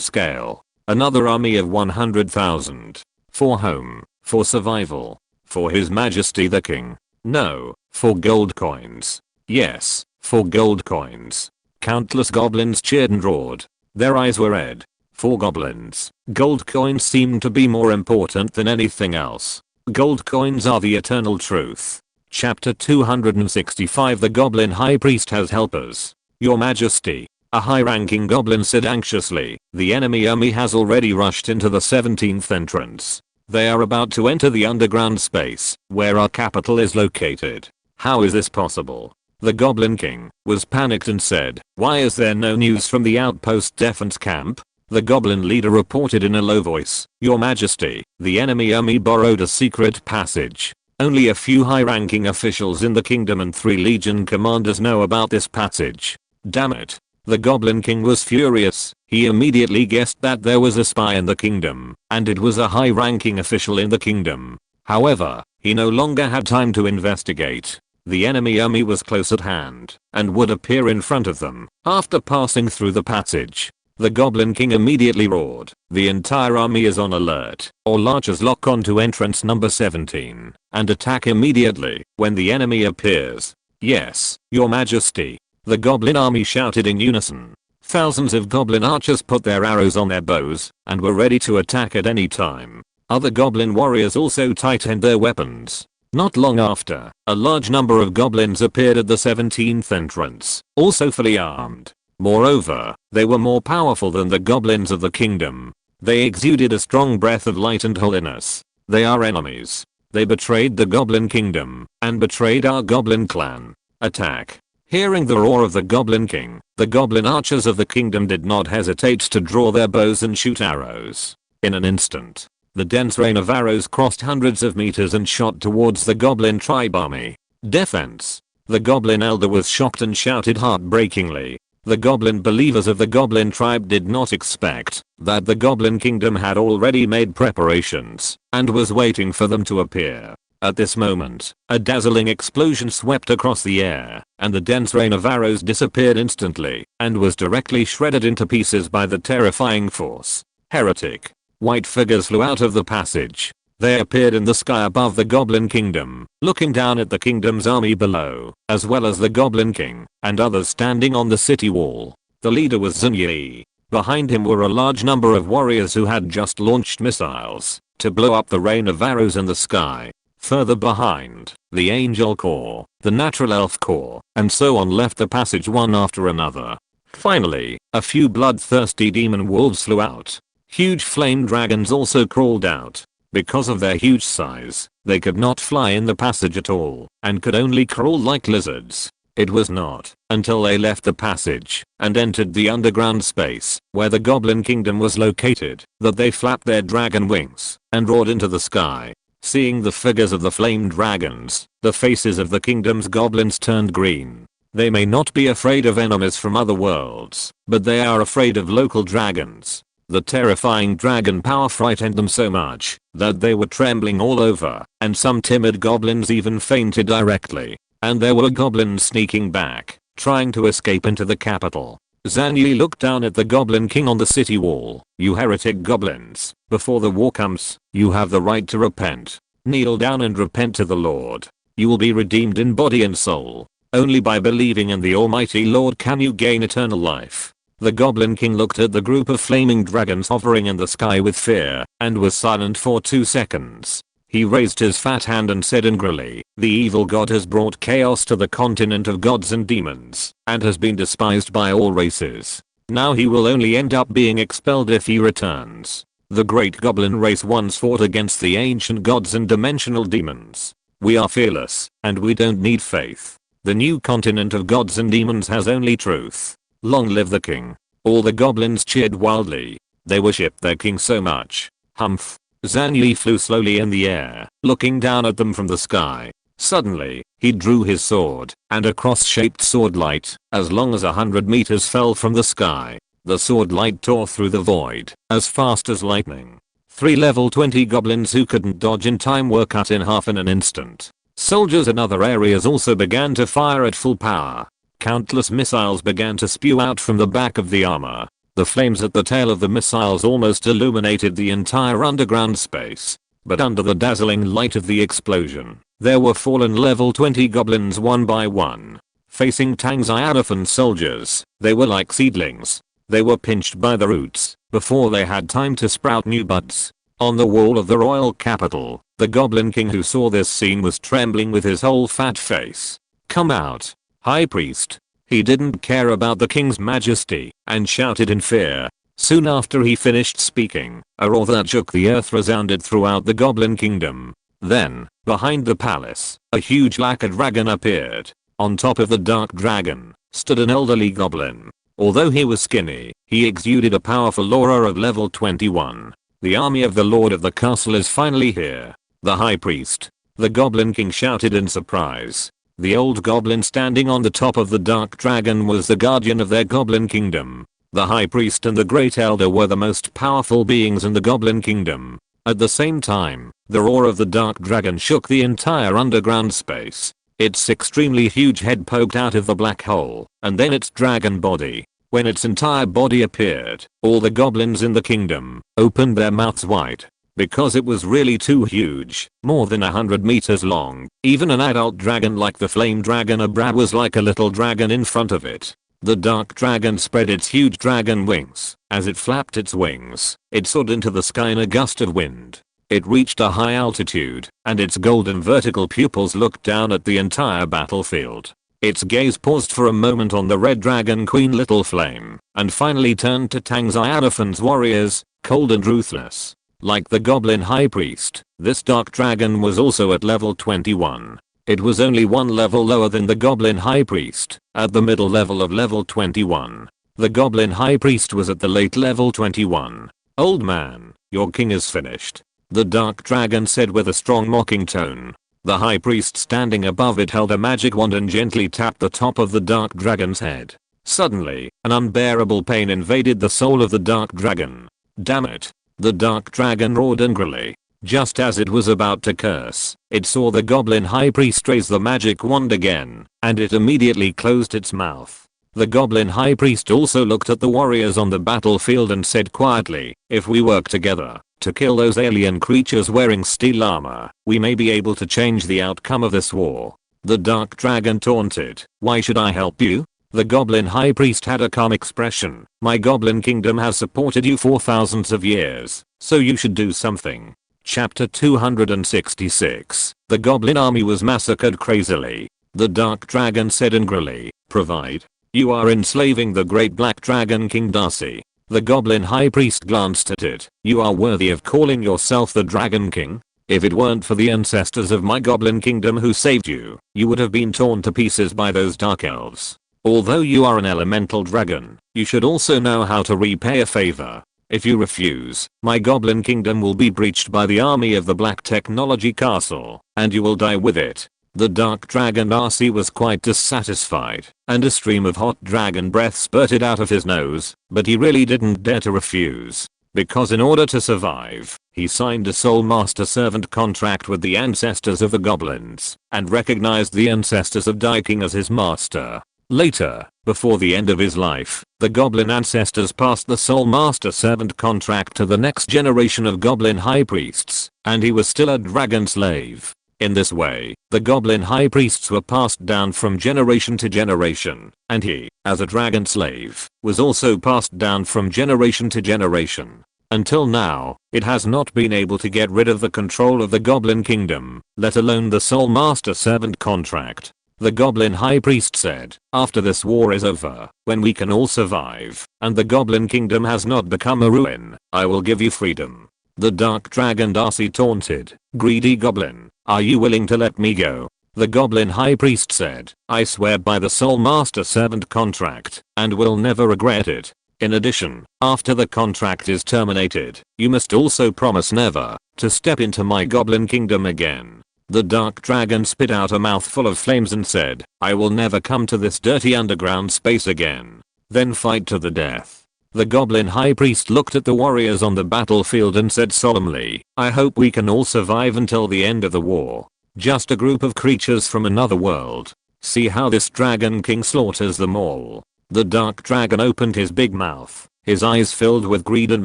scale. Another army of 100,000. For home. For survival. For His Majesty the King. No, for gold coins. Yes, for gold coins. Countless goblins cheered and roared. Their eyes were red. For goblins, gold coins seemed to be more important than anything else. Gold coins are the eternal truth. Chapter 265 The Goblin High Priest has helpers. Your Majesty, a high-ranking goblin said anxiously, the enemy army has already rushed into the 17th entrance. They are about to enter the underground space, where our capital is located. How is this possible? The Goblin King was panicked and said, why is there no news from the outpost defense camp? The goblin leader reported in a low voice, Your Majesty, the enemy army borrowed a secret passage. Only a few high-ranking officials in the kingdom and 3 legion commanders know about this passage. Damn it. The Goblin King was furious. He immediately guessed that there was a spy in the kingdom, and it was a high-ranking official in the kingdom. However, he no longer had time to investigate. The enemy army was close at hand, and would appear in front of them, after passing through the passage. The Goblin King immediately roared, "The entire army is on alert. All archers lock onto entrance number 17 and attack immediately when the enemy appears." "Yes, your majesty," the goblin army shouted in unison. Thousands of goblin archers put their arrows on their bows and were ready to attack at any time. Other goblin warriors also tightened their weapons. Not long after, a large number of goblins appeared at the 17th entrance, also fully armed. Moreover, they were more powerful than the goblins of the kingdom. They exuded a strong breath of light and holiness. They are enemies. They betrayed the Goblin Kingdom and betrayed our goblin clan. Attack. Hearing the roar of the Goblin King, the goblin archers of the kingdom did not hesitate to draw their bows and shoot arrows. In an instant, the dense rain of arrows crossed hundreds of meters and shot towards the goblin tribe army. Defense. The goblin elder was shocked and shouted heartbreakingly. The goblin believers of the goblin tribe did not expect that the Goblin Kingdom had already made preparations and was waiting for them to appear. At this moment, a dazzling explosion swept across the air, and the dense rain of arrows disappeared instantly and was directly shredded into pieces by the terrifying force. Heretic. White figures flew out of the passage. They appeared in the sky above the Goblin Kingdom, looking down at the kingdom's army below, as well as the Goblin King and others standing on the city wall. The leader was Zun Yi. Behind him were a large number of warriors who had just launched missiles to blow up the rain of arrows in the sky. Further behind, the Angel Corps, the Natural Elf Corps, and so on left the passage one after another. Finally, a few bloodthirsty demon wolves flew out. Huge flame dragons also crawled out. Because of their huge size, they could not fly in the passage at all and could only crawl like lizards. It was not until they left the passage and entered the underground space where the Goblin Kingdom was located that they flapped their dragon wings and roared into the sky. Seeing the figures of the flame dragons, the faces of the kingdom's goblins turned green. They may not be afraid of enemies from other worlds, but they are afraid of local dragons. The terrifying dragon power frightened them so much that they were trembling all over, and some timid goblins even fainted directly. And there were goblins sneaking back, trying to escape into the capital. Zan Yi looked down at the Goblin King on the city wall. "You heretic goblins, before the war comes, you have the right to repent. Kneel down and repent to the Lord. You will be redeemed in body and soul. Only by believing in the Almighty Lord can you gain eternal life." The Goblin King looked at the group of flaming dragons hovering in the sky with fear and was silent for 2 seconds. He raised his fat hand and said angrily, "The evil god has brought chaos to the continent of gods and demons and has been despised by all races. Now he will only end up being expelled if he returns. The great goblin race once fought against the ancient gods and dimensional demons. We are fearless and we don't need faith. The new continent of gods and demons has only truth. Long live the king." All the goblins cheered wildly. They worshipped their king so much. Humph. Zan Yi flew slowly in the air, looking down at them from the sky. Suddenly, he drew his sword, and a cross-shaped sword light, as long as 100 meters fell from the sky. The sword light tore through the void, as fast as lightning. 3 level 20 goblins who couldn't dodge in time were cut in half in an instant. Soldiers in other areas also began to fire at full power. Countless missiles began to spew out from the back of the armor. The flames at the tail of the missiles almost illuminated the entire underground space. But under the dazzling light of the explosion, there were fallen level 20 goblins one by one. Facing Tang Xiaofan soldiers, they were like seedlings. They were pinched by the roots before they had time to sprout new buds. On the wall of the royal capital, the Goblin King who saw this scene was trembling with his whole fat face. "Come out, High Priest." He didn't care about the king's majesty and shouted in fear. Soon after he finished speaking, a roar that shook the earth resounded throughout the Goblin Kingdom. Then, behind the palace, a huge lacquer dragon appeared. On top of the dark dragon, stood an elderly goblin. Although he was skinny, he exuded a powerful aura of level 21. "The army of the Lord of the Castle is finally here. The High Priest." The Goblin King shouted in surprise. The old goblin standing on the top of the dark dragon was the guardian of their Goblin Kingdom. The High Priest and the Great Elder were the most powerful beings in the Goblin Kingdom. At the same time, the roar of the dark dragon shook the entire underground space. Its extremely huge head poked out of the black hole, and then its dragon body When its entire body appeared, all the goblins in the kingdom opened their mouths wide. Because it was really too huge, more than 100 meters long. Even an adult dragon like the flame dragon Abra was like a little dragon in front of it. The dark dragon spread its huge dragon wings. As it flapped its wings, it soared into the sky in a gust of wind. It reached a high altitude, and its golden vertical pupils looked down at the entire battlefield. Its gaze paused for a moment on the red dragon queen Little Flame, and finally turned to Tang Xiaofan's warriors, cold and ruthless. Like the goblin high priest, this dark dragon was also at level 21. It was only one level lower than the goblin high priest, at the middle level of level 21. The goblin high priest was at the late level 21. "Old man, your king is finished," the dark dragon said with a strong mocking tone. The high priest standing above it held a magic wand and gently tapped the top of the dark dragon's head. Suddenly, an unbearable pain invaded the soul of the dark dragon. "Damn it." The dark dragon roared angrily. Just as it was about to curse, it saw the goblin high priest raise the magic wand again, and it immediately closed its mouth. The goblin high priest also looked at the warriors on the battlefield and said quietly, "If we work together to kill those alien creatures wearing steel armor, we may be able to change the outcome of this war." The dark dragon taunted, "Why should I help you?" The goblin high priest had a calm expression. "My goblin kingdom has supported you for thousands of years, so you should do something." Chapter 266. The goblin army was massacred crazily. The dark dragon said angrily, "Provide. You are enslaving the great black dragon King Darcy." The goblin high priest glanced at it. "You are worthy of calling yourself the Dragon King? If it weren't for the ancestors of my goblin kingdom who saved you, you would have been torn to pieces by those dark elves. Although you are an elemental dragon, you should also know how to repay a favor. If you refuse, my goblin kingdom will be breached by the army of the Black Technology Castle, and you will die with it." The dark dragon Darcy was quite dissatisfied, and a stream of hot dragon breath spurted out of his nose, but he really didn't dare to refuse. Because in order to survive, he signed a soul master servant contract with the ancestors of the goblins, and recognized the ancestors of King as his master. Later, before the end of his life, the goblin ancestors passed the soul master servant contract to the next generation of goblin high priests, and he was still a dragon slave. In this way, the goblin high priests were passed down from generation to generation, and he, as a dragon slave, was also passed down from generation to generation. Until now, it has not been able to get rid of the control of the goblin kingdom, let alone the soul master servant contract. The goblin high priest said, "After this war is over, when we can all survive, and the goblin kingdom has not become a ruin, I will give you freedom." The dark dragon Darcy taunted, "Greedy goblin, are you willing to let me go?" The goblin high priest said, "I swear by the soul master servant contract, and will never regret it. In addition, after the contract is terminated, you must also promise never to step into my goblin kingdom again." The dark dragon spit out a mouthful of flames and said, "I will never come to this dirty underground space again." Then fight to the death. The goblin high priest looked at the warriors on the battlefield and said solemnly, "I hope we can all survive until the end of the war. Just a group of creatures from another world. See how this dragon king slaughters them all." The dark dragon opened his big mouth, his eyes filled with greed and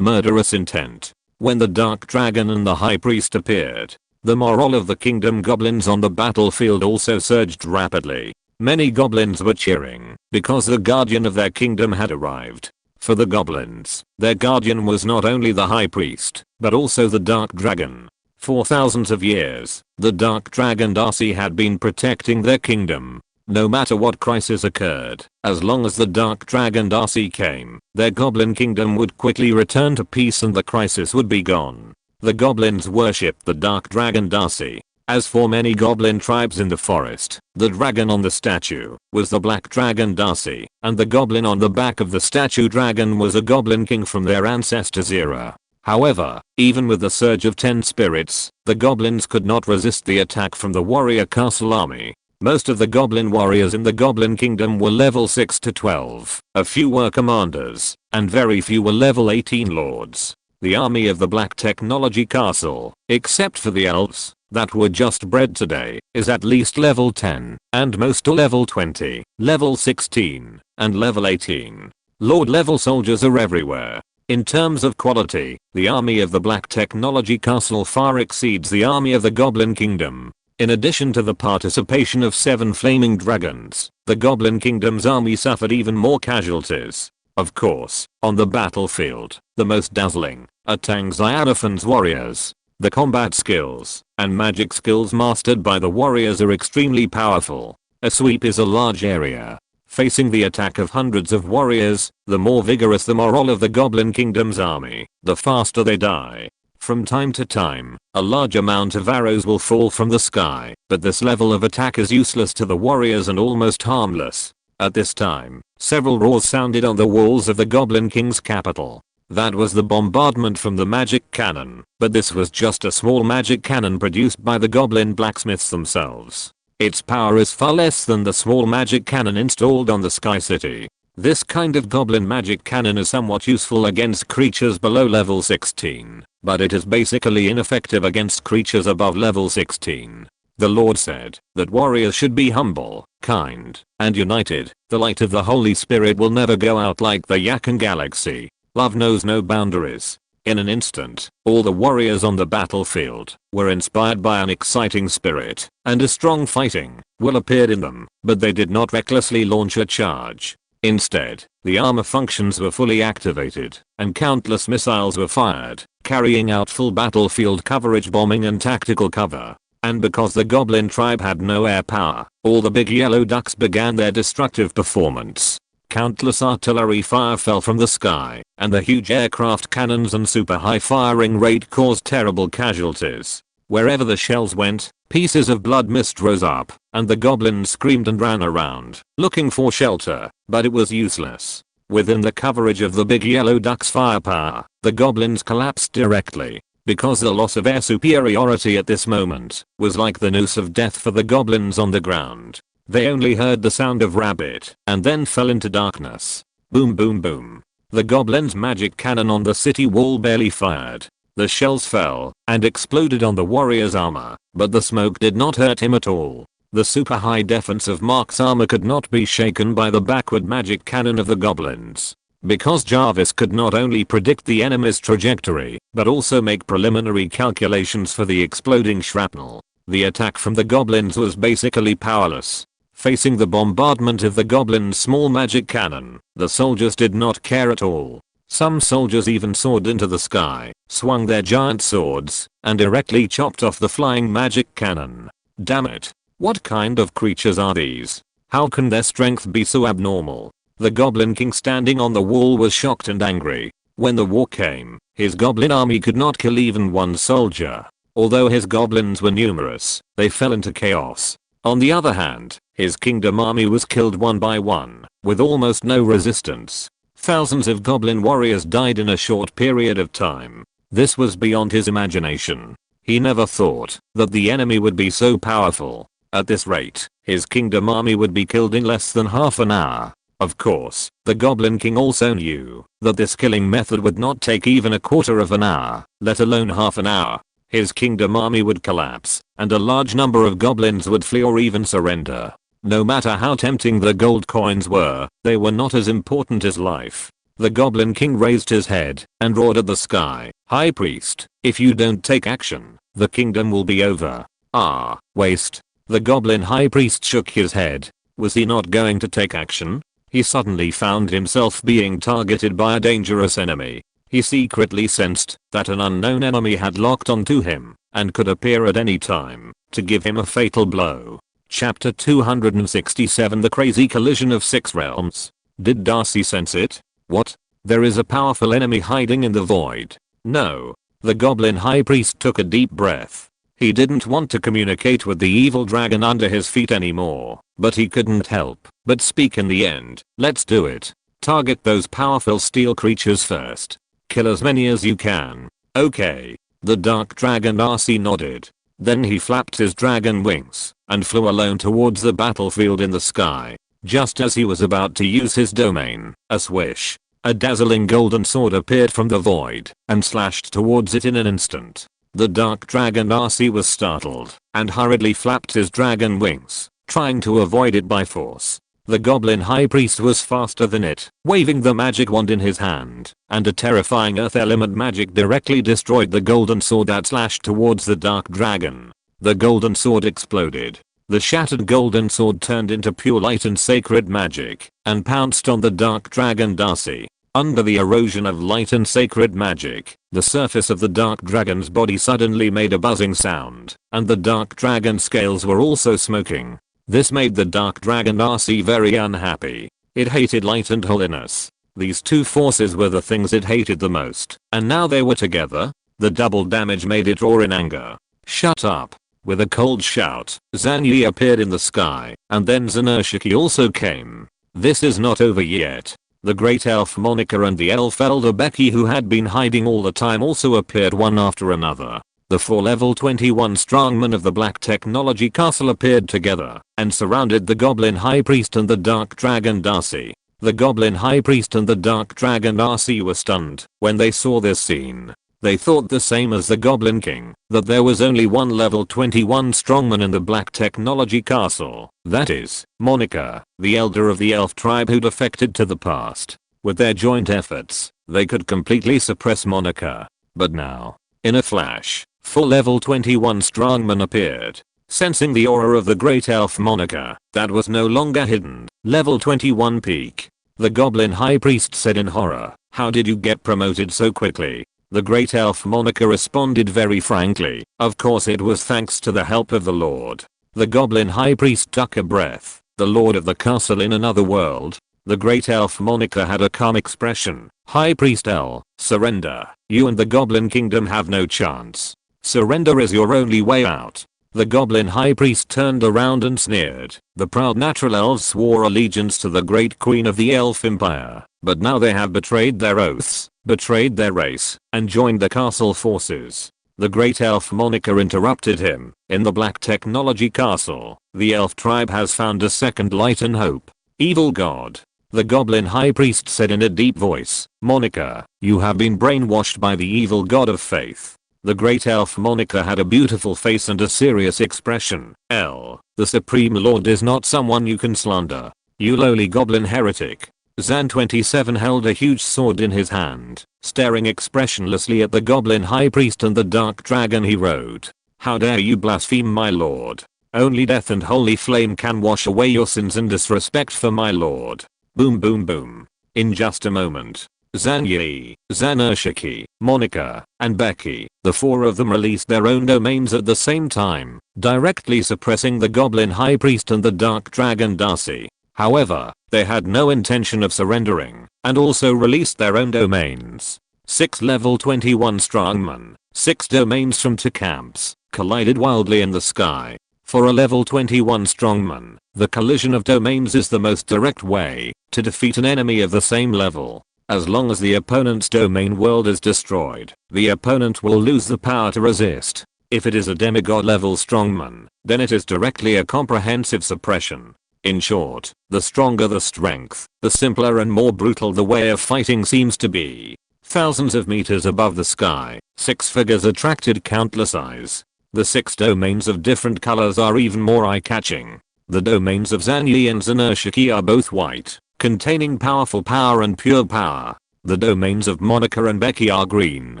murderous intent. When the dark dragon and the high priest appeared, the morale of the kingdom goblins on the battlefield also surged rapidly. Many goblins were cheering, because the guardian of their kingdom had arrived. For the goblins, their guardian was not only the high priest, but also the dark dragon. For thousands of years, the dark dragon Darcy had been protecting their kingdom. No matter what crisis occurred, as long as the dark dragon Darcy came, their goblin kingdom would quickly return to peace and the crisis would be gone. The goblins worshipped the dark dragon Darcy. As for many goblin tribes in the forest, the dragon on the statue was the black dragon Darcy, and the goblin on the back of the statue dragon was a goblin king from their ancestors' era. However, even with the surge of 10 spirits, the goblins could not resist the attack from the warrior castle army. Most of the goblin warriors in the goblin kingdom were level 6 to 12, a few were commanders, and very few were level 18 lords. The army of the Black Technology Castle, except for the elves that were just bred today, is at least level 10, and most are level 20, level 16, and level 18. Lord level soldiers are everywhere. In terms of quality, the army of the Black Technology Castle far exceeds the army of the Goblin Kingdom. In addition to the participation of 7 flaming dragons, the Goblin Kingdom's army suffered even more casualties. Of course, on the battlefield, the most dazzling are Tang Xiaofan's warriors. The combat skills and magic skills mastered by the warriors are extremely powerful. A sweep is a large area. Facing the attack of hundreds of warriors, the more vigorous the morale of the Goblin Kingdom's army, the faster they die. From time to time, a large amount of arrows will fall from the sky, but this level of attack is useless to the warriors and almost harmless. At this time, several roars sounded on the walls of the Goblin King's capital. That was the bombardment from the magic cannon, but this was just a small magic cannon produced by the Goblin blacksmiths themselves. Its power is far less than the small magic cannon installed on the Sky City. This kind of Goblin magic cannon is somewhat useful against creatures below level 16, but it is basically ineffective against creatures above level 16. The Lord said that warriors should be humble, kind, and united. The light of the Holy Spirit will never go out like the Yakan Galaxy. Love knows no boundaries. In an instant, all the warriors on the battlefield were inspired by an exciting spirit, and a strong fighting will appeared in them, but they did not recklessly launch a charge. Instead, the armor functions were fully activated, and countless missiles were fired, carrying out full battlefield coverage, bombing and tactical cover. And because the Goblin tribe had no air power, all the big yellow ducks began their destructive performance. Countless artillery fire fell from the sky, and the huge aircraft cannons and super high firing rate caused terrible casualties. Wherever the shells went, pieces of blood mist rose up, and the goblins screamed and ran around, looking for shelter, but it was useless. Within the coverage of the big yellow duck's firepower, the goblins collapsed directly, because the loss of air superiority at this moment was like the noose of death for the goblins on the ground. They only heard the sound of rabbit, and then fell into darkness. Boom boom boom. The goblin's magic cannon on the city wall barely fired. The shells fell and exploded on the warrior's armor, but the smoke did not hurt him at all. The super high defense of Mark's armor could not be shaken by the backward magic cannon of the goblins. Because Jarvis could not only predict the enemy's trajectory, but also make preliminary calculations for the exploding shrapnel, the attack from the goblins was basically powerless. Facing the bombardment of the goblin's small magic cannon, the soldiers did not care at all. Some soldiers even soared into the sky, swung their giant swords, and directly chopped off the flying magic cannon. Damn it. What kind of creatures are these? How can their strength be so abnormal? The Goblin King standing on the wall was shocked and angry. When the war came, his goblin army could not kill even one soldier. Although his goblins were numerous, they fell into chaos. On the other hand, his kingdom army was killed one by one, with almost no resistance. Thousands of goblin warriors died in a short period of time. This was beyond his imagination. He never thought that the enemy would be so powerful. At this rate, his kingdom army would be killed in less than half an hour. Of course, the Goblin King also knew that this killing method would not take even a quarter of an hour, let alone half an hour. His kingdom army would collapse, and a large number of goblins would flee or even surrender. No matter how tempting the gold coins were, they were not as important as life. The Goblin King raised his head and roared at the sky, "High Priest, if you don't take action, the kingdom will be over." Ah, waste. The Goblin High Priest shook his head. Was he not going to take action? He suddenly found himself being targeted by a dangerous enemy. He secretly sensed that an unknown enemy had locked onto him and could appear at any time to give him a fatal blow. Chapter 267 The Crazy Collision of Six Realms. Did Darcy sense it? What? There is a powerful enemy hiding in the void. No. The Goblin High Priest took a deep breath. He didn't want to communicate with the evil dragon under his feet anymore, but he couldn't help but speak in the end. Let's do it. Target those powerful steel creatures first. Kill as many as you can. Okay. The dark dragon RC nodded. Then he flapped his dragon wings and flew alone towards the battlefield in the sky. Just as he was about to use his domain, a swish. A dazzling golden sword appeared from the void and slashed towards it in an instant. The dark dragon RC was startled and hurriedly flapped his dragon wings, trying to avoid it by force. The goblin high priest was faster than it, waving the magic wand in his hand, and a terrifying earth element magic directly destroyed the golden sword that slashed towards the dark dragon. The golden sword exploded. The shattered golden sword turned into pure light and sacred magic, and pounced on the dark dragon Darcy. Under the erosion of light and sacred magic, the surface of the dark dragon's body suddenly made a buzzing sound, and the dark dragon's scales were also smoking. This made the dark dragon Darcy very unhappy. It hated light and holiness. These two forces were the things it hated the most, and now they were together. The double damage made it roar in anger. Shut up. With a cold shout, Zhang Yi appeared in the sky, and then Xenoshiki also came. This is not over yet. The great elf Monica and the elf elder Becky, who had been hiding all the time, also appeared one after another. The 4 level 21 strongmen of the Black Technology Castle appeared together and surrounded the Goblin High Priest and the Dark Dragon Darcy. The Goblin High Priest and the Dark Dragon Darcy were stunned when they saw this scene. They thought the same as the Goblin King, that there was only one level 21 strongman in the Black Technology Castle. That is, Monica, the elder of the elf tribe who defected to the past. With their joint efforts, they could completely suppress Monica. But now, in a flash, 4 level 21 strongman appeared. Sensing the aura of the great elf Monica, that was no longer hidden. Level 21 peak. The Goblin High Priest said in horror, "How did you get promoted so quickly?" The great elf Monica responded very frankly, "Of course it was thanks to the help of the Lord." The Goblin High Priest took a breath. The Lord of the castle in another world. The great elf Monica had a calm expression. "High Priest L, surrender. You and the Goblin Kingdom have no chance. Surrender is your only way out." The Goblin High Priest turned around and sneered. The proud natural elves swore allegiance to the great queen of the elf empire, but now they have betrayed their oaths, betrayed their race, and joined the castle forces. The great elf Monica interrupted him. "In the Black Technology Castle, the elf tribe has found a second light and hope. Evil god." The Goblin High Priest said in a deep voice, "Monica, you have been brainwashed by the evil god of faith." The great elf Monica had a beautiful face and a serious expression. "L, the Supreme Lord is not someone you can slander. You lowly goblin heretic." Zan 27 held a huge sword in his hand, staring expressionlessly at the Goblin High Priest and the Dark Dragon he rode. "How dare you blaspheme my lord? Only death and holy flame can wash away your sins and disrespect for my lord." Boom boom boom. In just a moment, Zhang Yi, Xenoshiki, Monica, and Becky, the 4 of them released their own domains at the same time, directly suppressing the Goblin High Priest and the Dark Dragon Darcy. However, they had no intention of surrendering, and also released their own domains. 6 level 21 strongmen, 6 domains from 2 camps, collided wildly in the sky. For a level 21 strongman, the collision of domains is the most direct way to defeat an enemy of the same level. As long as the opponent's domain world is destroyed, the opponent will lose the power to resist. If it is a demigod level strongman, then it is directly a comprehensive suppression. In short, the stronger the strength, the simpler and more brutal the way of fighting seems to be. Thousands of meters above the sky, 6 figures attracted countless eyes. The 6 domains of different colors are even more eye-catching. The domains of Zhang and Xenoshiki are both white, containing powerful power and pure power. The domains of Monica and Becky are green,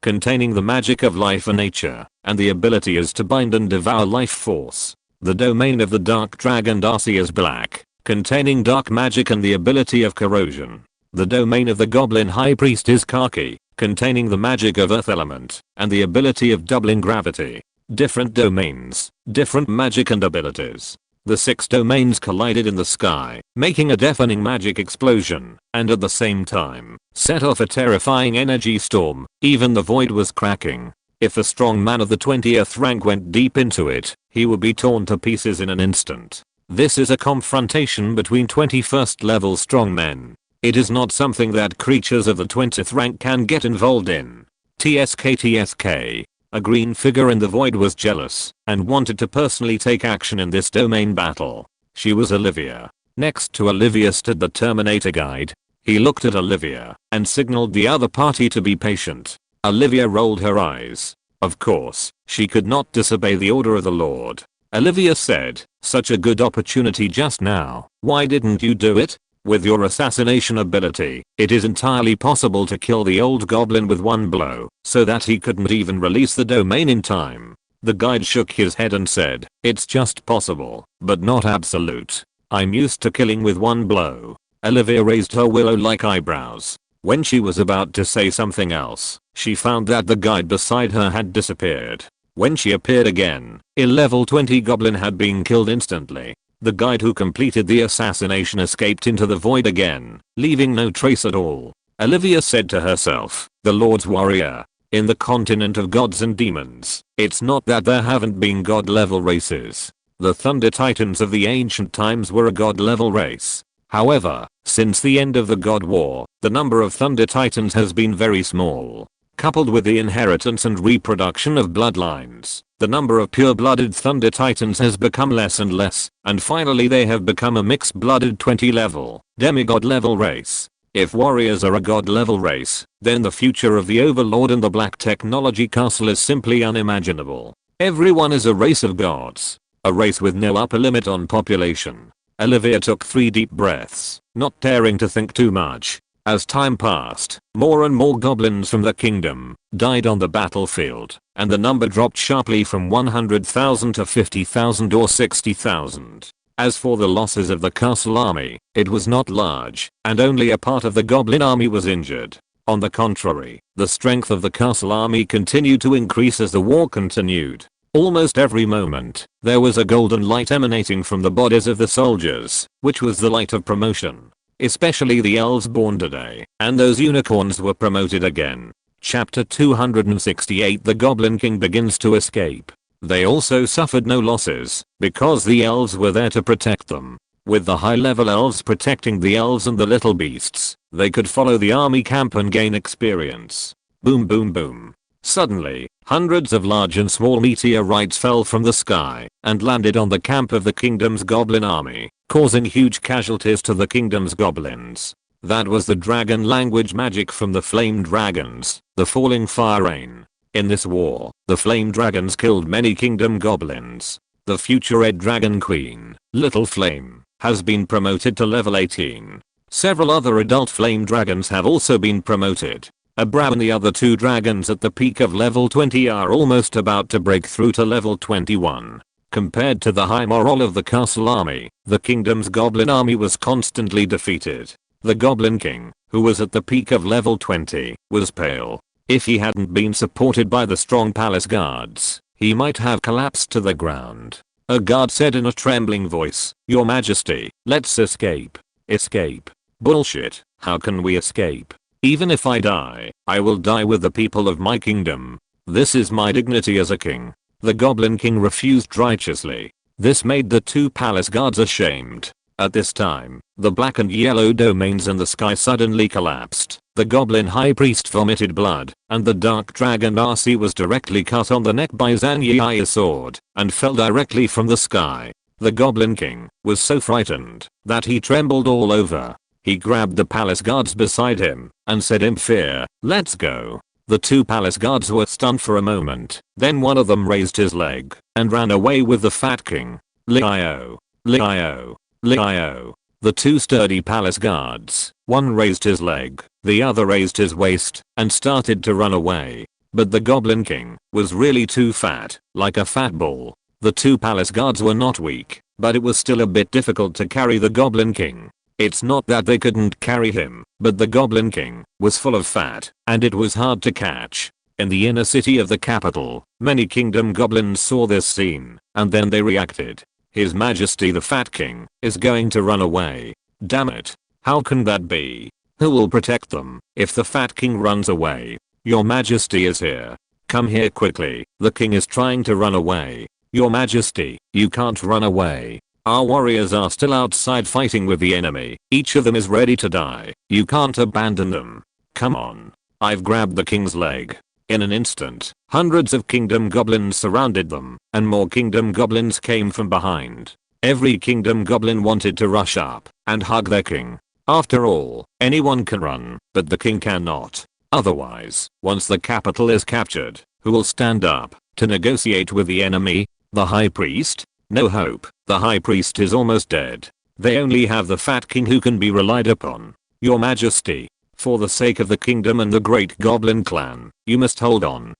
containing the magic of life and nature, and the ability is to bind and devour life force. The domain of the Dark Dragon Darcy is black, containing dark magic and the ability of corrosion. The domain of the Goblin High Priest is khaki, containing the magic of earth element, and the ability of doubling gravity. Different domains, different magic and abilities. The 6 domains collided in the sky, making a deafening magic explosion, and at the same time, set off a terrifying energy storm. Even the void was cracking. If a strong man of the 20th rank went deep into it, he would be torn to pieces in an instant. This is a confrontation between 21st level strongmen. It is not something that creatures of the 20th rank can get involved in. TSK. A green figure in the void was jealous and wanted to personally take action in this domain battle. She was Olivia. Next to Olivia stood the Terminator guide. He looked at Olivia and signaled the other party to be patient. Olivia rolled her eyes. Of course, she could not disobey the order of the Lord. Olivia said, Such a good opportunity just now. Why didn't you do it? With your assassination ability, it is entirely possible to kill the old goblin with one blow, so that he couldn't even release the domain in time. The guide shook his head and said, it's just possible, but not absolute. I'm used to killing with one blow. Olivia raised her willow-like eyebrows. When she was about to say something else, she found that the guide beside her had disappeared. When she appeared again, a level 20 goblin had been killed instantly. The guide who completed the assassination escaped into the void again, leaving no trace at all. Olivia said to herself, the Lord's warrior. In the continent of gods and demons, it's not that there haven't been god level races. The Thunder Titans of the ancient times were a god level race. However, since the end of the God War, the number of Thunder Titans has been very small. Coupled with the inheritance and reproduction of bloodlines, the number of pure-blooded Thunder Titans has become less and less, and finally they have become a mixed-blooded 20-level, demigod-level race. If warriors are a god-level race, then the future of the Overlord and the Black Technology Castle is simply unimaginable. Everyone is a race of gods. A race with no upper limit on population. Olivia took 3 deep breaths, not daring to think too much. As time passed, more and more goblins from the kingdom died on the battlefield, and the number dropped sharply from 100,000 to 50,000 or 60,000. As for the losses of the castle army, it was not large, and only a part of the goblin army was injured. On the contrary, the strength of the castle army continued to increase as the war continued. Almost every moment, there was a golden light emanating from the bodies of the soldiers, which was the light of promotion. Especially the elves born today, and those unicorns were promoted again. Chapter 268. The Goblin King begins to escape. They also suffered no losses, because the elves were there to protect them. With the high-level elves protecting the elves and the little beasts, they could follow the army camp and gain experience. Boom boom boom. Suddenly, hundreds of large and small meteorites fell from the sky and landed on the camp of the kingdom's goblin army, causing huge casualties to the kingdom's goblins. That was the dragon language magic from the flame dragons, the falling fire rain. In this war, the flame dragons killed many kingdom goblins. The future Red Dragon Queen, Little Flame, has been promoted to level 18. Several other adult flame dragons have also been promoted. Abram and the other 2 dragons at the peak of level 20 are almost about to break through to level 21. Compared to the high morale of the castle army, the kingdom's goblin army was constantly defeated. The Goblin King, who was at the peak of level 20, was pale. If he hadn't been supported by the strong palace guards, he might have collapsed to the ground. A guard said in a trembling voice, "Your Majesty, let's escape." Escape? Bullshit. How can we escape? Even if I die, I will die with the people of my kingdom. This is my dignity as a king. The Goblin King refused righteously. This made the 2 palace guards ashamed. At this time, the black and yellow domains in the sky suddenly collapsed. The Goblin High Priest vomited blood, and the Dark Dragon RC was directly cut on the neck by Zanyi's sword, and fell directly from the sky. The Goblin King was so frightened that he trembled all over. He grabbed the palace guards beside him and said in fear, "Let's go." The 2 palace guards were stunned for a moment, then one of them raised his leg and ran away with the Fat King. Lio. Lio. Lio. The 2 sturdy palace guards, one raised his leg, the other raised his waist, and started to run away. But the Goblin King was really too fat, like a fat ball. The 2 palace guards were not weak, but it was still a bit difficult to carry the Goblin King. It's not that they couldn't carry him, but the Goblin King was full of fat, and it was hard to catch. In the inner city of the capital, many kingdom goblins saw this scene, and then they reacted. His Majesty the Fat King is going to run away. Damn it. How can that be? Who will protect them if the Fat King runs away? Your Majesty is here. Come here quickly. The king is trying to run away. Your Majesty, you can't run away. Our warriors are still outside fighting with the enemy. Each of them is ready to die. You can't abandon them. Come on. I've grabbed the king's leg. In an instant, hundreds of kingdom goblins surrounded them, and more kingdom goblins came from behind. Every kingdom goblin wanted to rush up and hug their king. After all, anyone can run, but the king cannot. Otherwise, once the capital is captured, who will stand up to negotiate with the enemy? The high priest? No hope. The high priest is almost dead. They only have the fat king who can be relied upon. Your majesty, for the sake of the kingdom and the great goblin clan, you must hold on.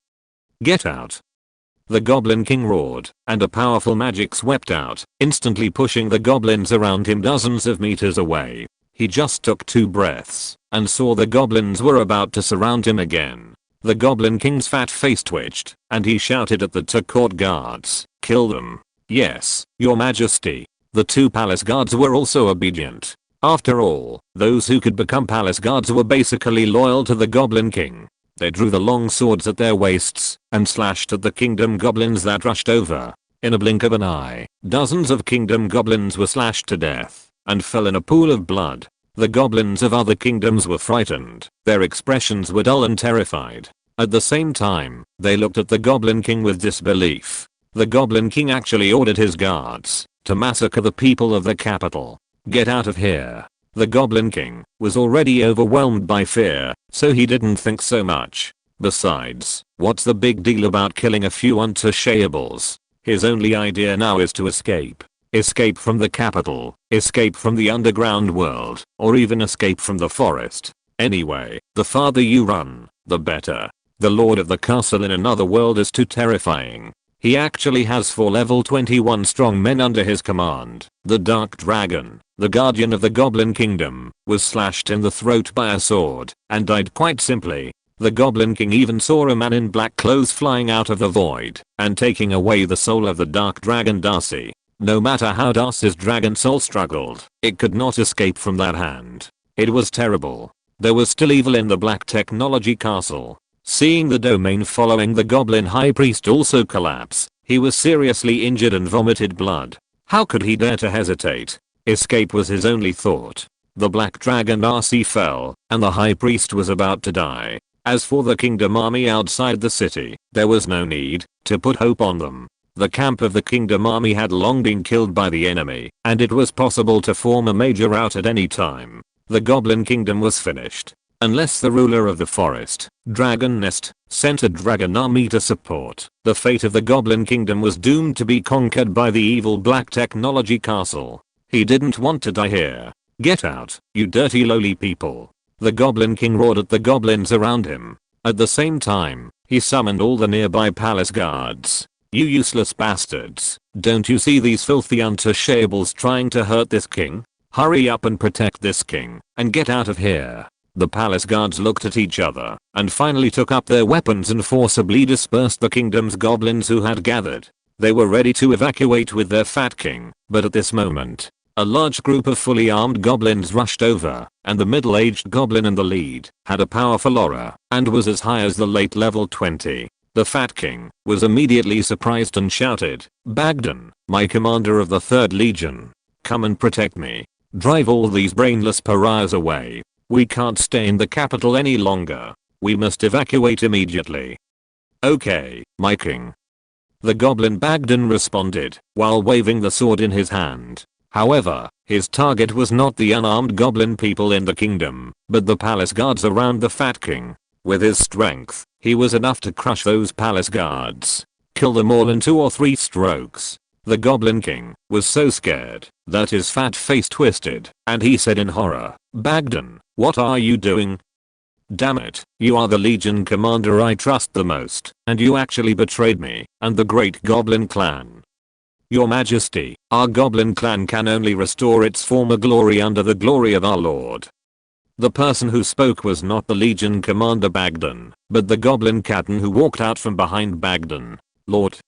Get out. The Goblin King roared, and a powerful magic swept out, instantly pushing the goblins around him dozens of meters away. He just took 2 breaths, and saw the goblins were about to surround him again. The Goblin King's fat face twitched, and he shouted at the 2 court guards, "Kill them." Yes, your majesty. The 2 palace guards were also obedient. After all, those who could become palace guards were basically loyal to the Goblin King. They drew the long swords at their waists and slashed at the kingdom goblins that rushed over. In a blink of an eye, dozens of kingdom goblins were slashed to death and fell in a pool of blood. The goblins of other kingdoms were frightened. Their expressions were dull and terrified. At the same time, they looked at the Goblin King with disbelief. The Goblin King actually ordered his guards to massacre the people of the capital. Get out of here. The Goblin King was already overwhelmed by fear, so he didn't think so much. Besides, what's the big deal about killing a few untouchables? His only idea now is to escape. Escape from the capital, escape from the underground world, or even escape from the forest. Anyway, the farther you run, the better. The lord of the castle in another world is too terrifying. He actually has 4 level 21 strong men under his command. The Dark Dragon, the guardian of the Goblin Kingdom, was slashed in the throat by a sword and died quite simply. The Goblin King even saw a man in black clothes flying out of the void and taking away the soul of the Dark Dragon Darcy. No matter how Darcy's dragon soul struggled, it could not escape from that hand. It was terrible. There was still evil in the Black Technology Castle. Seeing the domain following the Goblin High Priest also collapse, he was seriously injured and vomited blood. How could he dare to hesitate? Escape was his only thought. The Black Dragon Darcy fell, and the High Priest was about to die. As for the Kingdom Army outside the city, there was no need to put hope on them. The camp of the Kingdom Army had long been killed by the enemy, and it was possible to form a major rout at any time. The Goblin Kingdom was finished. Unless the ruler of the forest, Dragon Nest, sent a dragon army to support, the fate of the Goblin Kingdom was doomed to be conquered by the evil Black Technology Castle. He didn't want to die here. Get out, you dirty lowly people. The Goblin King roared at the goblins around him. At the same time, he summoned all the nearby palace guards. You useless bastards, don't you see these filthy untouchables trying to hurt this king? Hurry up and protect this king, and get out of here. The palace guards looked at each other, and finally took up their weapons and forcibly dispersed the kingdom's goblins who had gathered. They were ready to evacuate with their fat king, but at this moment, a large group of fully armed goblins rushed over, and the middle-aged goblin in the lead had a powerful aura, and was as high as the late level 20. The fat king was immediately surprised and shouted, "Bagdan, my commander of the 3rd Legion, come and protect me. Drive all these brainless pariahs away. We can't stay in the capital any longer. We must evacuate immediately." "Okay, my king." The goblin Bagdan responded, while waving the sword in his hand. However, his target was not the unarmed goblin people in the kingdom, but the palace guards around the fat king. With his strength, he was enough to crush those palace guards. Kill them all in 2 or 3 strokes. The Goblin King was so scared that his fat face twisted, and he said in horror, "Bagdan, what are you doing? Damn it, you are the Legion commander I trust the most, and you actually betrayed me and the great Goblin clan." "Your Majesty, our Goblin clan can only restore its former glory under the glory of our Lord." The person who spoke was not the Legion commander Bagdan, but the Goblin captain who walked out from behind Bagdan. "Lord."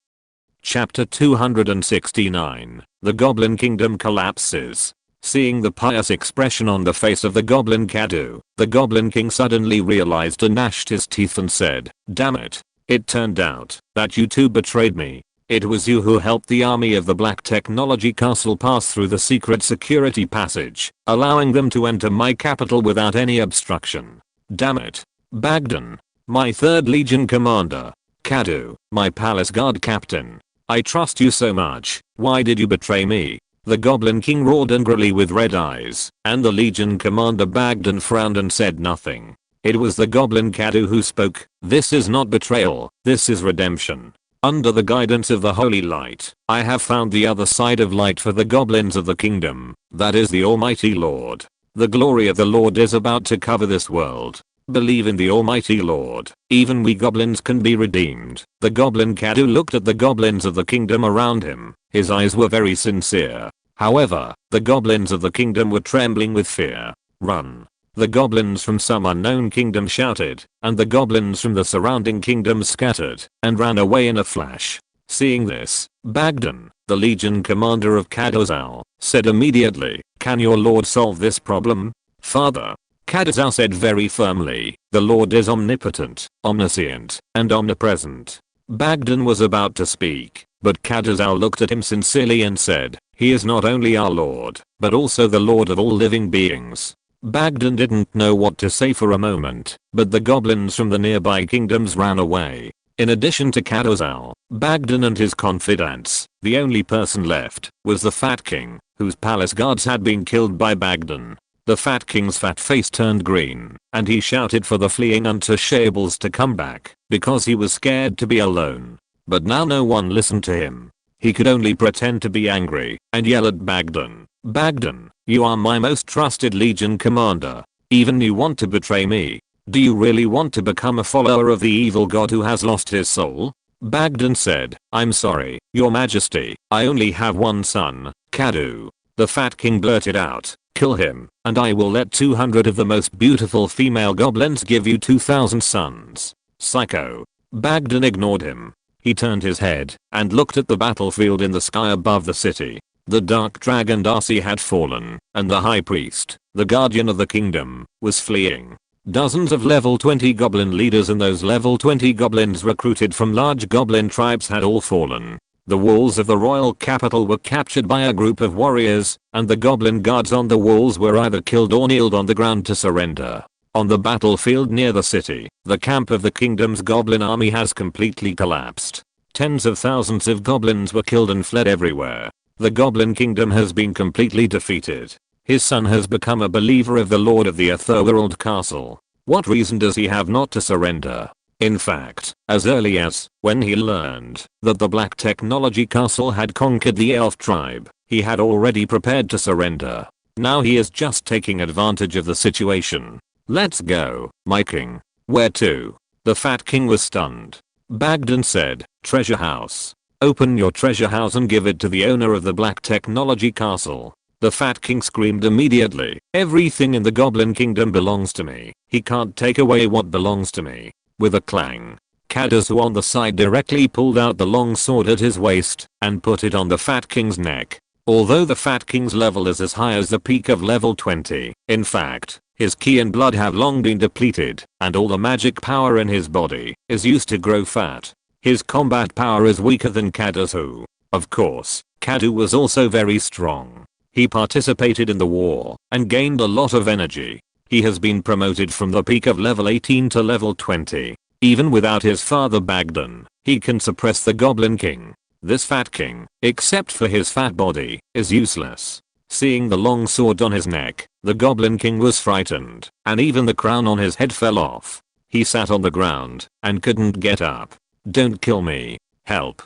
Chapter 269. The Goblin Kingdom collapses. Seeing the pious expression on the face of the Goblin Kadu, the Goblin King suddenly realized and gnashed his teeth and said, "Damn it. It turned out that you two betrayed me. It was you who helped the army of the Black Technology Castle pass through the secret security passage, allowing them to enter my capital without any obstruction. Damn it. Bagdan, my 3rd Legion commander. Kadu, my palace guard captain. I trust you so much. Why did you betray me?" The Goblin King roared angrily with red eyes, and the Legion commander Bagdan frowned and said nothing. It was the Goblin Kadu who spoke. "This is not betrayal, this is redemption. Under the guidance of the holy light, I have found the other side of light for the goblins of the kingdom, that is the Almighty Lord. The glory of the Lord is about to cover this world. Believe in the Almighty Lord. Even we goblins can be redeemed. The goblin Kadu looked at the goblins of the kingdom around him. His eyes were very sincere. However, the goblins of the kingdom were trembling with fear. Run. The goblins from some unknown kingdom shouted, and the goblins from the surrounding kingdoms scattered and ran away in a flash. Seeing this, Bagdan, the legion commander of Kadozal, said immediately, "Can your lord solve this problem?" "Father," Kadozal said very firmly, "the Lord is omnipotent, omniscient, and omnipresent." Bagdan was about to speak, but Kadozal looked at him sincerely and said, "He is not only our Lord, but also the Lord of all living beings." Bagdan didn't know what to say for a moment, but the goblins from the nearby kingdoms ran away. In addition to Kadozal, Bagdan and his confidants, the only person left was the Fat King, whose palace guards had been killed by Bagdan. The Fat King's fat face turned green, and he shouted for the fleeing untouchables to come back, because he was scared to be alone. But now no one listened to him. He could only pretend to be angry, and yell at Bagdan. "Bagdan, you are my most trusted legion commander. Even you want to betray me? Do you really want to become a follower of the evil god who has lost his soul?" Bagdan said, "I'm sorry, your majesty, I only have one son, Kadu." The Fat King blurted out, "Kill him, and I will let 200 of the most beautiful female goblins give you 2,000 sons." "Psycho." Bagdan ignored him. He turned his head and looked at the battlefield in the sky above the city. The dark dragon Darcy had fallen, and the high priest, the guardian of the kingdom, was fleeing. Dozens of level 20 goblin leaders and those level 20 goblins recruited from large goblin tribes had all fallen. The walls of the royal capital were captured by a group of warriors, and the goblin guards on the walls were either killed or kneeled on the ground to surrender. On the battlefield near the city, the camp of the kingdom's goblin army has completely collapsed. Tens of thousands of goblins were killed and fled everywhere. The goblin kingdom has been completely defeated. His son has become a believer of the Lord of the Otherworld Castle. What reason does he have not to surrender? In fact, as early as when he learned that the Black Technology Castle had conquered the elf tribe, he had already prepared to surrender. Now he is just taking advantage of the situation. "Let's go, my king." "Where to?" The Fat King was stunned. Bagdan said, "Treasure house. Open your treasure house and give it to the owner of the Black Technology Castle." The Fat King screamed immediately, "Everything in the Goblin Kingdom belongs to me. He can't take away what belongs to me." With a clang, Kadazu on the side directly pulled out the long sword at his waist and put it on the Fat King's neck. Although the Fat King's level is as high as the peak of level 20, in fact, his ki and blood have long been depleted, and all the magic power in his body is used to grow fat. His combat power is weaker than Kadazu. Of course, Kadu was also very strong. He participated in the war and gained a lot of energy. He has been promoted from the peak of level 18 to level 20. Even without his father Bagdan, he can suppress the Goblin King. This Fat King, except for his fat body, is useless. Seeing the long sword on his neck, the Goblin King was frightened, and even the crown on his head fell off. He sat on the ground and couldn't get up. "Don't kill me. Help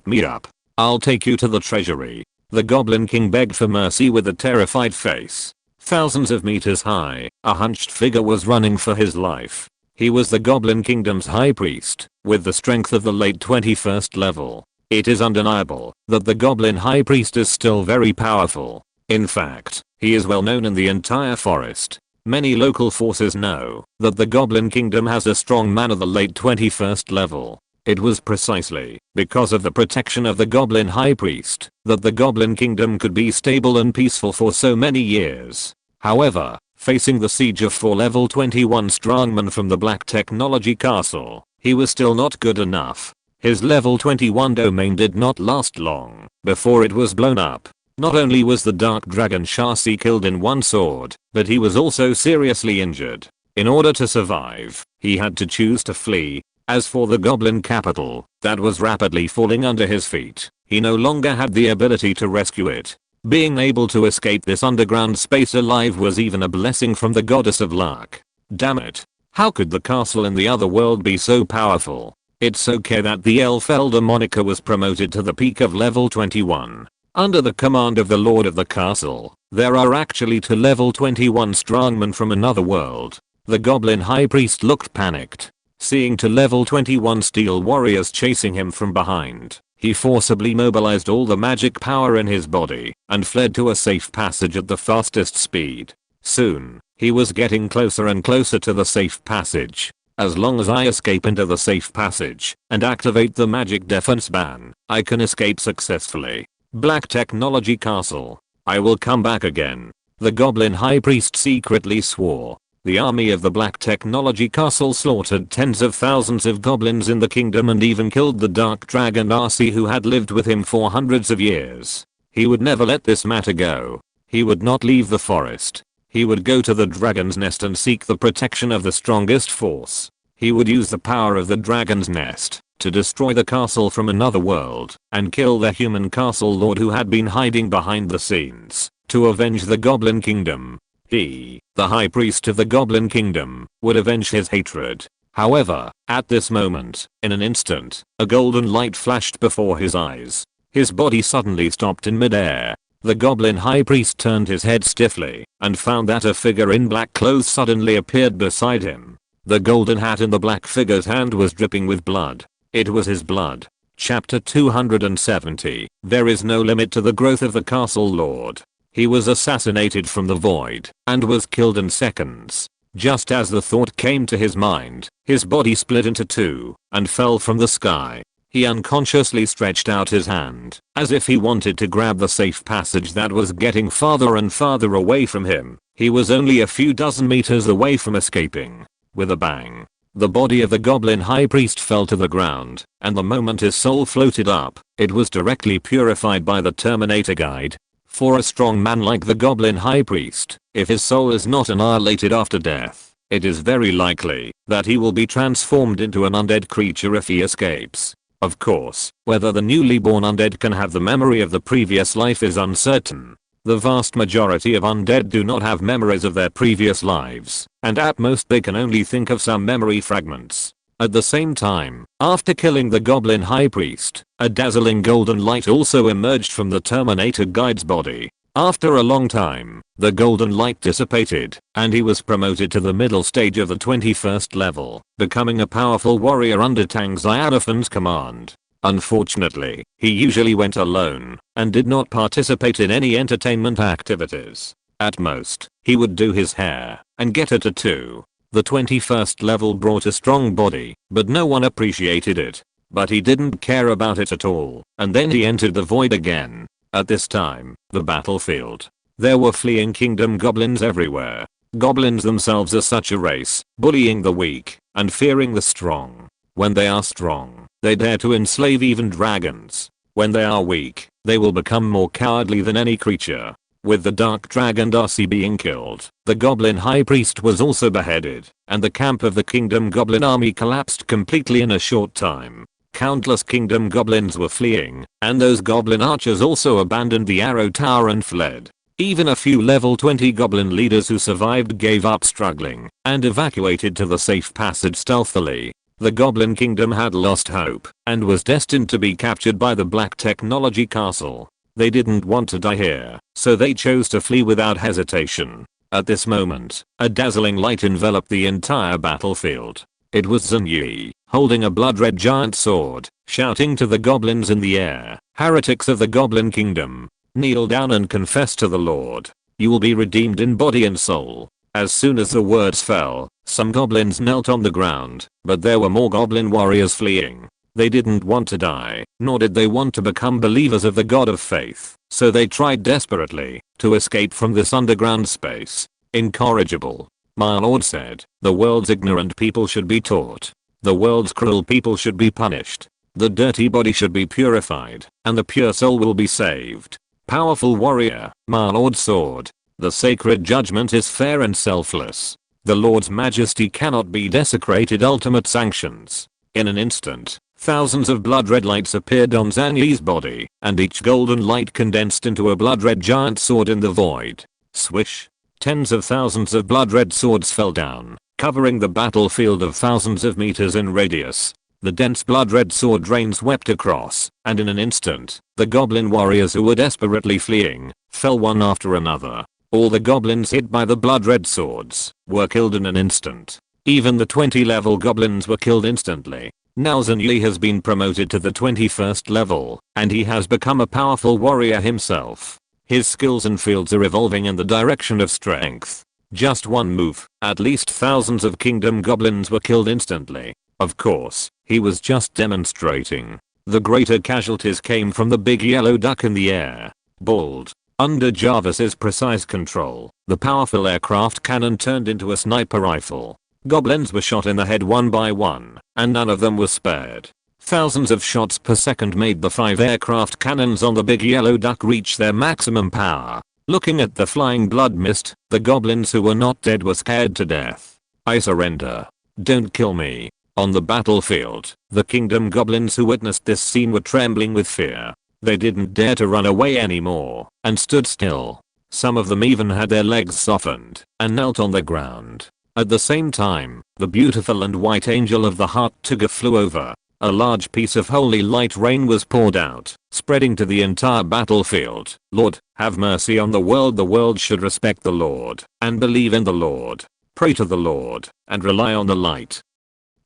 me up. I'll take you to the treasury." The Goblin King begged for mercy with a terrified face. Thousands of meters high, a hunched figure was running for his life. He was the Goblin Kingdom's high priest, with the strength of the late 21st level. It is undeniable that the Goblin High Priest is still very powerful. In fact, he is well known in the entire forest. Many local forces know that the Goblin Kingdom has a strong man of the late 21st level. It was precisely because of the protection of the Goblin High Priest that the Goblin Kingdom could be stable and peaceful for so many years. However, facing the siege of 4 level 21 strongmen from the Black Technology Castle, he was still not good enough. His level 21 domain did not last long before it was blown up. Not only was the Dark Dragon Shasi killed in one sword, but he was also seriously injured. In order to survive, he had to choose to flee. As for the Goblin capital, that was rapidly falling under his feet, he no longer had the ability to rescue it. Being able to escape this underground space alive was even a blessing from the goddess of luck. Damn it. How could the castle in the other world be so powerful? It's okay that the elf elder Monica was promoted to the peak of level 21. Under the command of the lord of the castle, there are actually 2 level 21 strongmen from another world. The goblin high priest looked panicked. Seeing 2 level 21 steel warriors chasing him from behind, he forcibly mobilized all the magic power in his body and fled to a safe passage at the fastest speed. Soon, he was getting closer and closer to the safe passage. As long as I escape into the safe passage and activate the magic defense ban, I can escape successfully. Black Technology Castle. I will come back again. The goblin high priest secretly swore. The army of the Black Technology Castle slaughtered tens of thousands of goblins in the kingdom and even killed the dark dragon Arcee who had lived with him for hundreds of years. He would never let this matter go. He would not leave the forest. He would go to the dragon's nest and seek the protection of the strongest force. He would use the power of the dragon's nest to destroy the castle from another world and kill the human castle lord who had been hiding behind the scenes to avenge the goblin kingdom. He, the high priest of the goblin kingdom, would avenge his hatred. However, at this moment, in an instant, a golden light flashed before his eyes. His body suddenly stopped in midair. The goblin high priest turned his head stiffly and found that a figure in black clothes suddenly appeared beside him. The golden hat in the black figure's hand was dripping with blood. It was his blood. Chapter 270. There is no limit to the growth of the castle lord. He was assassinated from the void and was killed in seconds. Just as the thought came to his mind, his body split into 2 and fell from the sky. He unconsciously stretched out his hand, as if he wanted to grab the safe passage that was getting farther and farther away from him. He was only a few dozen meters away from escaping. With a bang, the body of the goblin high priest fell to the ground, and the moment his soul floated up, it was directly purified by the Terminator guide. For a strong man like the goblin high priest, if his soul is not annihilated after death, it is very likely that he will be transformed into an undead creature if he escapes. Of course, whether the newly born undead can have the memory of the previous life is uncertain. The vast majority of undead do not have memories of their previous lives, and at most they can only think of some memory fragments. At the same time, after killing the goblin high priest, a dazzling golden light also emerged from the Terminator guide's body. After a long time, the golden light dissipated, and he was promoted to the middle stage of the 21st level, becoming a powerful warrior under Tang Xiaofan's command. Unfortunately, he usually went alone and did not participate in any entertainment activities. At most, he would do his hair and get a tattoo. The 21st level brought a strong body, but no one appreciated it. But he didn't care about it at all, and then he entered the void again. At this time, the battlefield. There were fleeing kingdom goblins everywhere. Goblins themselves are such a race, bullying the weak and fearing the strong. When they are strong, they dare to enslave even dragons. When they are weak, they will become more cowardly than any creature. With the dark dragon Arcee being killed, the goblin high priest was also beheaded, and the camp of the kingdom goblin army collapsed completely in a short time. Countless kingdom goblins were fleeing, and those goblin archers also abandoned the arrow tower and fled. Even a few level 20 goblin leaders who survived gave up struggling and evacuated to the safe passage stealthily. The goblin kingdom had lost hope and was destined to be captured by the Black Technology Castle. They didn't want to die here, so they chose to flee without hesitation. At this moment, a dazzling light enveloped the entire battlefield. It was Zhenyi, holding a blood-red giant sword, shouting to the goblins in the air, "Heretics of the Goblin Kingdom, kneel down and confess to the Lord. You will be redeemed in body and soul." As soon as the words fell, some goblins knelt on the ground, but there were more goblin warriors fleeing. They didn't want to die, nor did they want to become believers of the God of Faith, so they tried desperately to escape from this underground space. Incorrigible. My lord said, the world's ignorant people should be taught. The world's cruel people should be punished. The dirty body should be purified, and the pure soul will be saved. Powerful warrior, my lord's sword. The sacred judgment is fair and selfless. The Lord's majesty cannot be desecrated. Ultimate sanctions. In an instant, thousands of blood-red lights appeared on Zhenyi's body, and each golden light condensed into a blood-red giant sword in the void. Swish. Tens of thousands of blood-red swords fell down, covering the battlefield of thousands of meters in radius. The dense blood-red sword rain swept across, and in an instant, the goblin warriors who were desperately fleeing, fell one after another. All the goblins hit by the blood-red swords were killed in an instant. Even the 20-level goblins were killed instantly. Now Zhang has been promoted to the 21st level, and he has become a powerful warrior himself. His skills and fields are evolving in the direction of strength. Just one move, at least thousands of kingdom goblins were killed instantly. Of course, he was just demonstrating. The greater casualties came from the big yellow duck in the air. Bald. Under Jarvis's precise control, the powerful aircraft cannon turned into a sniper rifle. Goblins were shot in the head one by one, and none of them was spared. Thousands of shots per second made the 5 aircraft cannons on the big yellow duck reach their maximum power. Looking at the flying blood mist, the goblins who were not dead were scared to death. I surrender. Don't kill me. On the battlefield, the kingdom goblins who witnessed this scene were trembling with fear. They didn't dare to run away anymore, and stood still. Some of them even had their legs softened, and knelt on the ground. At the same time, the beautiful and white angel of the heart Tuga flew over. A large piece of holy light rain was poured out, spreading to the entire battlefield. Lord, have mercy on the world. The world should respect the Lord, and believe in the Lord. Pray to the Lord, and rely on the light.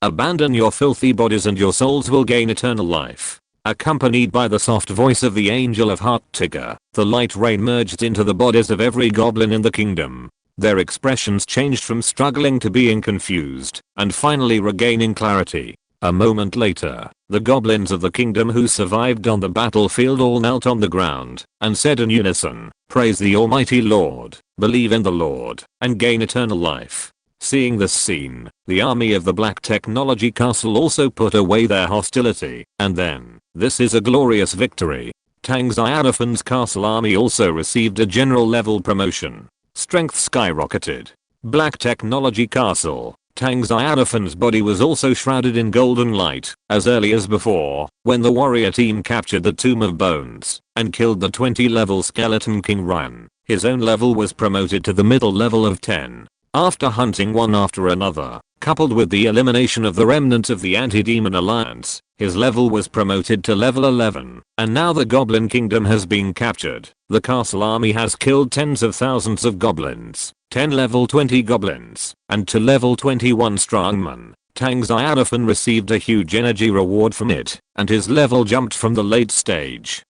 Abandon your filthy bodies and your souls will gain eternal life. Accompanied by the soft voice of the angel of heart Tuga, the light rain merged into the bodies of every goblin in the kingdom. Their expressions changed from struggling to being confused, and finally regaining clarity. A moment later, the goblins of the kingdom who survived on the battlefield all knelt on the ground, and said in unison, "Praise the Almighty Lord, believe in the Lord, and gain eternal life." Seeing this scene, the army of the Black Technology Castle also put away their hostility, and then, this is a glorious victory. Tang Xiaofan's castle army also received a general level promotion. Strength skyrocketed. Black Technology Castle. Tang Xiaofan's body was also shrouded in golden light, as early as before, when the warrior team captured the Tomb of Bones, and killed the 20-level Skeleton King Ryan. His own level was promoted to the middle level of 10. After hunting one after another, coupled with the elimination of the remnants of the Anti-Demon Alliance, his level was promoted to level 11, and now the Goblin Kingdom has been captured. The castle army has killed tens of thousands of goblins, 10 level 20 goblins, and 2 level 21 strongmen. Tang Xiaofan received a huge energy reward from it, and his level jumped from the late stage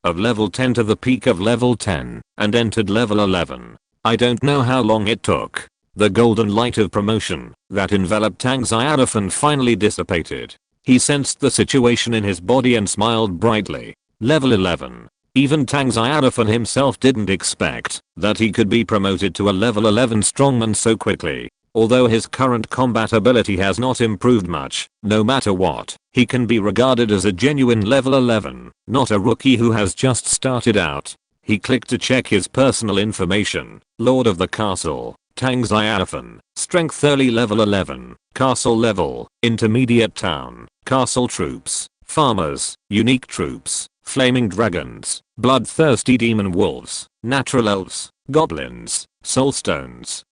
of level 10 to the peak of level 10, and entered level 11. I don't know how long it took. The golden light of promotion that enveloped Tang Xiaofan finally dissipated. He sensed the situation in his body and smiled brightly. Level 11. Even Tang Xiaofan himself didn't expect that he could be promoted to a level 11 strongman so quickly. Although his current combat ability has not improved much, no matter what, he can be regarded as a genuine level 11, not a rookie who has just started out. He clicked to check his personal information. Lord of the Castle, Tang Xiaofan, Strength early level 11, Castle level, Intermediate Town, Castle Troops, Farmers, Unique Troops, Flaming Dragons, Bloodthirsty Demon Wolves, Natural Elves, Goblins, Soulstones.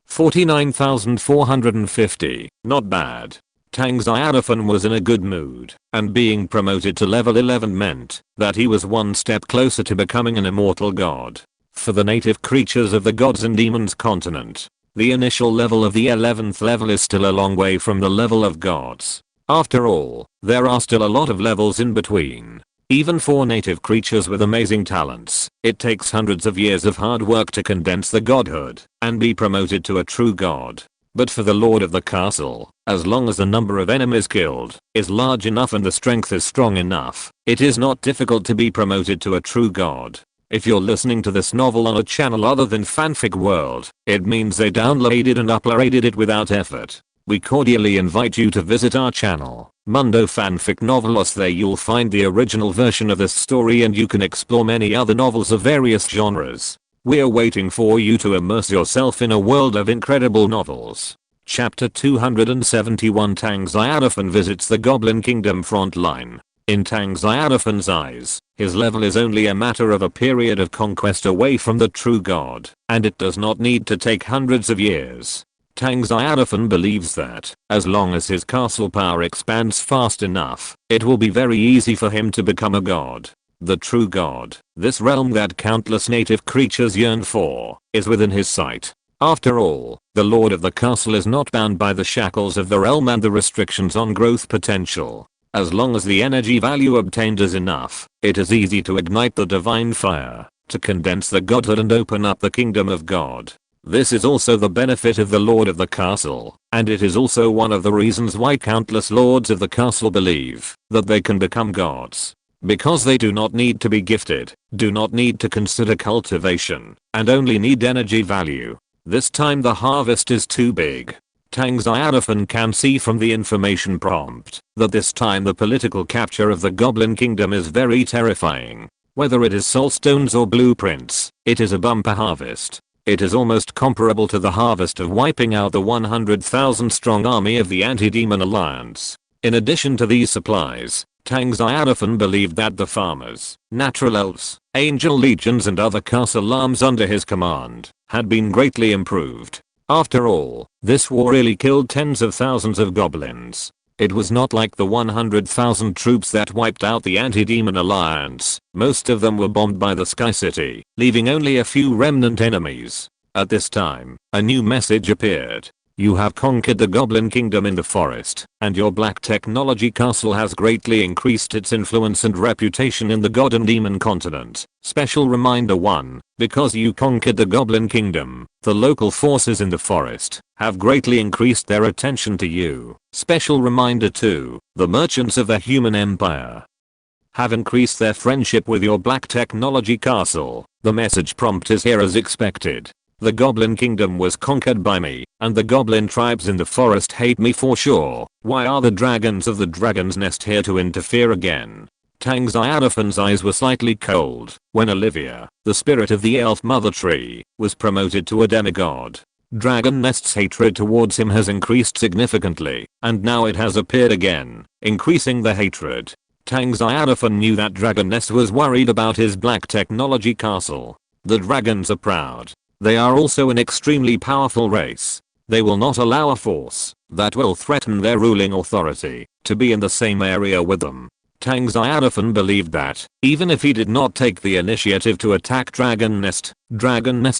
49,450, not bad. Tang Xiaofan was in a good mood, and being promoted to level 11 meant that he was one step closer to becoming an immortal god. For the native creatures of the gods and demons continent, the initial level of the 11th level is still a long way from the level of gods. After all, there are still a lot of levels in between. Even for native creatures with amazing talents, it takes hundreds of years of hard work to condense the godhood and be promoted to a true god. But for the Lord of the Castle, as long as the number of enemies killed is large enough and the strength is strong enough, it is not difficult to be promoted to a true god. If you're listening to this novel on a channel other than Fanfic World, it means they downloaded and uploaded it without effort. We cordially invite you to visit our channel, Mundo Fanfic Novelos. There you'll find the original version of this story and you can explore many other novels of various genres. We're waiting for you to immerse yourself in a world of incredible novels. Chapter 271 Tang Xiaofan visits the Goblin Kingdom frontline. In Tang Xiaofan's eyes, his level is only a matter of a period of conquest away from the true god, and it does not need to take hundreds of years. Tang Xiaofan believes that, as long as his castle power expands fast enough, it will be very easy for him to become a god. The true god, this realm that countless native creatures yearn for, is within his sight. After all, the lord of the castle is not bound by the shackles of the realm and the restrictions on growth potential. As long as the energy value obtained is enough, it is easy to ignite the divine fire, to condense the godhood and open up the kingdom of God. This is also the benefit of the lord of the castle, and it is also one of the reasons why countless lords of the castle believe that they can become gods. Because they do not need to be gifted, do not need to consider cultivation, and only need energy value. This time the harvest is too big. Tang Xiaofan can see from the information prompt that this time the political capture of the Goblin Kingdom is very terrifying. Whether it is soulstones or blueprints, it is a bumper harvest. It is almost comparable to the harvest of wiping out the 100,000 strong army of the Anti-Demon Alliance. In addition to these supplies, Tang Xiaofan believed that the farmers, natural elves, angel legions and other castle arms under his command had been greatly improved. After all, this war really killed tens of thousands of goblins. It was not like the 100,000 troops that wiped out the Anti-Demon Alliance. Most of them were bombed by the Sky City, leaving only a few remnant enemies. At this time, a new message appeared. You have conquered the Goblin Kingdom in the forest, and your black technology castle has greatly increased its influence and reputation in the God and Demon continent. Special reminder 1. Because you conquered the Goblin Kingdom, the local forces in the forest have greatly increased their attention to you. Special reminder 2. The merchants of the human empire have increased their friendship with your black technology castle. The message prompt is here as expected. The Goblin Kingdom was conquered by me, and the goblin tribes in the forest hate me for sure. Why are the dragons of the Dragon's Nest here to interfere again? Tang Xiaofan's eyes were slightly cold when Olivia, the spirit of the elf mother tree, was promoted to a demigod. Dragon Nest's hatred towards him has increased significantly, and now it has appeared again, increasing the hatred. Tang Xiaofan knew that Dragon Nest was worried about his black technology castle. The dragons are proud. They are also an extremely powerful race. They will not allow a force that will threaten their ruling authority to be in the same area with them. Tang Xiaofan believed that, even if he did not take the initiative to attack Dragon Nest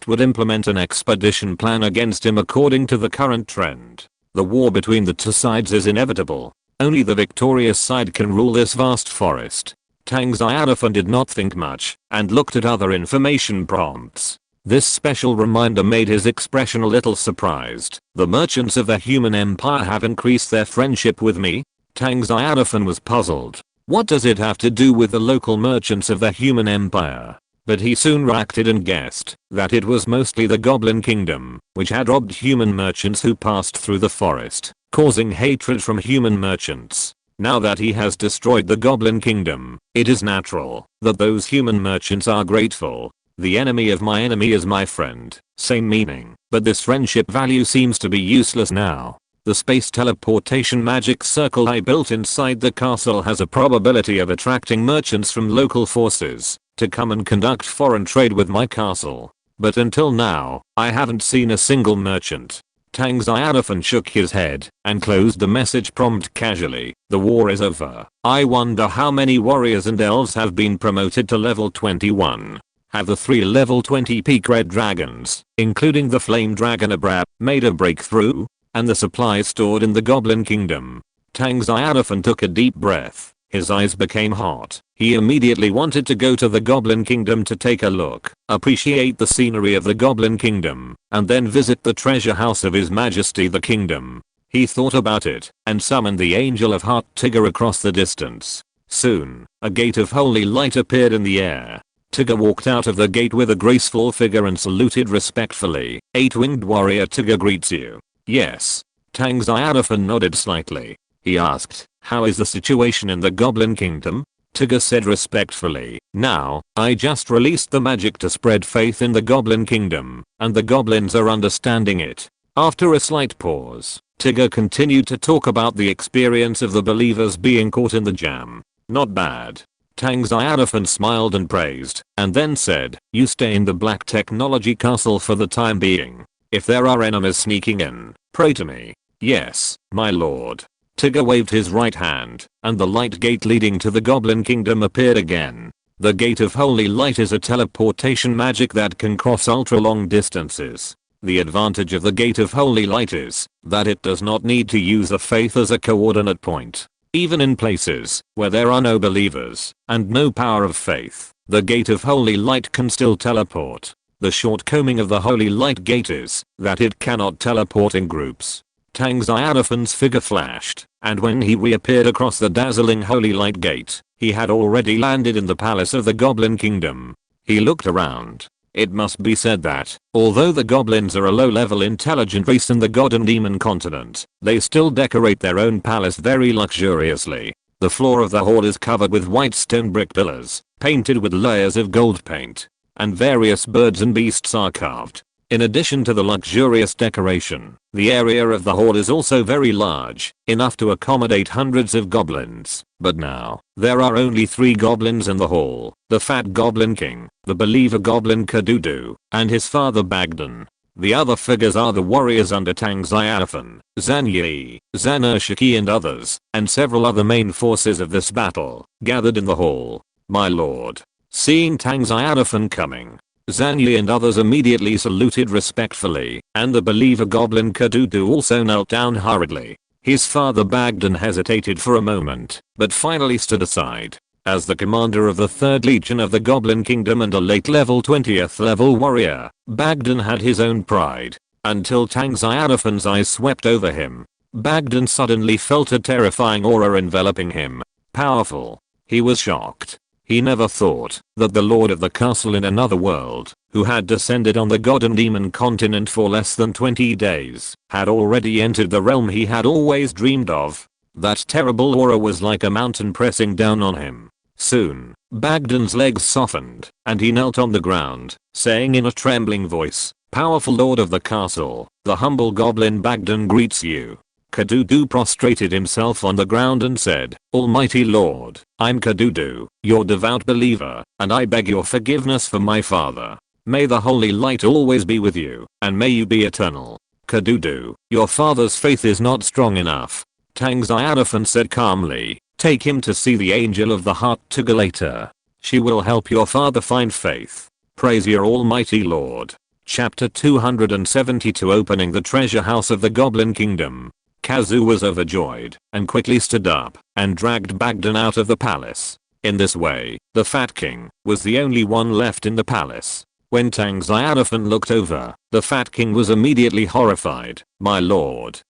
would implement an expedition plan against him according to the current trend. The war between the two sides is inevitable. Only the victorious side can rule this vast forest. Tang Xiaofan did not think much and looked at other information prompts. This special reminder made his expression a little surprised. The merchants of the human empire have increased their friendship with me? Tang Xiaofan was puzzled. What does it have to do with the local merchants of the human empire? But he soon reacted and guessed that it was mostly the Goblin Kingdom, which had robbed human merchants who passed through the forest, causing hatred from human merchants. Now that he has destroyed the Goblin Kingdom, it is natural that those human merchants are grateful. The enemy of my enemy is my friend. Same meaning, but this friendship value seems to be useless now. The space teleportation magic circle I built inside the castle has a probability of attracting merchants from local forces to come and conduct foreign trade with my castle. But until now, I haven't seen a single merchant. Tang Xiaofan shook his head and closed the message prompt casually. The war is over. I wonder how many warriors and elves have been promoted to level 21. Have the 3 level 20 peak red dragons, including the flame dragon Abrab, made a breakthrough? And the supplies stored in the Goblin Kingdom? Tang Xiaofan took a deep breath. His eyes became hot. He immediately wanted to go to the Goblin Kingdom to take a look, appreciate the scenery of the Goblin Kingdom, and then visit the treasure house of His Majesty the Kingdom. He thought about it and summoned the Angel of Heart Tigger across the distance. Soon, a gate of holy light appeared in the air. Tigger walked out of the gate with a graceful figure and saluted respectfully. 8-winged warrior Tigger greets you. Yes. Tang Xiaofan nodded slightly. He asked, how is the situation in the Goblin Kingdom? Tigger said respectfully, now, I just released the magic to spread faith in the Goblin Kingdom, and the goblins are understanding it. After a slight pause, Tigger continued to talk about the experience of the believers being caught in the jam. Not bad. Tang Xiaofan smiled and praised, and then said, you stay in the black technology castle for the time being. If there are enemies sneaking in, pray to me. Yes, my lord. Tigger waved his right hand, and the light gate leading to the Goblin Kingdom appeared again. The Gate of Holy Light is a teleportation magic that can cross ultra long distances. The advantage of the Gate of Holy Light is that it does not need to use a faith as a coordinate point. Even in places where there are no believers and no power of faith, the Gate of Holy Light can still teleport. The shortcoming of the Holy Light Gate is that it cannot teleport in groups. Tang Xiaofan's figure flashed, and when he reappeared across the dazzling Holy Light Gate, he had already landed in the palace of the Goblin Kingdom. He looked around. It must be said that, although the goblins are a low-level intelligent race in the God and Demon continent, they still decorate their own palace very luxuriously. The floor of the hall is covered with white stone brick pillars, painted with layers of gold paint, and various birds and beasts are carved. In addition to the luxurious decoration, the area of the hall is also very large, enough to accommodate hundreds of goblins. But now, there are only 3 goblins in the hall: the Fat Goblin King, the Believer Goblin Kadudu, and his father Bagdan. The other figures are the warriors under Tang Xiaofan, Zan Yi, Zan Urshiki and others, and several other main forces of this battle, gathered in the hall. My lord. Seeing Tang Xiaofan coming, Zan Yi and others immediately saluted respectfully, and the Believer Goblin Kadudu also knelt down hurriedly. His father Bagdan hesitated for a moment, but finally stood aside. As the commander of the 3rd Legion of the Goblin Kingdom and a late level 20th level warrior, Bagdan had his own pride. Until Tang Xiaofan's eyes swept over him, Bagdan suddenly felt a terrifying aura enveloping him. Powerful. He was shocked. He never thought that the lord of the castle in another world, who had descended on the God and Demon continent for less than 20 days, had already entered the realm he had always dreamed of. That terrible aura was like a mountain pressing down on him. Soon, Bagdan's legs softened, and he knelt on the ground, saying in a trembling voice, "Powerful lord of the castle, the humble goblin Bagdan greets you." Kadudu prostrated himself on the ground and said, "Almighty Lord, I'm Kadudu, your devout believer, and I beg your forgiveness for my father. May the holy light always be with you, and may you be eternal." "Kadudu, your father's faith is not strong enough," Tang Xiaofan said calmly. "Take him to see the Angel of the Heart Tugalator. She will help your father find faith. Praise your almighty Lord." Chapter 272 Opening the Treasure House of the Goblin Kingdom. Kazu was overjoyed and quickly stood up and dragged Bagdan out of the palace. In this way, the Fat King was the only one left in the palace. When Tang Xiaofan looked over, the Fat King was immediately horrified. My lord,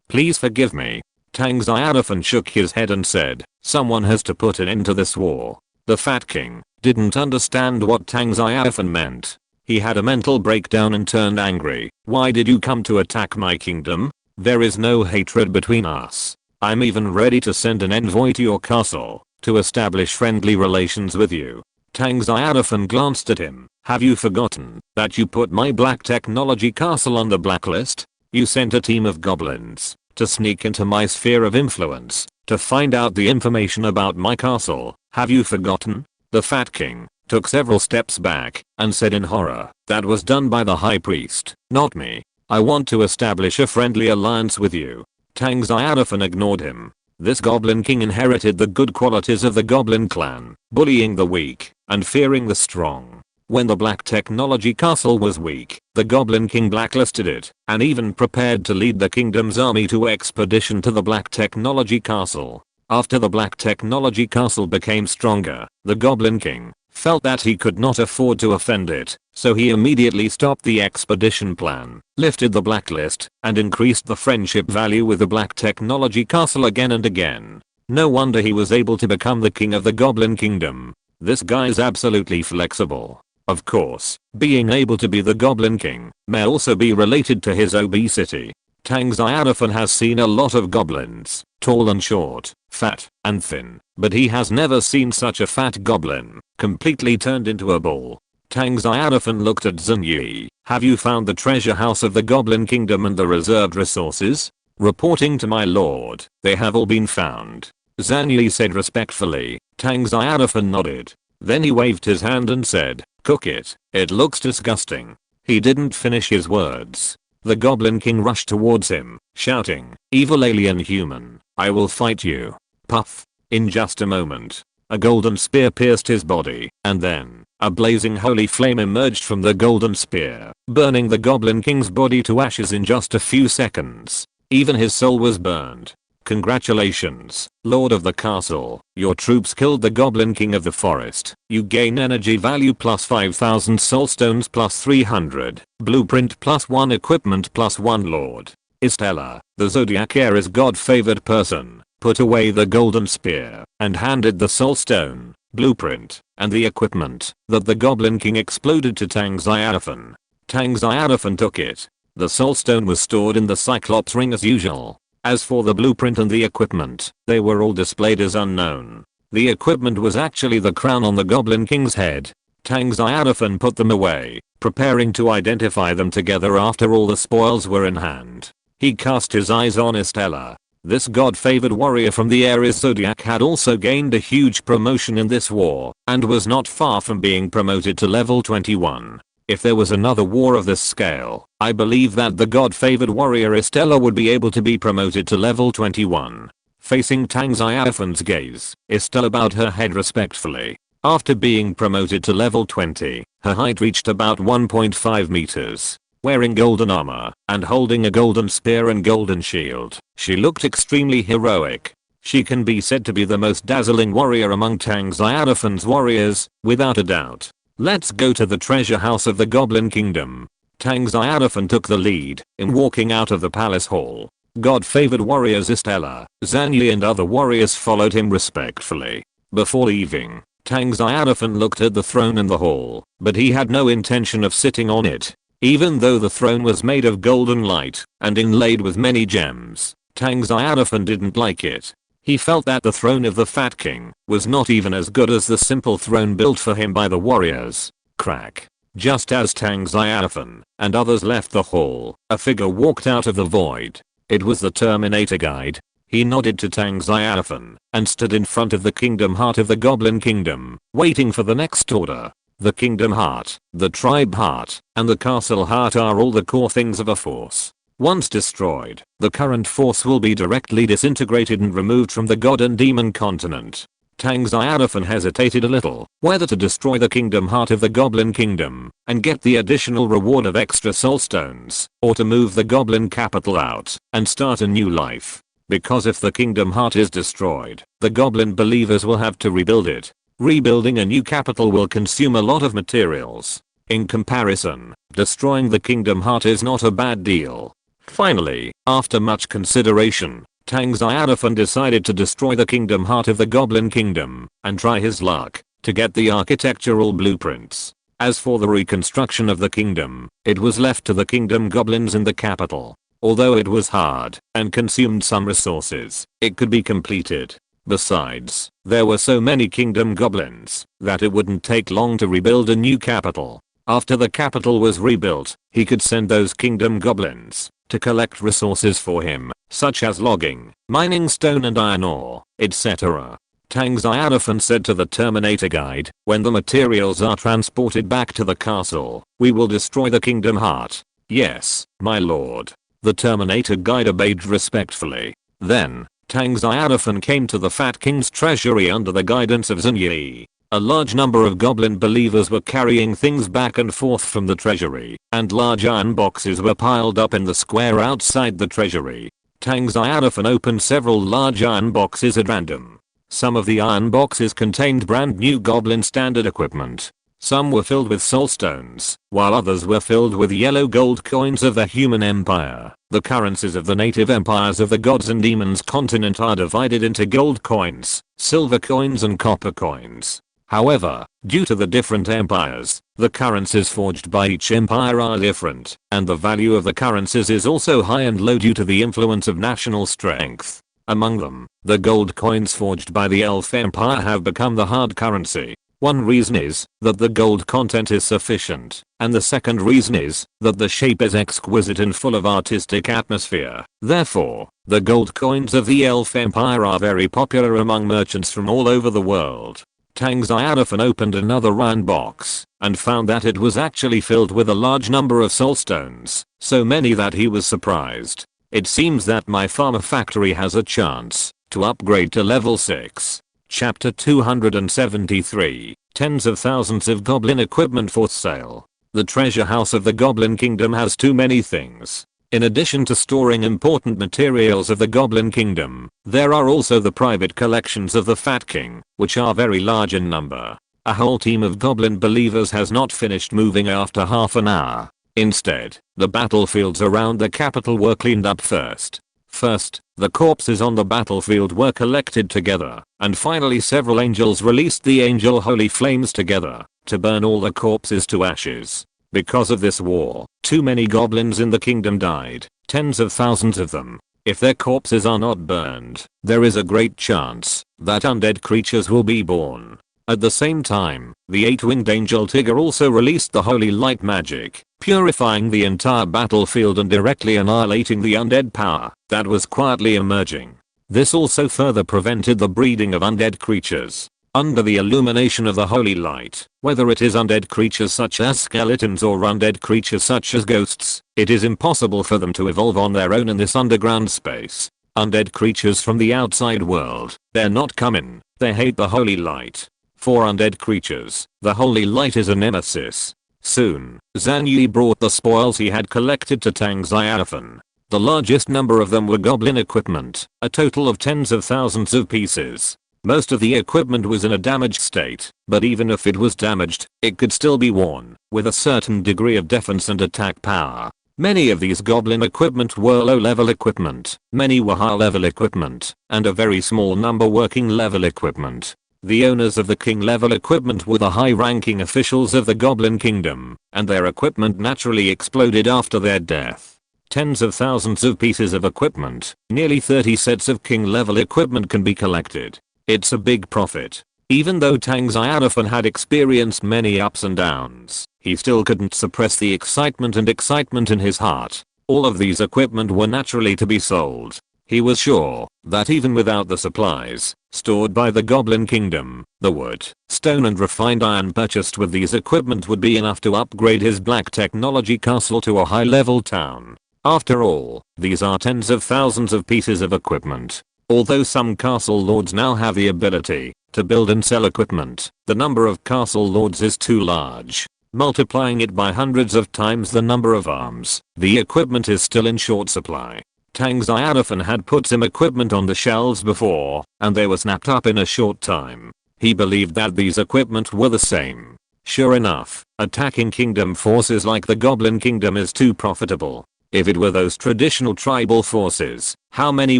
please forgive me." Tang Xiaofan shook his head and said, "Someone has to put an end to this war." The Fat King didn't understand what Tang Xiaofan meant. He had a mental breakdown and turned angry. "Why did you come to attack my kingdom? There is no hatred between us. I'm even ready to send an envoy to your castle to establish friendly relations with you." Tang Xiaofan glanced at him. "Have you forgotten that you put my black technology castle on the blacklist? You sent a team of goblins to sneak into my sphere of influence to find out the information about my castle. Have you forgotten?" The Fat King took several steps back and said in horror, "That was done by the High Priest, not me. I want to establish a friendly alliance with you." Tang Xiaofan ignored him. This Goblin King inherited the good qualities of the Goblin clan, bullying the weak and fearing the strong. When the Black Technology Castle was weak, the Goblin King blacklisted it and even prepared to lead the kingdom's army to expedition to the Black Technology Castle. After the Black Technology Castle became stronger, the Goblin King felt that he could not afford to offend it, so he immediately stopped the expedition plan, lifted the blacklist, and increased the friendship value with the Black Technology Castle again and again. No wonder he was able to become the king of the Goblin Kingdom. This guy's absolutely flexible. Of course, being able to be the Goblin King may also be related to his obesity. Tang Xiaofan has seen a lot of goblins, tall and short, fat and thin, but he has never seen such a fat goblin, completely turned into a ball. Tang Xiaofan looked at Zan Yi. "Have you found the treasure house of the Goblin Kingdom and the reserved resources?" "Reporting to my lord, they have all been found," Zan Yi said respectfully. Tang Xiaofan nodded. Then he waved his hand and said, "Cook it. It looks disgusting." He didn't finish his words. The Goblin King rushed towards him, shouting, "Evil alien human, I will fight you." Puff. In just a moment, a golden spear pierced his body, and then, a blazing holy flame emerged from the golden spear, burning the Goblin King's body to ashes in just a few seconds. Even his soul was burned. Congratulations, Lord of the Castle, your troops killed the Goblin King of the Forest. You gain energy value plus 5000 soul stones plus 300, blueprint plus 1 equipment plus 1 lord. Estella, the Zodiac Heir's god-favored person, put away the golden spear and handed the soul stone, blueprint, and the equipment that the Goblin King exploded to Tang Xiaofan. Tang Xiaofan took it. The soul stone was stored in the Cyclops ring as usual. As for the blueprint and the equipment, they were all displayed as unknown. The equipment was actually the crown on the Goblin King's head. Tang Xiaofan put them away, preparing to identify them together after all the spoils were in hand. He cast his eyes on Estella. This god-favored warrior from the Aries Zodiac had also gained a huge promotion in this war, and was not far from being promoted to level 21. If there was another war of this scale, I believe that the god-favored warrior Estella would be able to be promoted to level 21. Facing Tang Xiaofan's gaze, Estella bowed her head respectfully. After being promoted to level 20, her height reached about 1.5 meters. Wearing golden armor, and holding a golden spear and golden shield, she looked extremely heroic. She can be said to be the most dazzling warrior among Tang Xiaofan's warriors, without a doubt. Let's go to the treasure house of the Goblin Kingdom. Tang Xiaofan took the lead in walking out of the palace hall. God-favored warriors Estella, Zhang and other warriors followed him respectfully. Before leaving, Tang Xiaofan looked at the throne in the hall, but he had no intention of sitting on it. Even though the throne was made of golden light and inlaid with many gems, Tang Xiaofan didn't like it. He felt that the throne of the Fat King was not even as good as the simple throne built for him by the warriors. Crack. Just as Tang Xiaofan and others left the hall, a figure walked out of the void. It was the Terminator guide. He nodded to Tang Xiaofan and stood in front of the Kingdom Heart of the Goblin Kingdom, waiting for the next order. The Kingdom Heart, the Tribe Heart, and the Castle Heart are all the core things of a force. Once destroyed, the current force will be directly disintegrated and removed from the God and Demon continent. Tang Xiaofan hesitated a little, whether to destroy the Kingdom Heart of the Goblin Kingdom and get the additional reward of extra soul stones, or to move the Goblin capital out and start a new life. Because if the Kingdom Heart is destroyed, the Goblin believers will have to rebuild it. Rebuilding a new capital will consume a lot of materials. In comparison, destroying the Kingdom Heart is not a bad deal. Finally, after much consideration, Tang Xiaofan decided to destroy the Kingdom Heart of the Goblin Kingdom and try his luck to get the architectural blueprints. As for the reconstruction of the kingdom, it was left to the kingdom goblins in the capital. Although it was hard and consumed some resources, it could be completed. Besides, there were so many kingdom goblins that it wouldn't take long to rebuild a new capital. After the capital was rebuilt, he could send those kingdom goblins to collect resources for him, such as logging, mining stone and iron ore, etc. Tang Xiaofan said to the Terminator guide, "When the materials are transported back to the castle, we will destroy the Kingdom Heart." "Yes, my lord." The Terminator guide obeyed respectfully. Then, Tang Xiaofan came to the Fat King's treasury under the guidance of Zhang Yi. A large number of goblin believers were carrying things back and forth from the treasury, and large iron boxes were piled up in the square outside the treasury. Tang Xiaofan opened several large iron boxes at random. Some of the iron boxes contained brand new goblin standard equipment. Some were filled with soul stones, while others were filled with yellow gold coins of the human empire. The currencies of the native empires of the gods and demons continent are divided into gold coins, silver coins and copper coins. However, due to the different empires, the currencies forged by each empire are different, and the value of the currencies is also high and low due to the influence of national strength. Among them, the gold coins forged by the Elf Empire have become the hard currency. One reason is that the gold content is sufficient, and the second reason is that the shape is exquisite and full of artistic atmosphere. Therefore, the gold coins of the Elf Empire are very popular among merchants from all over the world. Tang Xiaofan opened another round box and found that it was actually filled with a large number of soul stones, so many that he was surprised. It seems that my farmer factory has a chance to upgrade to level 6. Chapter 273, Tens of thousands of goblin equipment for sale. The treasure house of the Goblin Kingdom has too many things. In addition to storing important materials of the Goblin Kingdom, there are also the private collections of the Fat King, which are very large in number. A whole team of goblin believers has not finished moving after half an hour. Instead, the battlefields around the capital were cleaned up first. First, the corpses on the battlefield were collected together, and finally several angels released the angel holy flames together to burn all the corpses to ashes. Because of this war, too many goblins in the kingdom died, tens of thousands of them. If their corpses are not burned, there is a great chance that undead creatures will be born. At the same time, the 8-winged angel Tigger also released the holy light magic, purifying the entire battlefield and directly annihilating the undead power that was quietly emerging. This also further prevented the breeding of undead creatures. Under the illumination of the holy light, whether it is undead creatures such as skeletons or undead creatures such as ghosts, it is impossible for them to evolve on their own in this underground space. Undead creatures from the outside world, they're not coming, they hate the holy light. For undead creatures, the holy light is a nemesis. Soon, Zhang Yi brought the spoils he had collected to Tang Xiaofan. The largest number of them were goblin equipment, a total of tens of thousands of pieces. Most of the equipment was in a damaged state, but even if it was damaged, it could still be worn, with a certain degree of defense and attack power. Many of these goblin equipment were low-level equipment, many were high-level equipment, and a very small number working-level equipment. The owners of the king-level equipment were the high-ranking officials of the Goblin Kingdom, and their equipment naturally exploded after their death. Tens of thousands of pieces of equipment, nearly 30 sets of king-level equipment can be collected. It's a big profit. Even though Tang Xiaofan had experienced many ups and downs, he still couldn't suppress the excitement in his heart. All of these equipment were naturally to be sold. He was sure that even without the supplies stored by the Goblin Kingdom, the wood, stone and refined iron purchased with these equipment would be enough to upgrade his black technology castle to a high-level town. After all, these are tens of thousands of pieces of equipment. Although some castle lords now have the ability to build and sell equipment, the number of castle lords is too large. Multiplying it by hundreds of times the number of arms, the equipment is still in short supply. Tang Xiaofan had put some equipment on the shelves before, and they were snapped up in a short time. He believed that these equipment were the same. Sure enough, attacking kingdom forces like the Goblin Kingdom is too profitable. If it were those traditional tribal forces, how many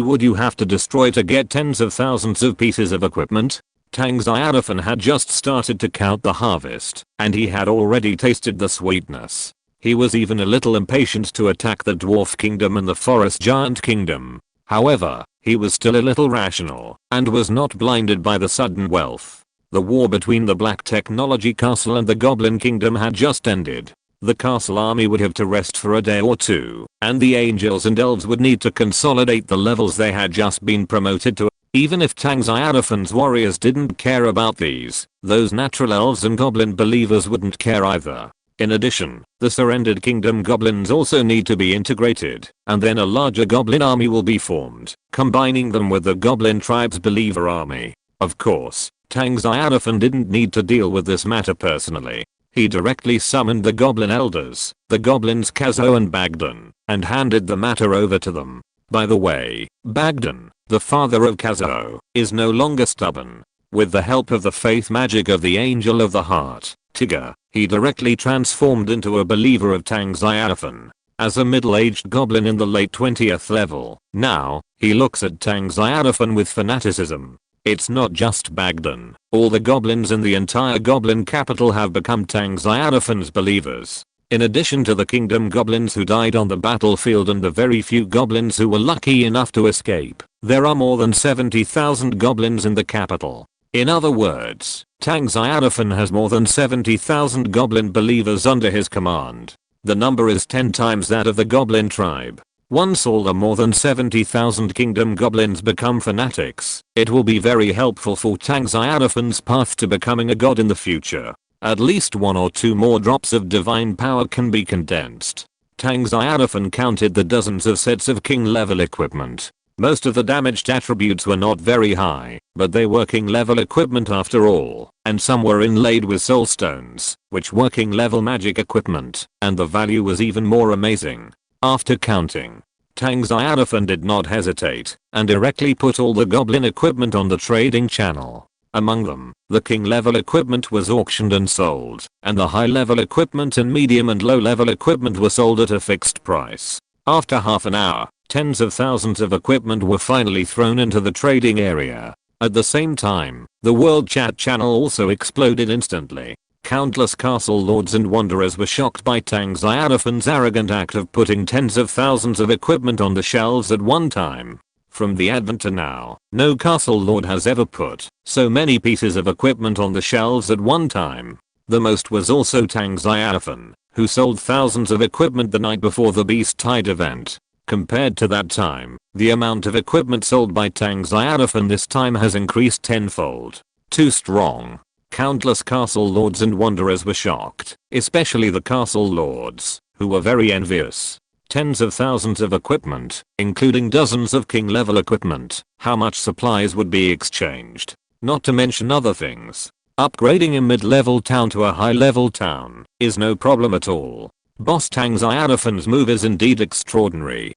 would you have to destroy to get tens of thousands of pieces of equipment? Tang Xiaofan had just started to count the harvest, and he had already tasted the sweetness. He was even a little impatient to attack the Dwarf Kingdom and the Forest Giant Kingdom. However, he was still a little rational, and was not blinded by the sudden wealth. The war between the Black Technology Castle and the Goblin Kingdom had just ended. The castle army would have to rest for a day or two, and the angels and elves would need to consolidate the levels they had just been promoted to. Even if Tang Xiaofan's warriors didn't care about these, those natural elves and goblin believers wouldn't care either. In addition, the surrendered kingdom goblins also need to be integrated, and then a larger goblin army will be formed, combining them with the goblin tribe's believer army. Of course, Tang Xiaofan didn't need to deal with this matter personally. He directly summoned the goblin elders, the goblins Kazo and Bagdan, and handed the matter over to them. By the way, Bagdan, the father of Kazo, is no longer stubborn. With the help of the faith magic of the Angel of the Heart, Tigger, he directly transformed into a believer of Tang Xiaofan. As a middle-aged goblin in the late 20th level, now, he looks at Tang Xiaofan with fanaticism. It's not just Bagdan, all the goblins in the entire goblin capital have become Tang Xiaofan's believers. In addition to the kingdom goblins who died on the battlefield and the very few goblins who were lucky enough to escape, there are more than 70,000 goblins in the capital. In other words, Tang Xiaofan has more than 70,000 goblin believers under his command. The number is 10 times that of the goblin tribe. Once all the more than 70,000 kingdom goblins become fanatics, it will be very helpful for Tang Xiaofan's path to becoming a god in the future. At least 1 or 2 more drops of divine power can be condensed. Tang Xiaofan counted the dozens of sets of king level equipment. Most of the damaged attributes were not very high, but they were king level equipment after all, and some were inlaid with soul stones, which were king level magic equipment, and the value was even more amazing. After counting, Tang Xiaofan did not hesitate, and directly put all the goblin equipment on the trading channel. Among them, the king level equipment was auctioned and sold, and the high level equipment and medium and low level equipment were sold at a fixed price. After half an hour, tens of thousands of equipment were finally thrown into the trading area. At the same time, the world chat channel also exploded instantly. Countless castle lords and wanderers were shocked by Tang Xiaofan's arrogant act of putting tens of thousands of equipment on the shelves at one time. From the advent to now, no castle lord has ever put so many pieces of equipment on the shelves at one time. The most was also Tang Xiaofan, who sold thousands of equipment the night before the Beast Tide event. Compared to that time, the amount of equipment sold by Tang Xiaofan this time has increased tenfold. Too strong. Countless castle lords and wanderers were shocked, especially the castle lords, who were very envious. Tens of thousands of equipment, including dozens of king level equipment, how much supplies would be exchanged? Not to mention other things. Upgrading a mid-level town to a high-level town is no problem at all. Boss Tang Xiaofan's move is indeed extraordinary.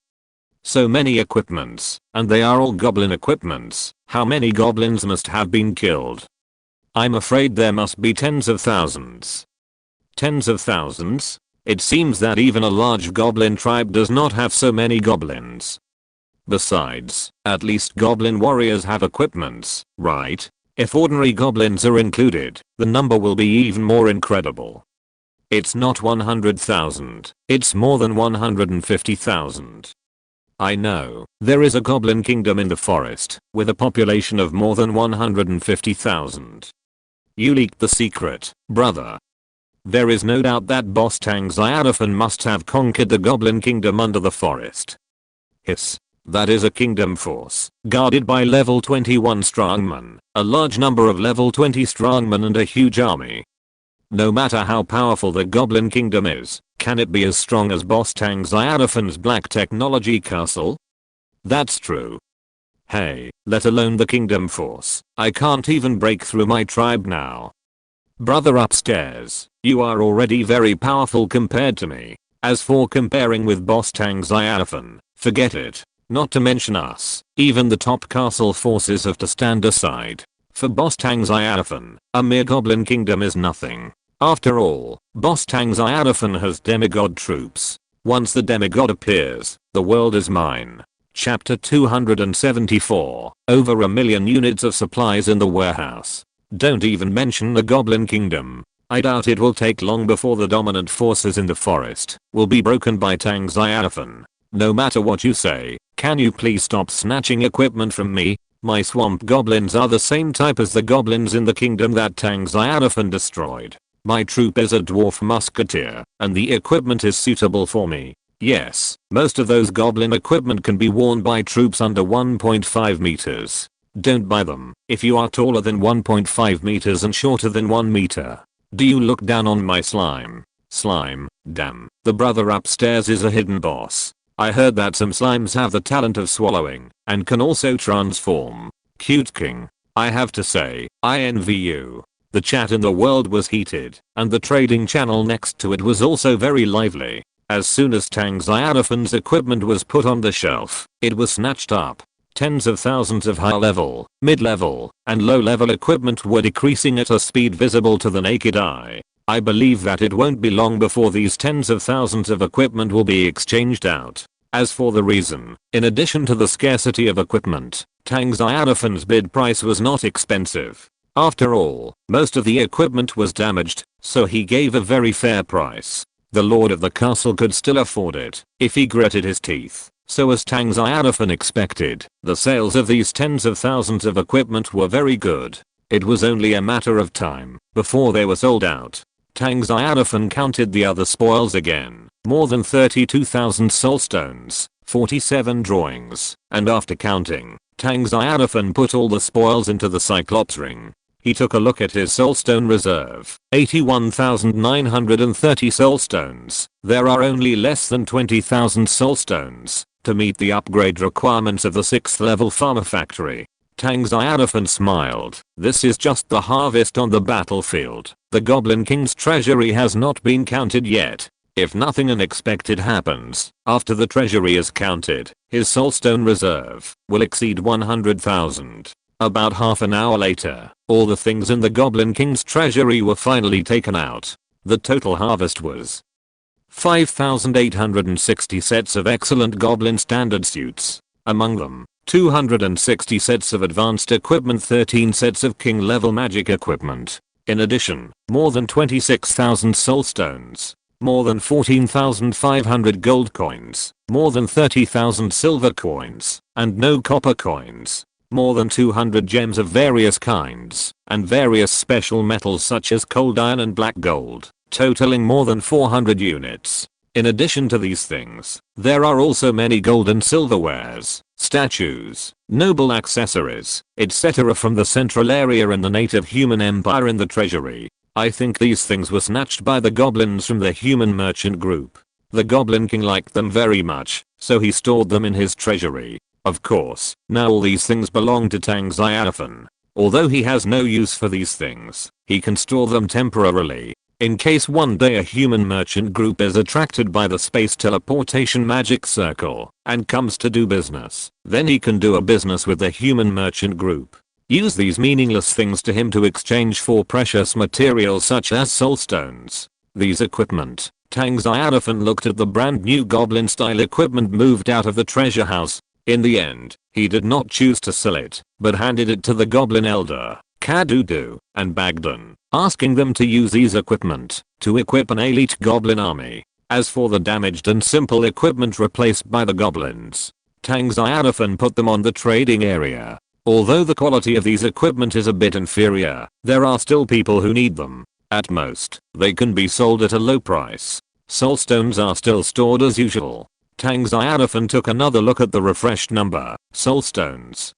So many equipments, and they are all goblin equipments. How many goblins must have been killed? I'm afraid there must be tens of thousands. Tens of thousands? It seems that even a large goblin tribe does not have so many goblins. Besides, at least goblin warriors have equipments, right? If ordinary goblins are included, the number will be even more incredible. It's not 100,000, it's more than 150,000. I know, there is a goblin kingdom in the forest, with a population of more than 150,000. You leaked the secret, brother. There is no doubt that boss Tang Xiaofan must have conquered the goblin kingdom under the forest. Hiss. That is a kingdom force, guarded by level 21 strongmen, a large number of level 20 strongmen and a huge army. No matter how powerful the goblin kingdom is, can it be as strong as boss Tang Xiaofan's black technology castle? That's true. Hey, let alone the kingdom force, I can't even break through my tribe now. Brother upstairs, you are already very powerful compared to me. As for comparing with boss Tang Xiaofan, forget it. Not to mention us, even the top castle forces have to stand aside. For boss Tang Xiaofan, a mere goblin kingdom is nothing. After all, boss Tang Xiaofan has demigod troops. Once the demigod appears, the world is mine. Chapter 274, over a million units of supplies in the warehouse. Don't even mention the goblin kingdom. I doubt it will take long before the dominant forces in the forest will be broken by Tang Xiaofan. No matter what you say, can you please stop snatching equipment from me? My swamp goblins are the same type as the goblins in the kingdom that Tang Xiaofan destroyed. My troop is a dwarf musketeer, and the equipment is suitable for me. Yes, most of those goblin equipment can be worn by troops under 1.5 meters. Don't buy them if you are taller than 1.5 meters and shorter than 1 meter. Do you look down on my slime? Slime, damn, the brother upstairs is a hidden boss. I heard that some slimes have the talent of swallowing, and can also transform. Cute king. I have to say, I envy you. The chat in the world was heated, and the trading channel next to it was also very lively. As soon as Tang Xiaofan's equipment was put on the shelf, it was snatched up. Tens of thousands of high-level, mid-level, and low-level equipment were decreasing at a speed visible to the naked eye. I believe that it won't be long before these tens of thousands of equipment will be exchanged out. As for the reason, in addition to the scarcity of equipment, Tang Xiaofan's bid price was not expensive. After all, most of the equipment was damaged, so he gave a very fair price. The lord of the castle could still afford it if he gritted his teeth. So as Tang Xiaofan expected, the sales of these tens of thousands of equipment were very good. It was only a matter of time before they were sold out. Tang Xiaofan counted the other spoils again. More than 32,000 soul stones, 47 drawings, and after counting, Tang Xiaofan put all the spoils into the Cyclops ring. He took a look at his soulstone reserve, 81,930 soulstones. There are only less than 20,000 soulstones to meet the upgrade requirements of the 6th level farmer factory. Tang Xiaofan smiled. This is just the harvest on the battlefield. The Goblin King's treasury has not been counted yet. If nothing unexpected happens, after the treasury is counted, his soulstone reserve will exceed 100,000. About half an hour later, all the things in the Goblin King's treasury were finally taken out. The total harvest was 5,860 sets of excellent Goblin standard suits. Among them, 260 sets of advanced equipment, 13 sets of king level magic equipment. In addition, more than 26,000 soulstones, more than 14,500 gold coins, more than 30,000 silver coins, and no copper coins. More than 200 gems of various kinds, and various special metals such as cold iron and black gold, totaling more than 400 units. In addition to these things, there are also many gold and silverwares, statues, noble accessories, etc. from the central area in the native human empire in the treasury. I think these things were snatched by the goblins from the human merchant group. The Goblin King liked them very much, so he stored them in his treasury. Of course, now all these things belong to Tang Xiaofan. Although he has no use for these things, he can store them temporarily. In case one day a human merchant group is attracted by the space teleportation magic circle and comes to do business, then he can do a business with the human merchant group. Use these meaningless things to him to exchange for precious materials such as soulstones. These equipment. Tang Xiaofan looked at the brand new goblin style equipment moved out of the treasure house. In the end, he did not choose to sell it, but handed it to the Goblin Elder, Kadudu, and Bagdan, asking them to use these equipment to equip an elite goblin army. As for the damaged and simple equipment replaced by the goblins, Tang Xiaofan put them on the trading area. Although the quality of these equipment is a bit inferior, there are still people who need them. At most, they can be sold at a low price. Soulstones are still stored as usual. Tang Xiaofan took another look at the refreshed number, soulstones.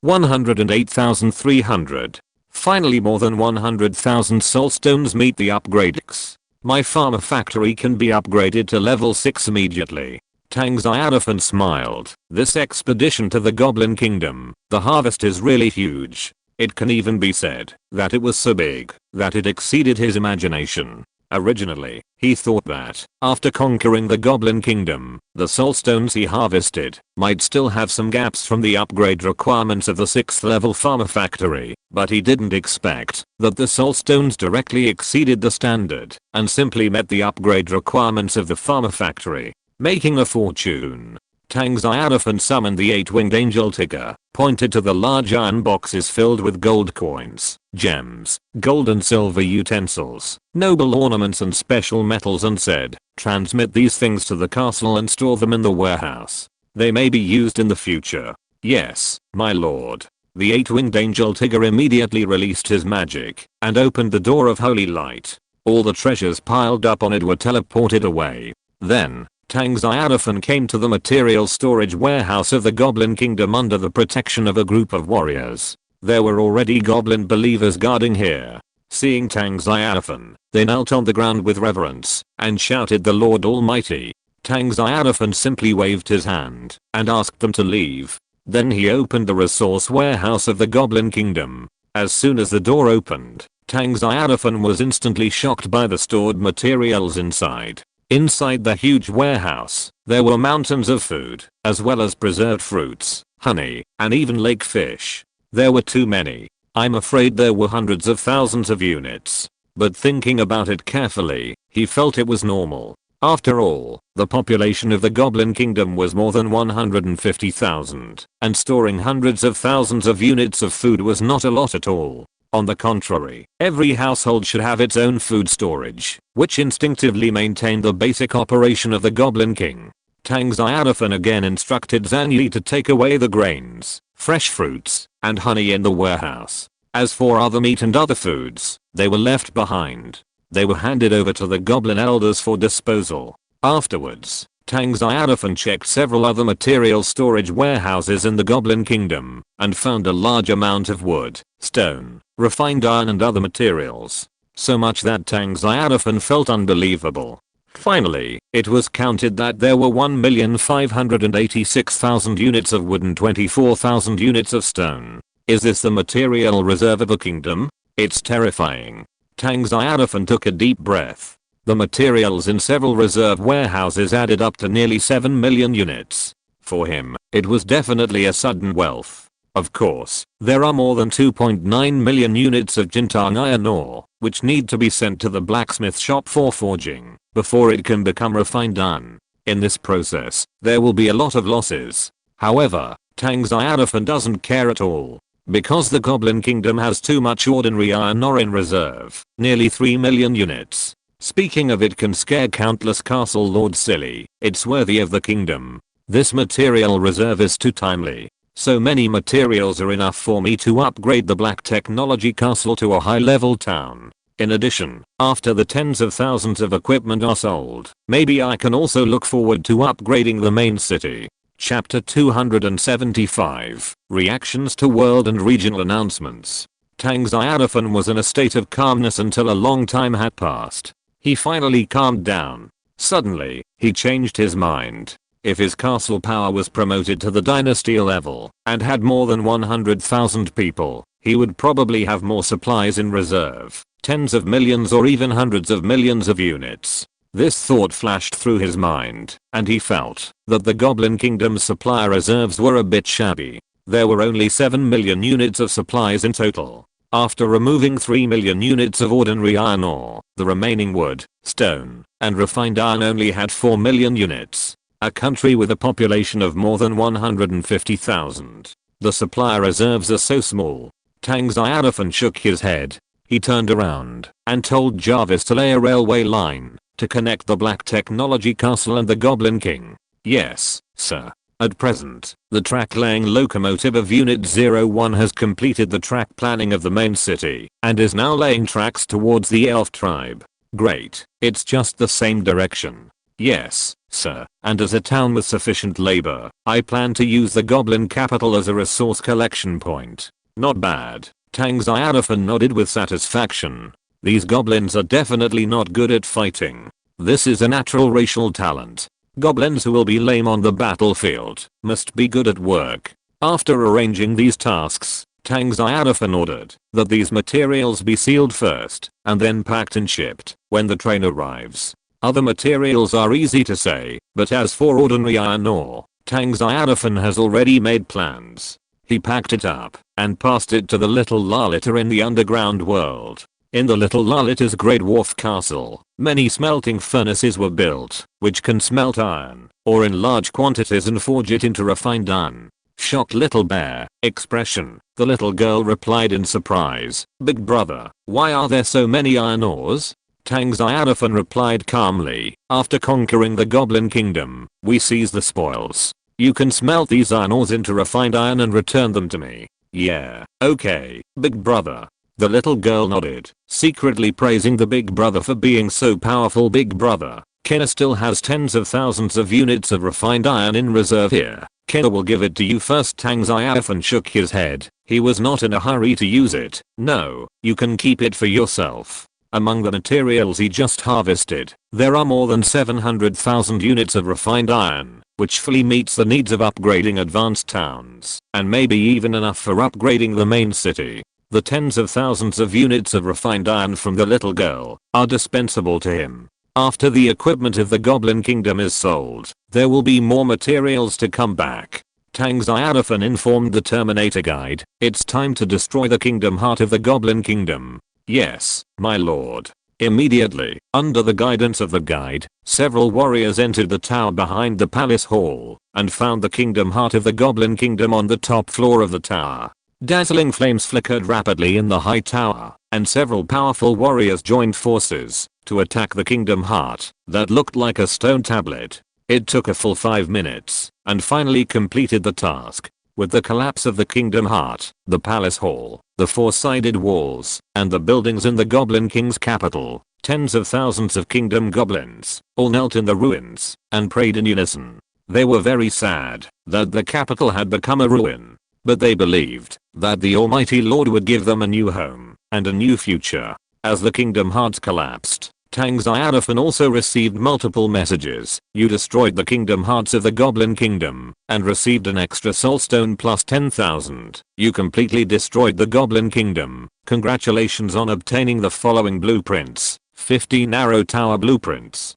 108,300. Finally more than 100,000 soulstones meet the upgrades. My farmer factory can be upgraded to level 6 immediately. Tang Xiaofan smiled. This expedition to the Goblin Kingdom, the harvest is really huge. It can even be said that it was so big that it exceeded his imagination. Originally, he thought that, after conquering the Goblin Kingdom, the soulstones he harvested might still have some gaps from the upgrade requirements of the 6th level farmer factory, but he didn't expect that the soulstones directly exceeded the standard and simply met the upgrade requirements of the farmer factory, making a fortune. Tang Xiaofan summoned the 8-winged angel tiger, pointed to the large iron boxes filled with gold coins, gems, gold and silver utensils, noble ornaments and special metals and said, transmit these things to the castle and store them in the warehouse. They may be used in the future. Yes, my lord. The 8-winged angel tiger immediately released his magic and opened the door of holy light. All the treasures piled up on it were teleported away. Then, Tang Xiaofan came to the material storage warehouse of the Goblin Kingdom under the protection of a group of warriors. There were already goblin believers guarding here. Seeing Tang Xiaofan, they knelt on the ground with reverence and shouted the Lord Almighty. Tang Xiaofan simply waved his hand and asked them to leave. Then he opened the resource warehouse of the Goblin Kingdom. As soon as the door opened, Tang Xiaofan was instantly shocked by the stored materials inside. Inside the huge warehouse, there were mountains of food, as well as preserved fruits, honey, and even lake fish. There were too many. I'm afraid there were hundreds of thousands of units. But thinking about it carefully, he felt it was normal. After all, the population of the Goblin Kingdom was more than 150,000, and storing hundreds of thousands of units of food was not a lot at all. On the contrary, every household should have its own food storage, which instinctively maintained the basic operation of the Goblin King. Tang Xiaofan again instructed Zhang Yi to take away the grains, fresh fruits, and honey in the warehouse. As for other meat and other foods, they were left behind. They were handed over to the Goblin Elders for disposal. Afterwards, Tang Xiaofan checked several other material storage warehouses in the Goblin Kingdom and found a large amount of wood, stone, refined iron and other materials. So much that Tang Xiaofan felt unbelievable. Finally, it was counted that there were 1,586,000 units of wood and 24,000 units of stone. Is this the material reserve of a kingdom? It's terrifying. Tang Xiaofan took a deep breath. The materials in several reserve warehouses added up to nearly 7 million units. For him, it was definitely a sudden wealth. Of course, there are more than 2.9 million units of Jintang iron ore, which need to be sent to the blacksmith shop for forging, before it can become refined iron. In this process, there will be a lot of losses. However, Tang Xiaofan doesn't care at all. Because the Goblin Kingdom has too much ordinary iron ore in reserve, nearly 3 million units. Speaking of, it can scare countless castle lords silly. It's worthy of the kingdom. This material reserve is too timely. So many materials are enough for me to upgrade the Black Technology Castle to a high-level town. In addition, after the tens of thousands of equipment are sold, maybe I can also look forward to upgrading the main city. Chapter 275 Reactions to World and Regional Announcements. Tang Xiaofan was in a state of calmness until a long time had passed. He finally calmed down. Suddenly, he changed his mind. If his castle power was promoted to the dynasty level and had more than 100,000 people, he would probably have more supplies in reserve, tens of millions or even hundreds of millions of units. This thought flashed through his mind, and he felt that the Goblin Kingdom's supply reserves were a bit shabby. There were only 7 million units of supplies in total. After removing 3 million units of ordinary iron ore, the remaining wood, stone, and refined iron only had 4 million units. A country with a population of more than 150,000. The supply reserves are so small. Tang Xiaofan shook his head. He turned around and told Jarvis to lay a railway line to connect the Black Technology Castle and the Goblin King. Yes, sir. At present, the track-laying locomotive of Unit 01 has completed the track planning of the main city and is now laying tracks towards the elf tribe. Great. It's just the same direction. Yes, sir, and as a town with sufficient labor, I plan to use the Goblin capital as a resource collection point. Not bad. Tang Xiaofan nodded with satisfaction. These goblins are definitely not good at fighting. This is a natural racial talent. Goblins who will be lame on the battlefield must be good at work. After arranging these tasks, Tang Xiaofan ordered that these materials be sealed first and then packed and shipped when the train arrives. Other materials are easy to say, but as for ordinary iron ore, Tang Xiaofan has already made plans. He packed it up and passed it to the little Lalita in the underground world. In the little Lalita's Great Wharf Castle, many smelting furnaces were built, which can smelt iron, ore in large quantities and forge it into refined iron. Shocked little bear expression, the little girl replied in surprise, "Big brother, why are there so many iron ores?" Tang Xiaofan replied calmly, "After conquering the Goblin Kingdom, we seize the spoils. You can smelt these iron ores into refined iron and return them to me." "Yeah, okay, big brother." The little girl nodded, secretly praising the big brother for being so powerful. "Big brother, Kina still has tens of thousands of units of refined iron in reserve here. Kina will give it to you first." Tang Xiaofan shook his head. He was not in a hurry to use it. "No, you can keep it for yourself." Among the materials he just harvested, there are more than 700,000 units of refined iron, which fully meets the needs of upgrading advanced towns, and maybe even enough for upgrading the main city. The tens of thousands of units of refined iron from the little girl are dispensable to him. After the equipment of the Goblin Kingdom is sold, there will be more materials to come back. Tang Xiaofan informed the Terminator guide, "It's time to destroy the kingdom heart of the Goblin Kingdom." "Yes, my lord." Immediately, under the guidance of the guide, several warriors entered the tower behind the palace hall and found the kingdom heart of the Goblin Kingdom on the top floor of the tower. Dazzling flames flickered rapidly in the high tower, and several powerful warriors joined forces to attack the kingdom heart that looked like a stone tablet. It took a full 5 minutes and finally completed the task. With the collapse of the kingdom heart, the palace hall, the four-sided walls, and the buildings in the Goblin King's capital, Tens of thousands of kingdom goblins all knelt in the ruins and prayed in unison. They were very sad that the capital had become a ruin, but they believed that the Almighty Lord would give them a new home and a new future. As the kingdom hearts collapsed, Tang Xiaofan also received multiple messages. You destroyed the kingdom hearts of the Goblin Kingdom and received an extra soulstone plus 10,000. You completely destroyed the Goblin Kingdom. Congratulations on obtaining the following blueprints: 50 narrow tower blueprints,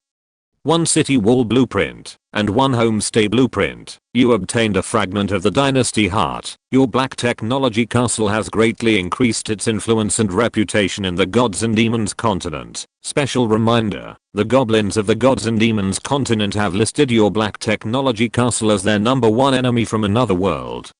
1 city wall blueprint, and 1 homestay blueprint. You obtained a fragment of the dynasty heart. Your black technology castle has greatly increased its influence and reputation in the gods and demons continent. Special reminder, the goblins of the gods and demons continent have listed your black technology castle as their #1 enemy from another world,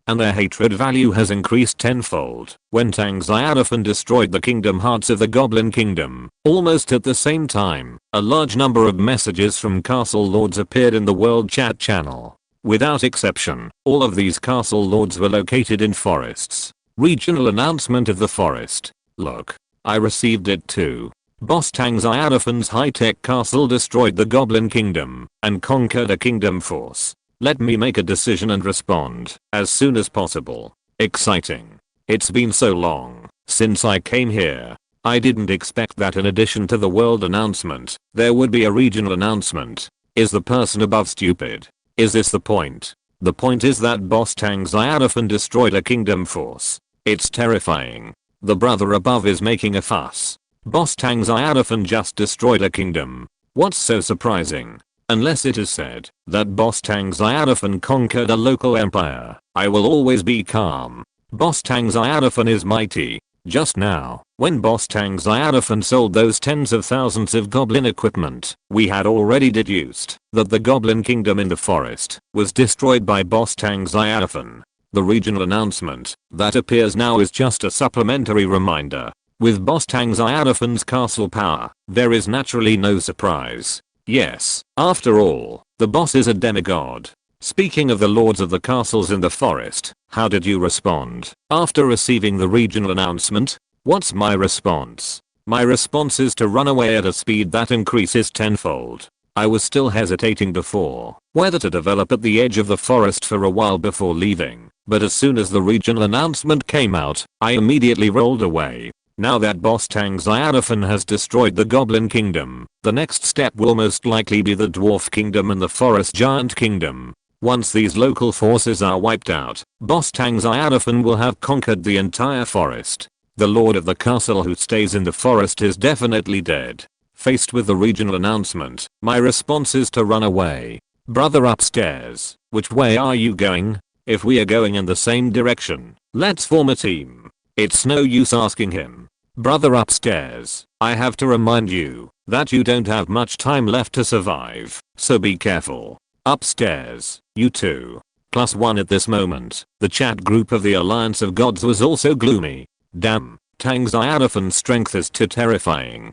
and their hatred value has increased tenfold. When Tang Xiaofan destroyed the kingdom hearts of the Goblin Kingdom, almost at the same time, a large number of messages from castle lords appeared in the world chat channel. Without exception, all of these castle lords were located in forests. Regional announcement of the forest. Look, I received it too. Boss Tang Xiaofan's high-tech castle destroyed the Goblin Kingdom and conquered a kingdom force. Let me make a decision and respond as soon as possible. Exciting. It's been so long since I came here. I didn't expect that in addition to the world announcement, there would be a regional announcement. Is the person above stupid? Is this the point? The point is that Boss Tang Xiaofan destroyed a kingdom force. It's terrifying. The brother above is making a fuss. Boss Tang Xiaofan just destroyed a kingdom. What's so surprising? Unless it is said that Boss Tang Xiaofan conquered a local empire, I will always be calm. Boss Tang Xiaofan is mighty. Just now, when Boss Tang Xiaofan sold those tens of thousands of goblin equipment, we had already deduced that the Goblin Kingdom in the forest was destroyed by Boss Tang Xiaofan. The regional announcement that appears now is just a supplementary reminder. With Boss Tang Xiaofan's castle power, there is naturally no surprise. Yes, after all, the boss is a demigod. Speaking of the lords of the castles in the forest, how did you respond after receiving the regional announcement? What's my response? My response is to run away at a speed that increases tenfold. I was still hesitating before whether to develop at the edge of the forest for a while before leaving, but as soon as the regional announcement came out, I immediately rolled away. Now that Boss Tang Xiaofan has destroyed the Goblin Kingdom, the next step will most likely be the Dwarf Kingdom and the Forest Giant Kingdom. Once these local forces are wiped out, Boss Tang Xiaofan will have conquered the entire forest. The lord of the castle who stays in the forest is definitely dead. Faced with the regional announcement, my response is to run away. Brother upstairs, which way are you going? If we are going in the same direction, let's form a team. It's no use asking him. Brother upstairs, I have to remind you that you don't have much time left to survive, so be careful. Upstairs, you too. +1 at this moment. The chat group of the Alliance of Gods was also gloomy. Damn, Tang Xiaofan's strength is too terrifying.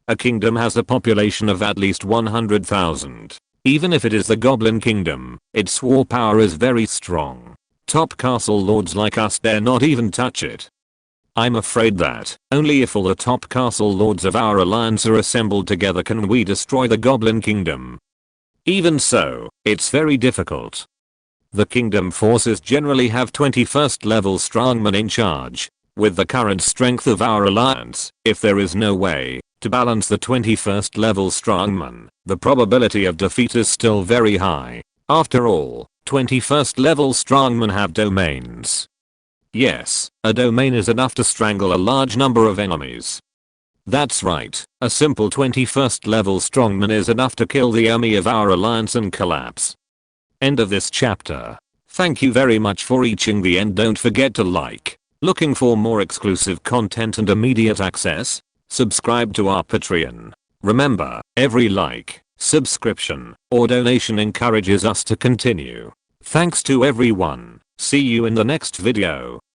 A kingdom has a population of at least 100,000. Even if it is the Goblin Kingdom, its war power is very strong. Top castle lords like us dare not even touch it. I'm afraid that only if all the top castle lords of our alliance are assembled together can we destroy the Goblin Kingdom. Even so, it's very difficult. The kingdom forces generally have 21st level strongmen in charge. With the current strength of our alliance, if there is no way to balance the 21st level strongmen, the probability of defeat is still very high. After all, 21st level strongmen have domains. Yes, a domain is enough to strangle a large number of enemies. That's right, a simple 21st level strongman is enough to kill the enemy of our alliance and collapse. End of this chapter. Thank you very much for reaching the end. Don't forget to like. Looking for more exclusive content and immediate access? Subscribe to our Patreon. Remember, every like, subscription, or donation encourages us to continue. Thanks to everyone. See you in the next video.